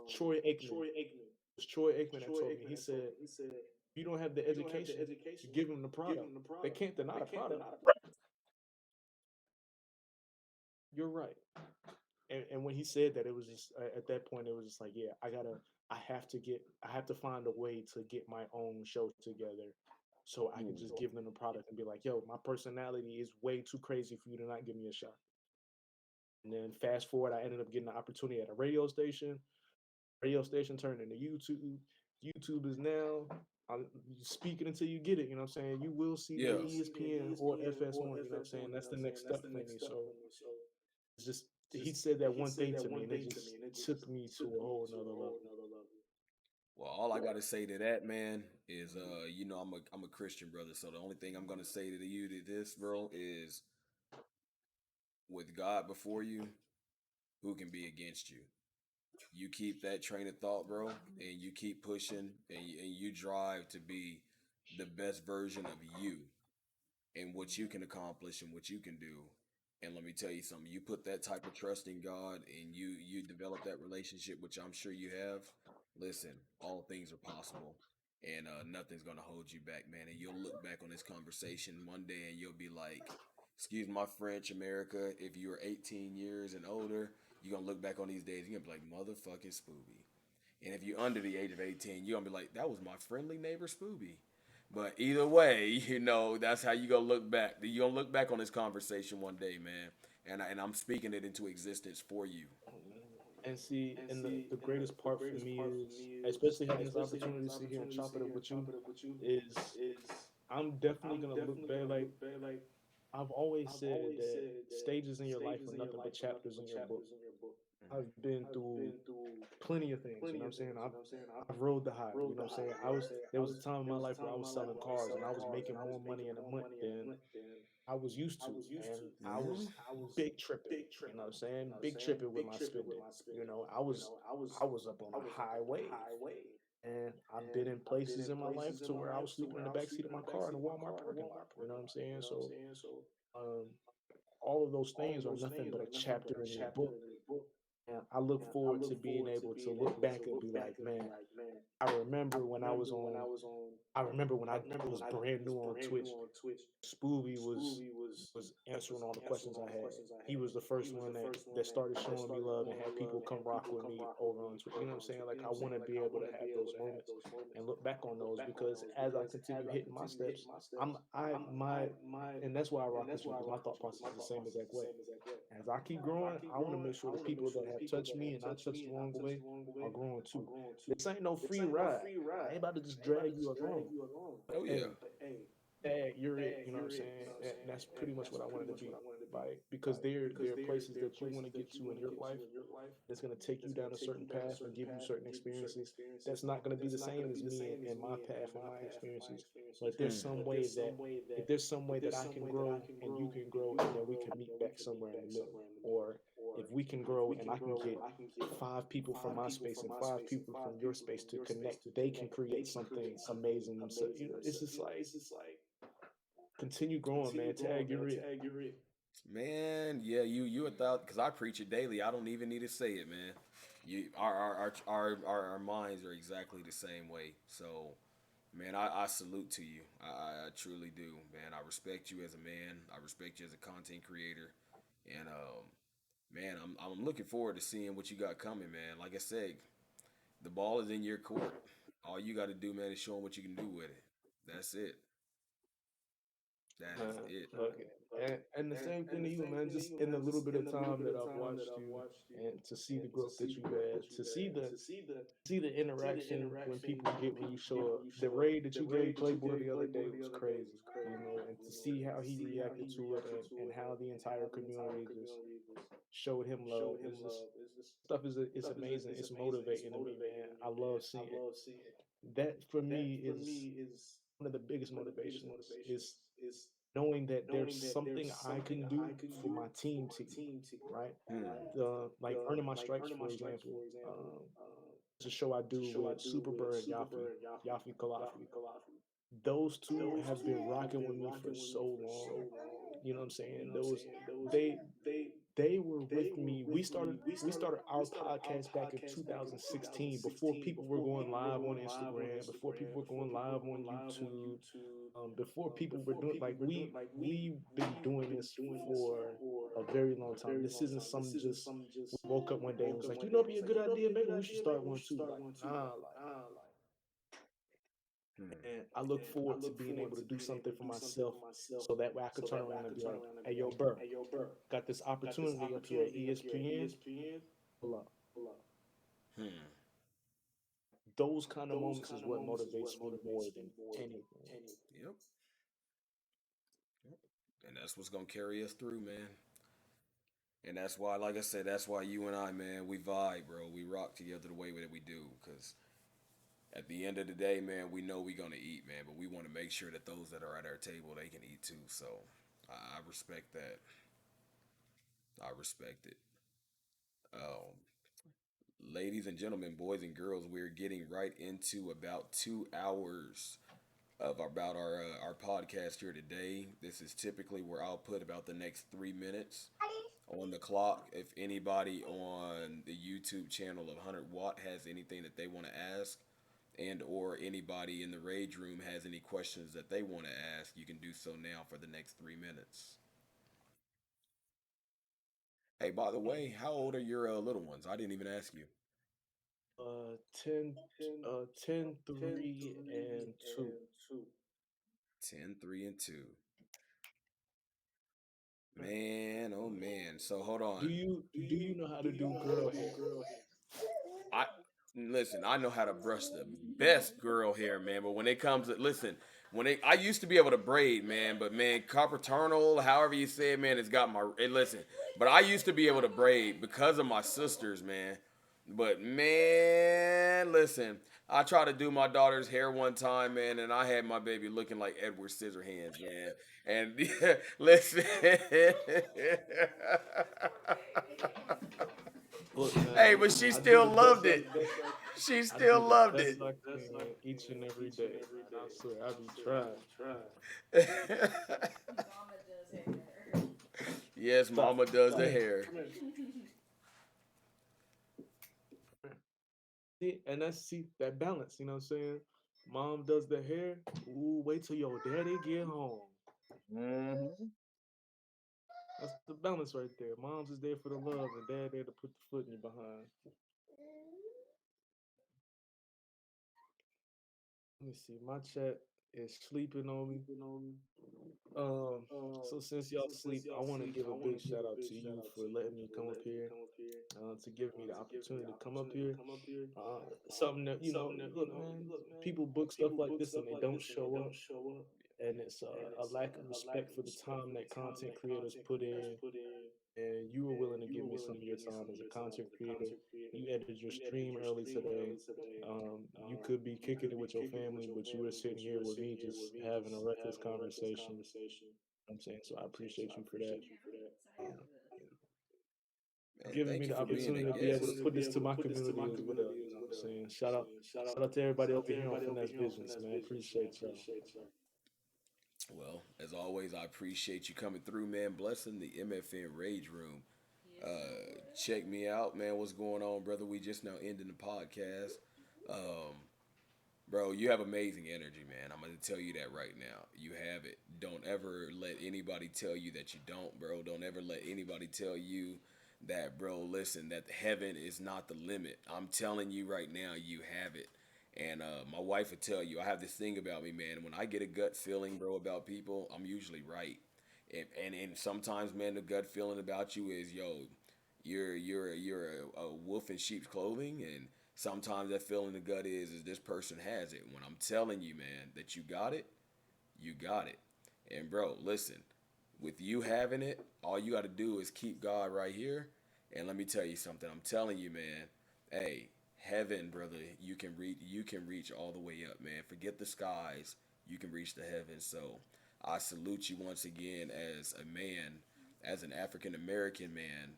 Troy Aikman, it was Troy Aikman that told me. He said, if you don't have the education, you give them the product. They can't deny the product. You're right. And when he said that, it was just at that point, it was just like, yeah, I have to find a way to get my own show together, so I can just give them the product and be like, yo, my personality is way too crazy for you to not give me a shot. And then fast forward, I ended up getting an opportunity at a radio station. Radio station turned into YouTube. YouTube is now you speak it until you get it. You know what I'm saying? You will see me Yeah. at ESPN or FS1. You know what I'm saying? That's the next step for me. So it's just he said that one thing to me, and it just took me to a whole nother level. Well, all I gotta say to that, man, is I'm a Christian brother, so the only thing I'm gonna say to you to this, bro, is with God before you, who can be against you? You keep that train of thought, bro, and you keep pushing, and you drive to be the best version of you and what you can accomplish and what you can do. And let me tell you something, you put that type of trust in God and you develop that relationship, which I'm sure you have. Listen, all things are possible, and nothing's gonna hold you back, man. And you'll look back on this conversation one day and you'll be like, excuse my French, America, if you're 18 years and older, you're gonna look back on these days, you're gonna be like, motherfucking Spooby. And if you're under the age of 18, you're gonna be like, that was my friendly neighbor Spooby. But either way, that's how you gonna look back. You gonna look back on this conversation one day, man. And I'm speaking it into existence for you. And see, and the greatest part for me is, especially having this opportunity to sit here and chop it up with you, is I'm definitely gonna look back. Like I've always said that stages in your life are nothing but chapters in your book. I've been through plenty of things, you know what I'm saying? I've rode the high, you know what I'm saying? There was a time in my life where I was selling cars and I was making more money in a month than I was used to, and I Mm-hmm. was big tripping, you know what I'm saying? Big tripping with my spending. I was up on a high wave. And I've been in places in my life to where I was sleeping in the backseat of my car in a Walmart parking lot. You know what I'm saying? So um, all of those things are nothing but a chapter in your book. And I look forward to being able to look back and be like, man, I remember when I was on. I remember when I was brand new on Twitch. Spooby was answering all the questions I had. He was the first one that started showing me love and had people come rock with me over on Twitch. You know what I'm saying? Like I want to be able to have those moments and look back on those because as I continue hitting my steps, I'm I my and that's why I rock with you because my thought process is the same exact way. As I keep growing, I want to make sure the people that have touched me and I touched along the way are growing too. This ain't no free ride. I ain't about to just drag you along. But Oh yeah. hey, tag, you're it. You know what I'm saying? And that's pretty much what I wanted to be. Like because there are places that you want to get to in your life that's going to take you down a certain path and give you certain experiences. That's not going to be the same as me and my path and my experiences. But there's some way that if there's some way that I can grow and you can grow, and then we can meet back somewhere in the middle, or if we can grow and I can get five people from my space and five people from your space to connect, they can create something amazing. So it's just like continue growing, man. Tag, you're it. Man, yeah, you a thought because I preach it daily. I don't even need to say it, man. You our minds are exactly the same way. So, man, I salute to you. I truly do, man. I respect you as a man. I respect you as a content creator, and man, I'm looking forward to seeing what you got coming, man. Like I said, the ball is in your court. All you got to do, man, is show them what you can do with it. That's it. That is Man, it. look, and the same thing to you, man. Just in the little bit of time that I've watched you, and to see the growth that you've had, to see the interaction when people get when you show up. The raid that you gave Playboy the other day was crazy, and to see how he reacted to it, and how the entire community just showed him love is just stuff is it's amazing. It's motivating to me, man. I love seeing it. That for me is one of the biggest motivations is knowing that there's something I can do for my team, right? Hmm. Like earning my stripes, for example. It's a show I do with Superbird and Yafi Kalafi. Those two have been rocking with me for so long. You know what I'm saying? They they were with me. We started our podcast back in 2016 before people were going live on Instagram, before people were going live on YouTube, before people were doing like we've been doing this for a very long time. This isn't some just we woke up one day and was like, it'd be a good idea. Maybe we should start one too. Like, nah, like, Hmm. and I look forward to being able to do something for myself so that way I could turn around and be like, hey, yo, bro, got this opportunity up here at ESPN. Pull up. Hmm. Those kind of moments is what motivates me more than anything. Yep. Yep. And that's what's gonna carry us through, man. And that's why, like I said, that's why you and I, man, we vibe, bro. We rock together the way that we do. Cause at the end of the day, man, we know we gonna eat, man. But we want to make sure that those that are at our table, they can eat too. So I respect that. I respect it. Um, Ladies and gentlemen, boys and girls, we're getting right into about 2 hours of our podcast here today. This is typically where I'll put about the next 3 minutes on the clock. If anybody on the YouTube channel of 100 Watt has anything that they want to ask, and or anybody in the Rage Room has any questions that they want to ask, you can do so now for the next 3 minutes. Hey, by the way, how old are your little ones? I didn't even ask you. 10, 10, 3, and 2. 10, 3, and 2. Man, oh man. So hold on. Do you know how to do girl hair? I listen, I know how to brush the best girl hair, man. But when it comes to listen, I used to be able to braid, man, but man, carpaternal, however you say it, man, it's got my listen. But I used to be able to braid because of my sisters, man. But man, listen, I tried to do my daughter's hair one time, man, and I had my baby looking like Edward Scissorhands, man. And listen, Look, hey, man, but she I do still the loved best I it. She I do still the loved best it. I can each and every day, man. I swear, I be trying. Yes, Stop, mama does come the here, hair. come here. See, and see that balance. You know what I'm saying? Mom does the hair. Ooh, wait till your daddy get home. Hmm. That's the balance right there. Mom's is there for the love, and dad there to put the foot in your behind. Let me see. My chat is sleeping on me. Um, so since y'all sleep, I want to give a big shout out to you for letting me come up here, to give me the opportunity to come up here. Something that look, man, people book stuff like this and they don't show up, and it's a lack of respect for the time that content creators put in. And you were willing to give me some of your time as a content creator. You edited your stream early today. You could be kicking it with your family, but you were sitting here with me just having a reckless conversation. I'm saying, so I appreciate you for that. Um, Man, Giving thank me you the for being a opportunity to be able to guest. put this to my community as well. You know what I'm saying? Shout out to everybody over here on Finesse Visions, man. Appreciate y'all. Well, as always, I appreciate you coming through, man. Blessing the MFN Rage Room. Check me out, man. What's going on, brother? We just now ending the podcast. Um, Bro, you have amazing energy, man. I'm going to tell you that right now. You have it. Don't ever let anybody tell you that you don't, bro. Don't ever let anybody tell you that, bro, listen, that heaven is not the limit. I'm telling you right now, you have it. And my wife would tell you, I have this thing about me, man. When I get a gut feeling, bro, about people, I'm usually right. And sometimes, man, the gut feeling about you is, yo, you're a wolf in sheep's clothing, and sometimes that feeling in the gut is this person has it. When I'm telling you, man, that you got it. And bro, listen, with you having it, all you got to do is keep God right here. And let me tell you something. I'm telling you, man. Hey, heaven, brother, you can reach all the way up, man. Forget the skies. You can reach the heavens. So I salute you once again as a man, as an African American man.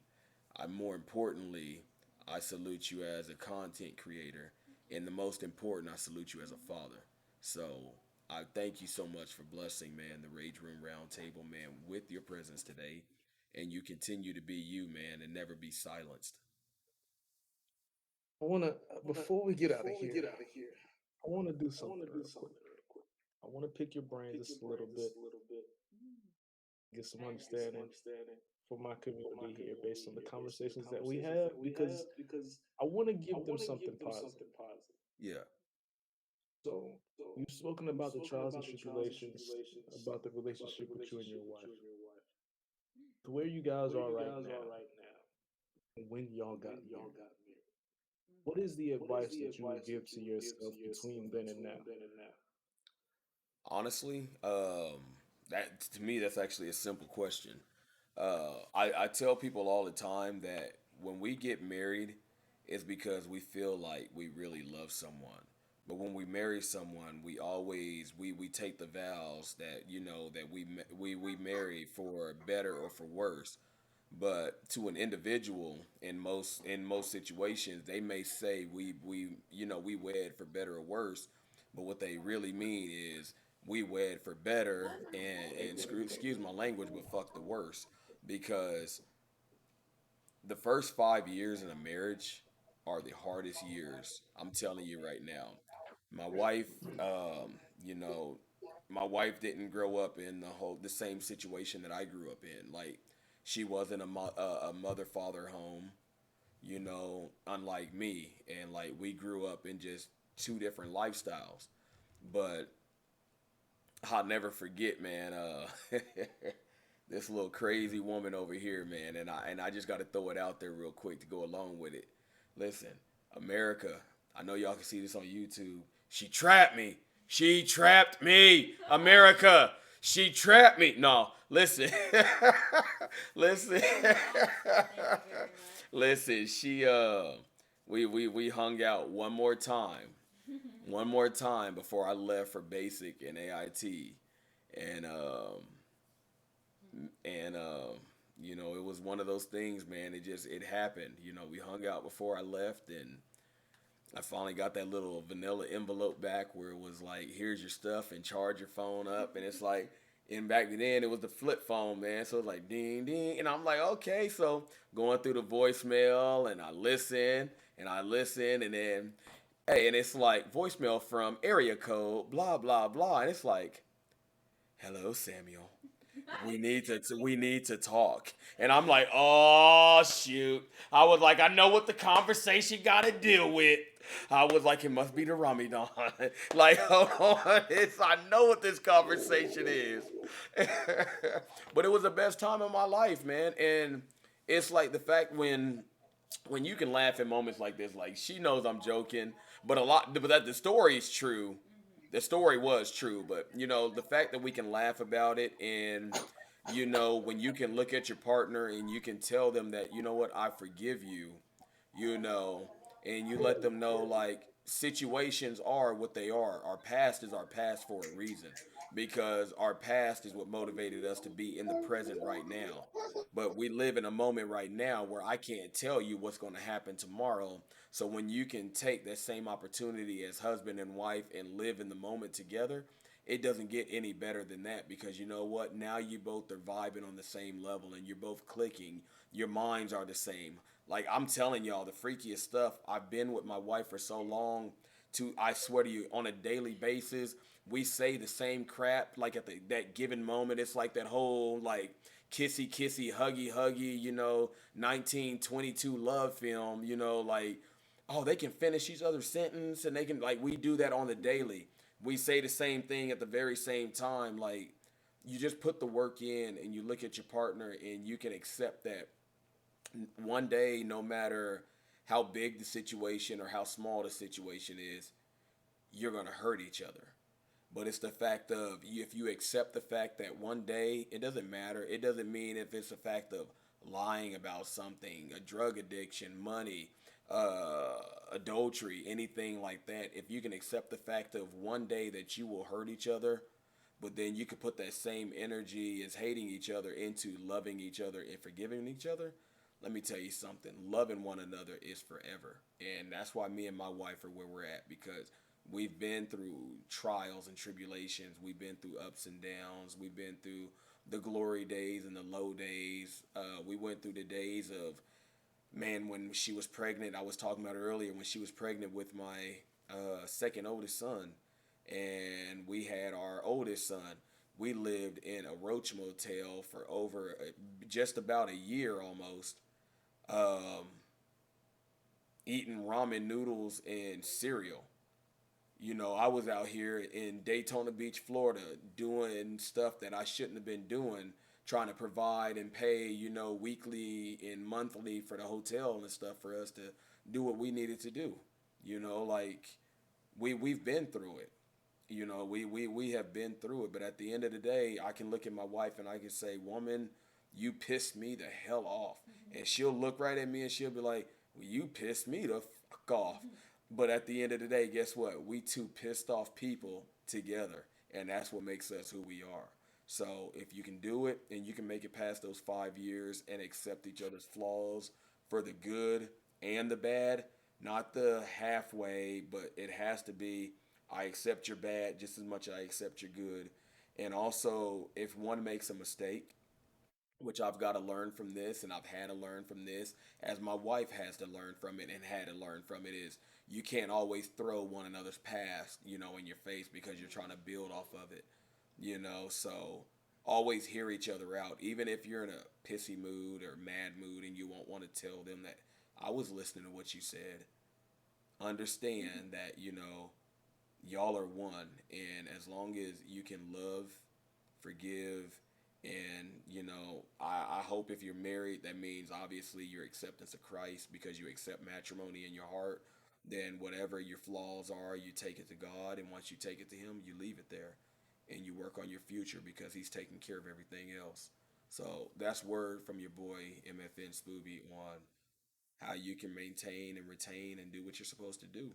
I more importantly, I salute you as a content creator, and the most important, I salute you as a father. So I thank you so much for blessing, man, the Rage Room Round Table, man, with your presence today, and you continue to be you, man, and never be silenced. I wanna before we get out of here, I wanna do something real quick. I wanna pick your brains just a little bit, get some understanding for my community here based on the conversations that we have because I want to give them something positive. Yeah. So, you've spoken about the trials and tribulations, about the relationship with you and your wife, to where you guys are right now, and when y'all got married. What is the advice that you would give to yourself between then and now? Honestly, that to me that's actually a simple question. I tell people all the time that when we get married, it's because we feel like we really love someone. But when we marry someone, we always we take the vows that that we marry for better or for worse. But to an individual, in most situations, they may say we wed for better or worse, but what they really mean is we wed for better and excuse my language, but fuck the worse, because the first 5 years in a marriage are the hardest years. I'm telling you right now. My wife, um, you know, my wife didn't grow up in the same situation that I grew up in. Like, she wasn't a mother father home, unlike me, and like we grew up in just two different lifestyles. But I'll never forget, man. This little crazy woman over here, man, and I just got to throw it out there real quick to go along with it. Listen, America. I know y'all can see this on YouTube. She trapped me. She trapped me. America. She trapped me. No, listen, listen, listen. We hung out one more time before I left for basic and AIT, and and it was one of those things, man. It happened. We hung out before I left, and I finally got that little vanilla envelope back where it was like, here's your stuff and charge your phone up, and it's like. And back then it was the flip phone, man. So it was like ding ding, and I'm like, okay. So going through the voicemail, and I listen, and then hey, and it's like voicemail from area code blah blah blah, and it's like, hello Samuel, we need to talk. And I'm like, oh shoot. I was like, I know what the conversation gotta deal with. I was like, it must be the Ramadan. Like, hold on. I know what this conversation is. But it was the best time of my life, man. And it's like the fact when you can laugh at moments like this, like she knows I'm joking, but that the story is true. The story was true, but the fact that we can laugh about it, and when you can look at your partner and you can tell them that, what, I forgive you, you know, and you let them know, like, situations are what they are. Our past is our past for a reason, because our past is what motivated us to be in the present right now. But we live in a moment right now where I can't tell you what's going to happen tomorrow. So when you can take that same opportunity as husband and wife and live in the moment together, it doesn't get any better than that, because you know what? Now you both are vibing on the same level and you're both clicking. Your minds are the same. Like, I'm telling y'all, the freakiest stuff. I've been with my wife for so long. I swear to you, on a daily basis, we say the same crap. Like at that given moment, it's like that whole like kissy kissy huggy huggy, 1922 love film. Like, oh, they can finish each other's sentence, and they can, like, we do that on the daily. We say the same thing at the very same time. Like, you just put the work in and you look at your partner and you can accept that one day, no matter how big the situation or how small the situation is, you're going to hurt each other. But it's the fact of, if you accept the fact that one day, it doesn't matter. It doesn't mean if it's a fact of lying about something, a drug addiction, money, adultery, anything like that. If you can accept the fact of one day that you will hurt each other, but then you could put that same energy as hating each other into loving each other and forgiving each other. Let me tell you something. Loving one another is forever. And that's why me and my wife are where we're at, because we've been through trials and tribulations. We've been through ups and downs. We've been through the glory days and the low days. We went through the days of, man, when she was pregnant. I was talking about earlier, when she was pregnant with my second oldest son, and we had our oldest son. We lived in a roach motel for over just about a year almost, um, eating ramen noodles and cereal. You know, I was out here in Daytona Beach, Florida, doing stuff that I shouldn't have been doing, trying to provide and pay, weekly and monthly for the hotel and stuff for us to do what we needed to do. Like, we've been through it. We have been through it. But at the end of the day, I can look at my wife and I can say, woman, you pissed me the hell off. And she'll look right at me and she'll be like, well, you pissed me the fuck off. But at the end of the day, guess what? We two pissed off people together. And that's what makes us who we are. So if you can do it and you can make it past those 5 years and accept each other's flaws for the good and the bad, not the halfway, but it has to be, I accept your bad just as much as I accept your good. And also, if one makes a mistake, which I've got to learn from this and I've had to learn from this, as my wife has to learn from it and had to learn from it, is you can't always throw one another's past, in your face because you're trying to build off of it, so always hear each other out. Even if you're in a pissy mood or mad mood and you won't want to tell them that I was listening to what you said, understand that, y'all are one. And as long as you can love, forgive, and I hope if you're married, that means obviously your acceptance of Christ, because you accept matrimony in your heart. Then whatever your flaws are, you take it to God, and once you take it to him, you leave it there and you work on your future, because he's taking care of everything else. So that's word from your boy MFN Spooby on how you can maintain and retain and do what you're supposed to do.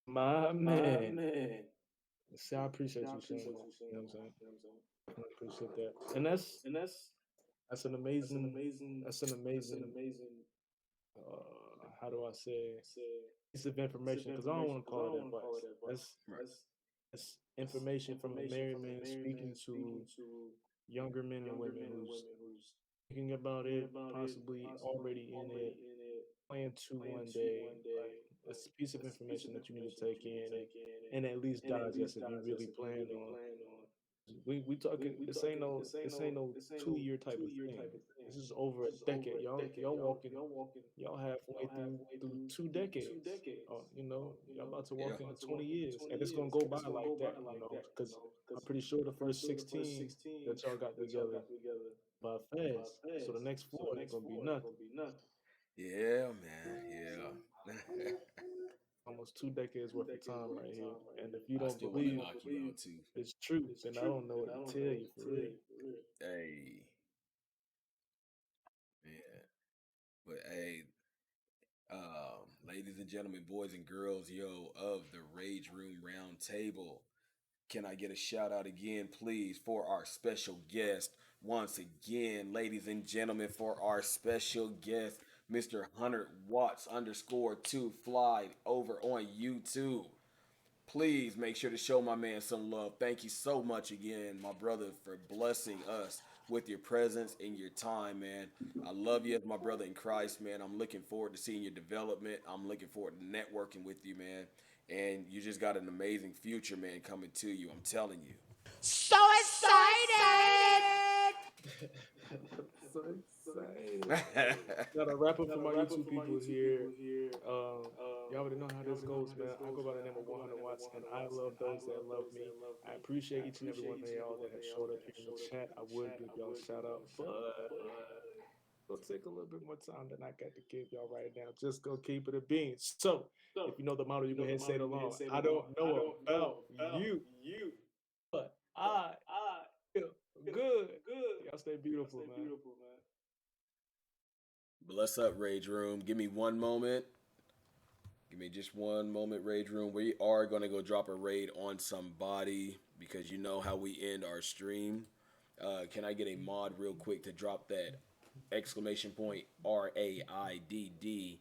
My man. See, I appreciate you saying that. You know what I'm saying? I appreciate that. And that's an amazing how do I say, piece of information, because I don't want to call it advice. Right. That's information from a married man speaking to younger men and women who's thinking about it, possibly already in it, plan to one day. Like, it's a piece of information that you need to take in and at least digest if you really plan on. We talking. This ain't no 2 year type of thing. This is over a decade. Y'all halfway through 2 decades. Y'all about to Yeah. walk into 20 years, and it's gonna go by like that. Because I'm pretty sure the first 16 that y'all got together by fast. So the next four ain't gonna be nothing. Yeah, man. Yeah. Almost 2 decades worth of time right here. And if you I don't still want to believe knock you out too. it's true, then I don't know what to tell you for real. Hey, man. But hey, ladies and gentlemen, boys and girls, of the Rage Room Round Table, can I get a shout out again, please, for our special guest? Once again, ladies and gentlemen, for our special guest, Mr. 100 Watts underscore 2 fly over on YouTube. Please make sure to show my man some love. Thank you so much again, my brother, for blessing us with your presence and your time, man. I love you as my brother in Christ, man. I'm looking forward to seeing your development. I'm looking forward to networking with you, man. And you just got an amazing future, man, coming to you. I'm telling you. So excited! so excited. Gotta wrap up for my YouTube people here. Y'all already know how this goes, man. I go by the name of 100 Watts, and I love those that love me. I appreciate each and every one of y'all that have showed up here in the chat. I would give y'all a shout out, but it'll take a little bit more time than I got to give y'all right now. Just go keep it a bean. So, if you know the motto, you go ahead and say it along. I don't know about you, but I feel good. Y'all stay beautiful, man. Bless up, Rage Room. Give me one moment. Give me just one moment, Rage Room. We are going to go drop a raid on somebody because you know how we end our stream. Can I get a mod real quick to drop that exclamation point RAIDD?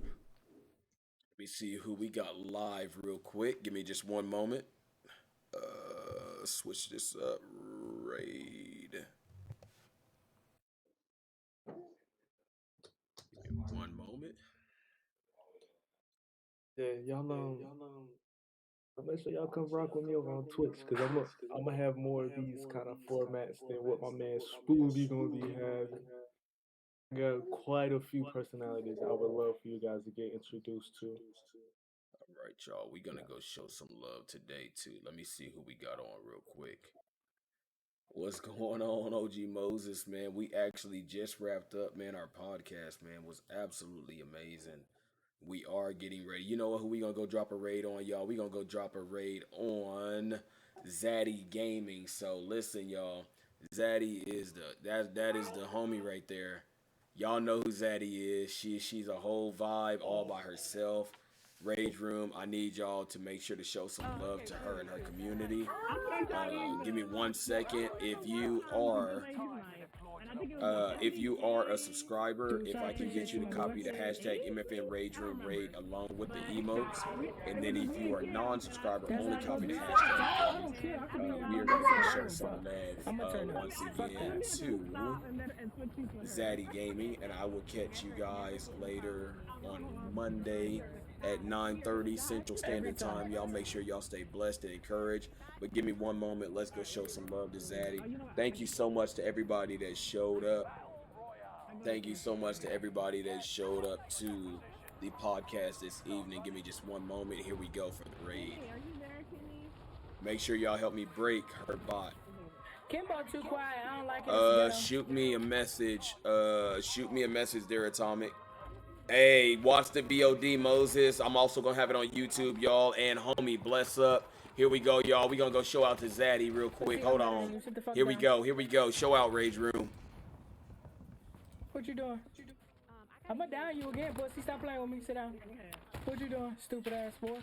Let me see who we got live real quick. Give me just one moment. Switch this up. Raid. Give me one moment. Yeah, y'all make sure y'all come rock with me over on Twitch, because I'm gonna have more of these kind of formats than what my man Spooby gonna be having. I got quite a few personalities I would love for you guys to get introduced to. All right, y'all. We're going to go show some love today, too. Let me see who we got on real quick. What's going on, OG Moses, man? We actually just wrapped up, man. Our podcast, man, was absolutely amazing. We are getting ready. You know what? Who we gonna go drop a raid on, y'all? We gonna go drop a raid on Zaddy Gaming. So listen, y'all. Zaddy is that is the homie right there. Y'all know who Zaddy is. She's a whole vibe all by herself. Rage Room, I need y'all to make sure to show some love to her and her community. Give me 1 second. If you are a subscriber, if I can get you to copy the hashtag MFN Rage Room Raid along with the emotes, and then if you are non-subscriber, only copy the hashtag. We are going to show some love once again to Zaddy Gaming, and I will catch you guys later on Monday at 9:30 Central Standard Time. Y'all make sure y'all stay blessed and encouraged. But give me one moment. Let's go show some love to Zaddy. Thank you so much to everybody that showed up. Thank you so much to everybody that showed up to the podcast this evening. Give me just one moment. Here we go for the raid. Make sure y'all help me break her bot. Kimbo too quiet. I don't like it. Shoot me a message. Shoot me a message there, Atomic. Hey, watch the VOD, Moses. I'm also gonna have it on YouTube, y'all. And homie, bless up. Here we go, y'all. We gonna go show out to Zaddy real quick. Hold on. Here we go. Here we go. Show out, Rage Room. What you doing? I'ma down you again, pussy. Stop playing with me. Sit down. What you doing, stupid ass boy?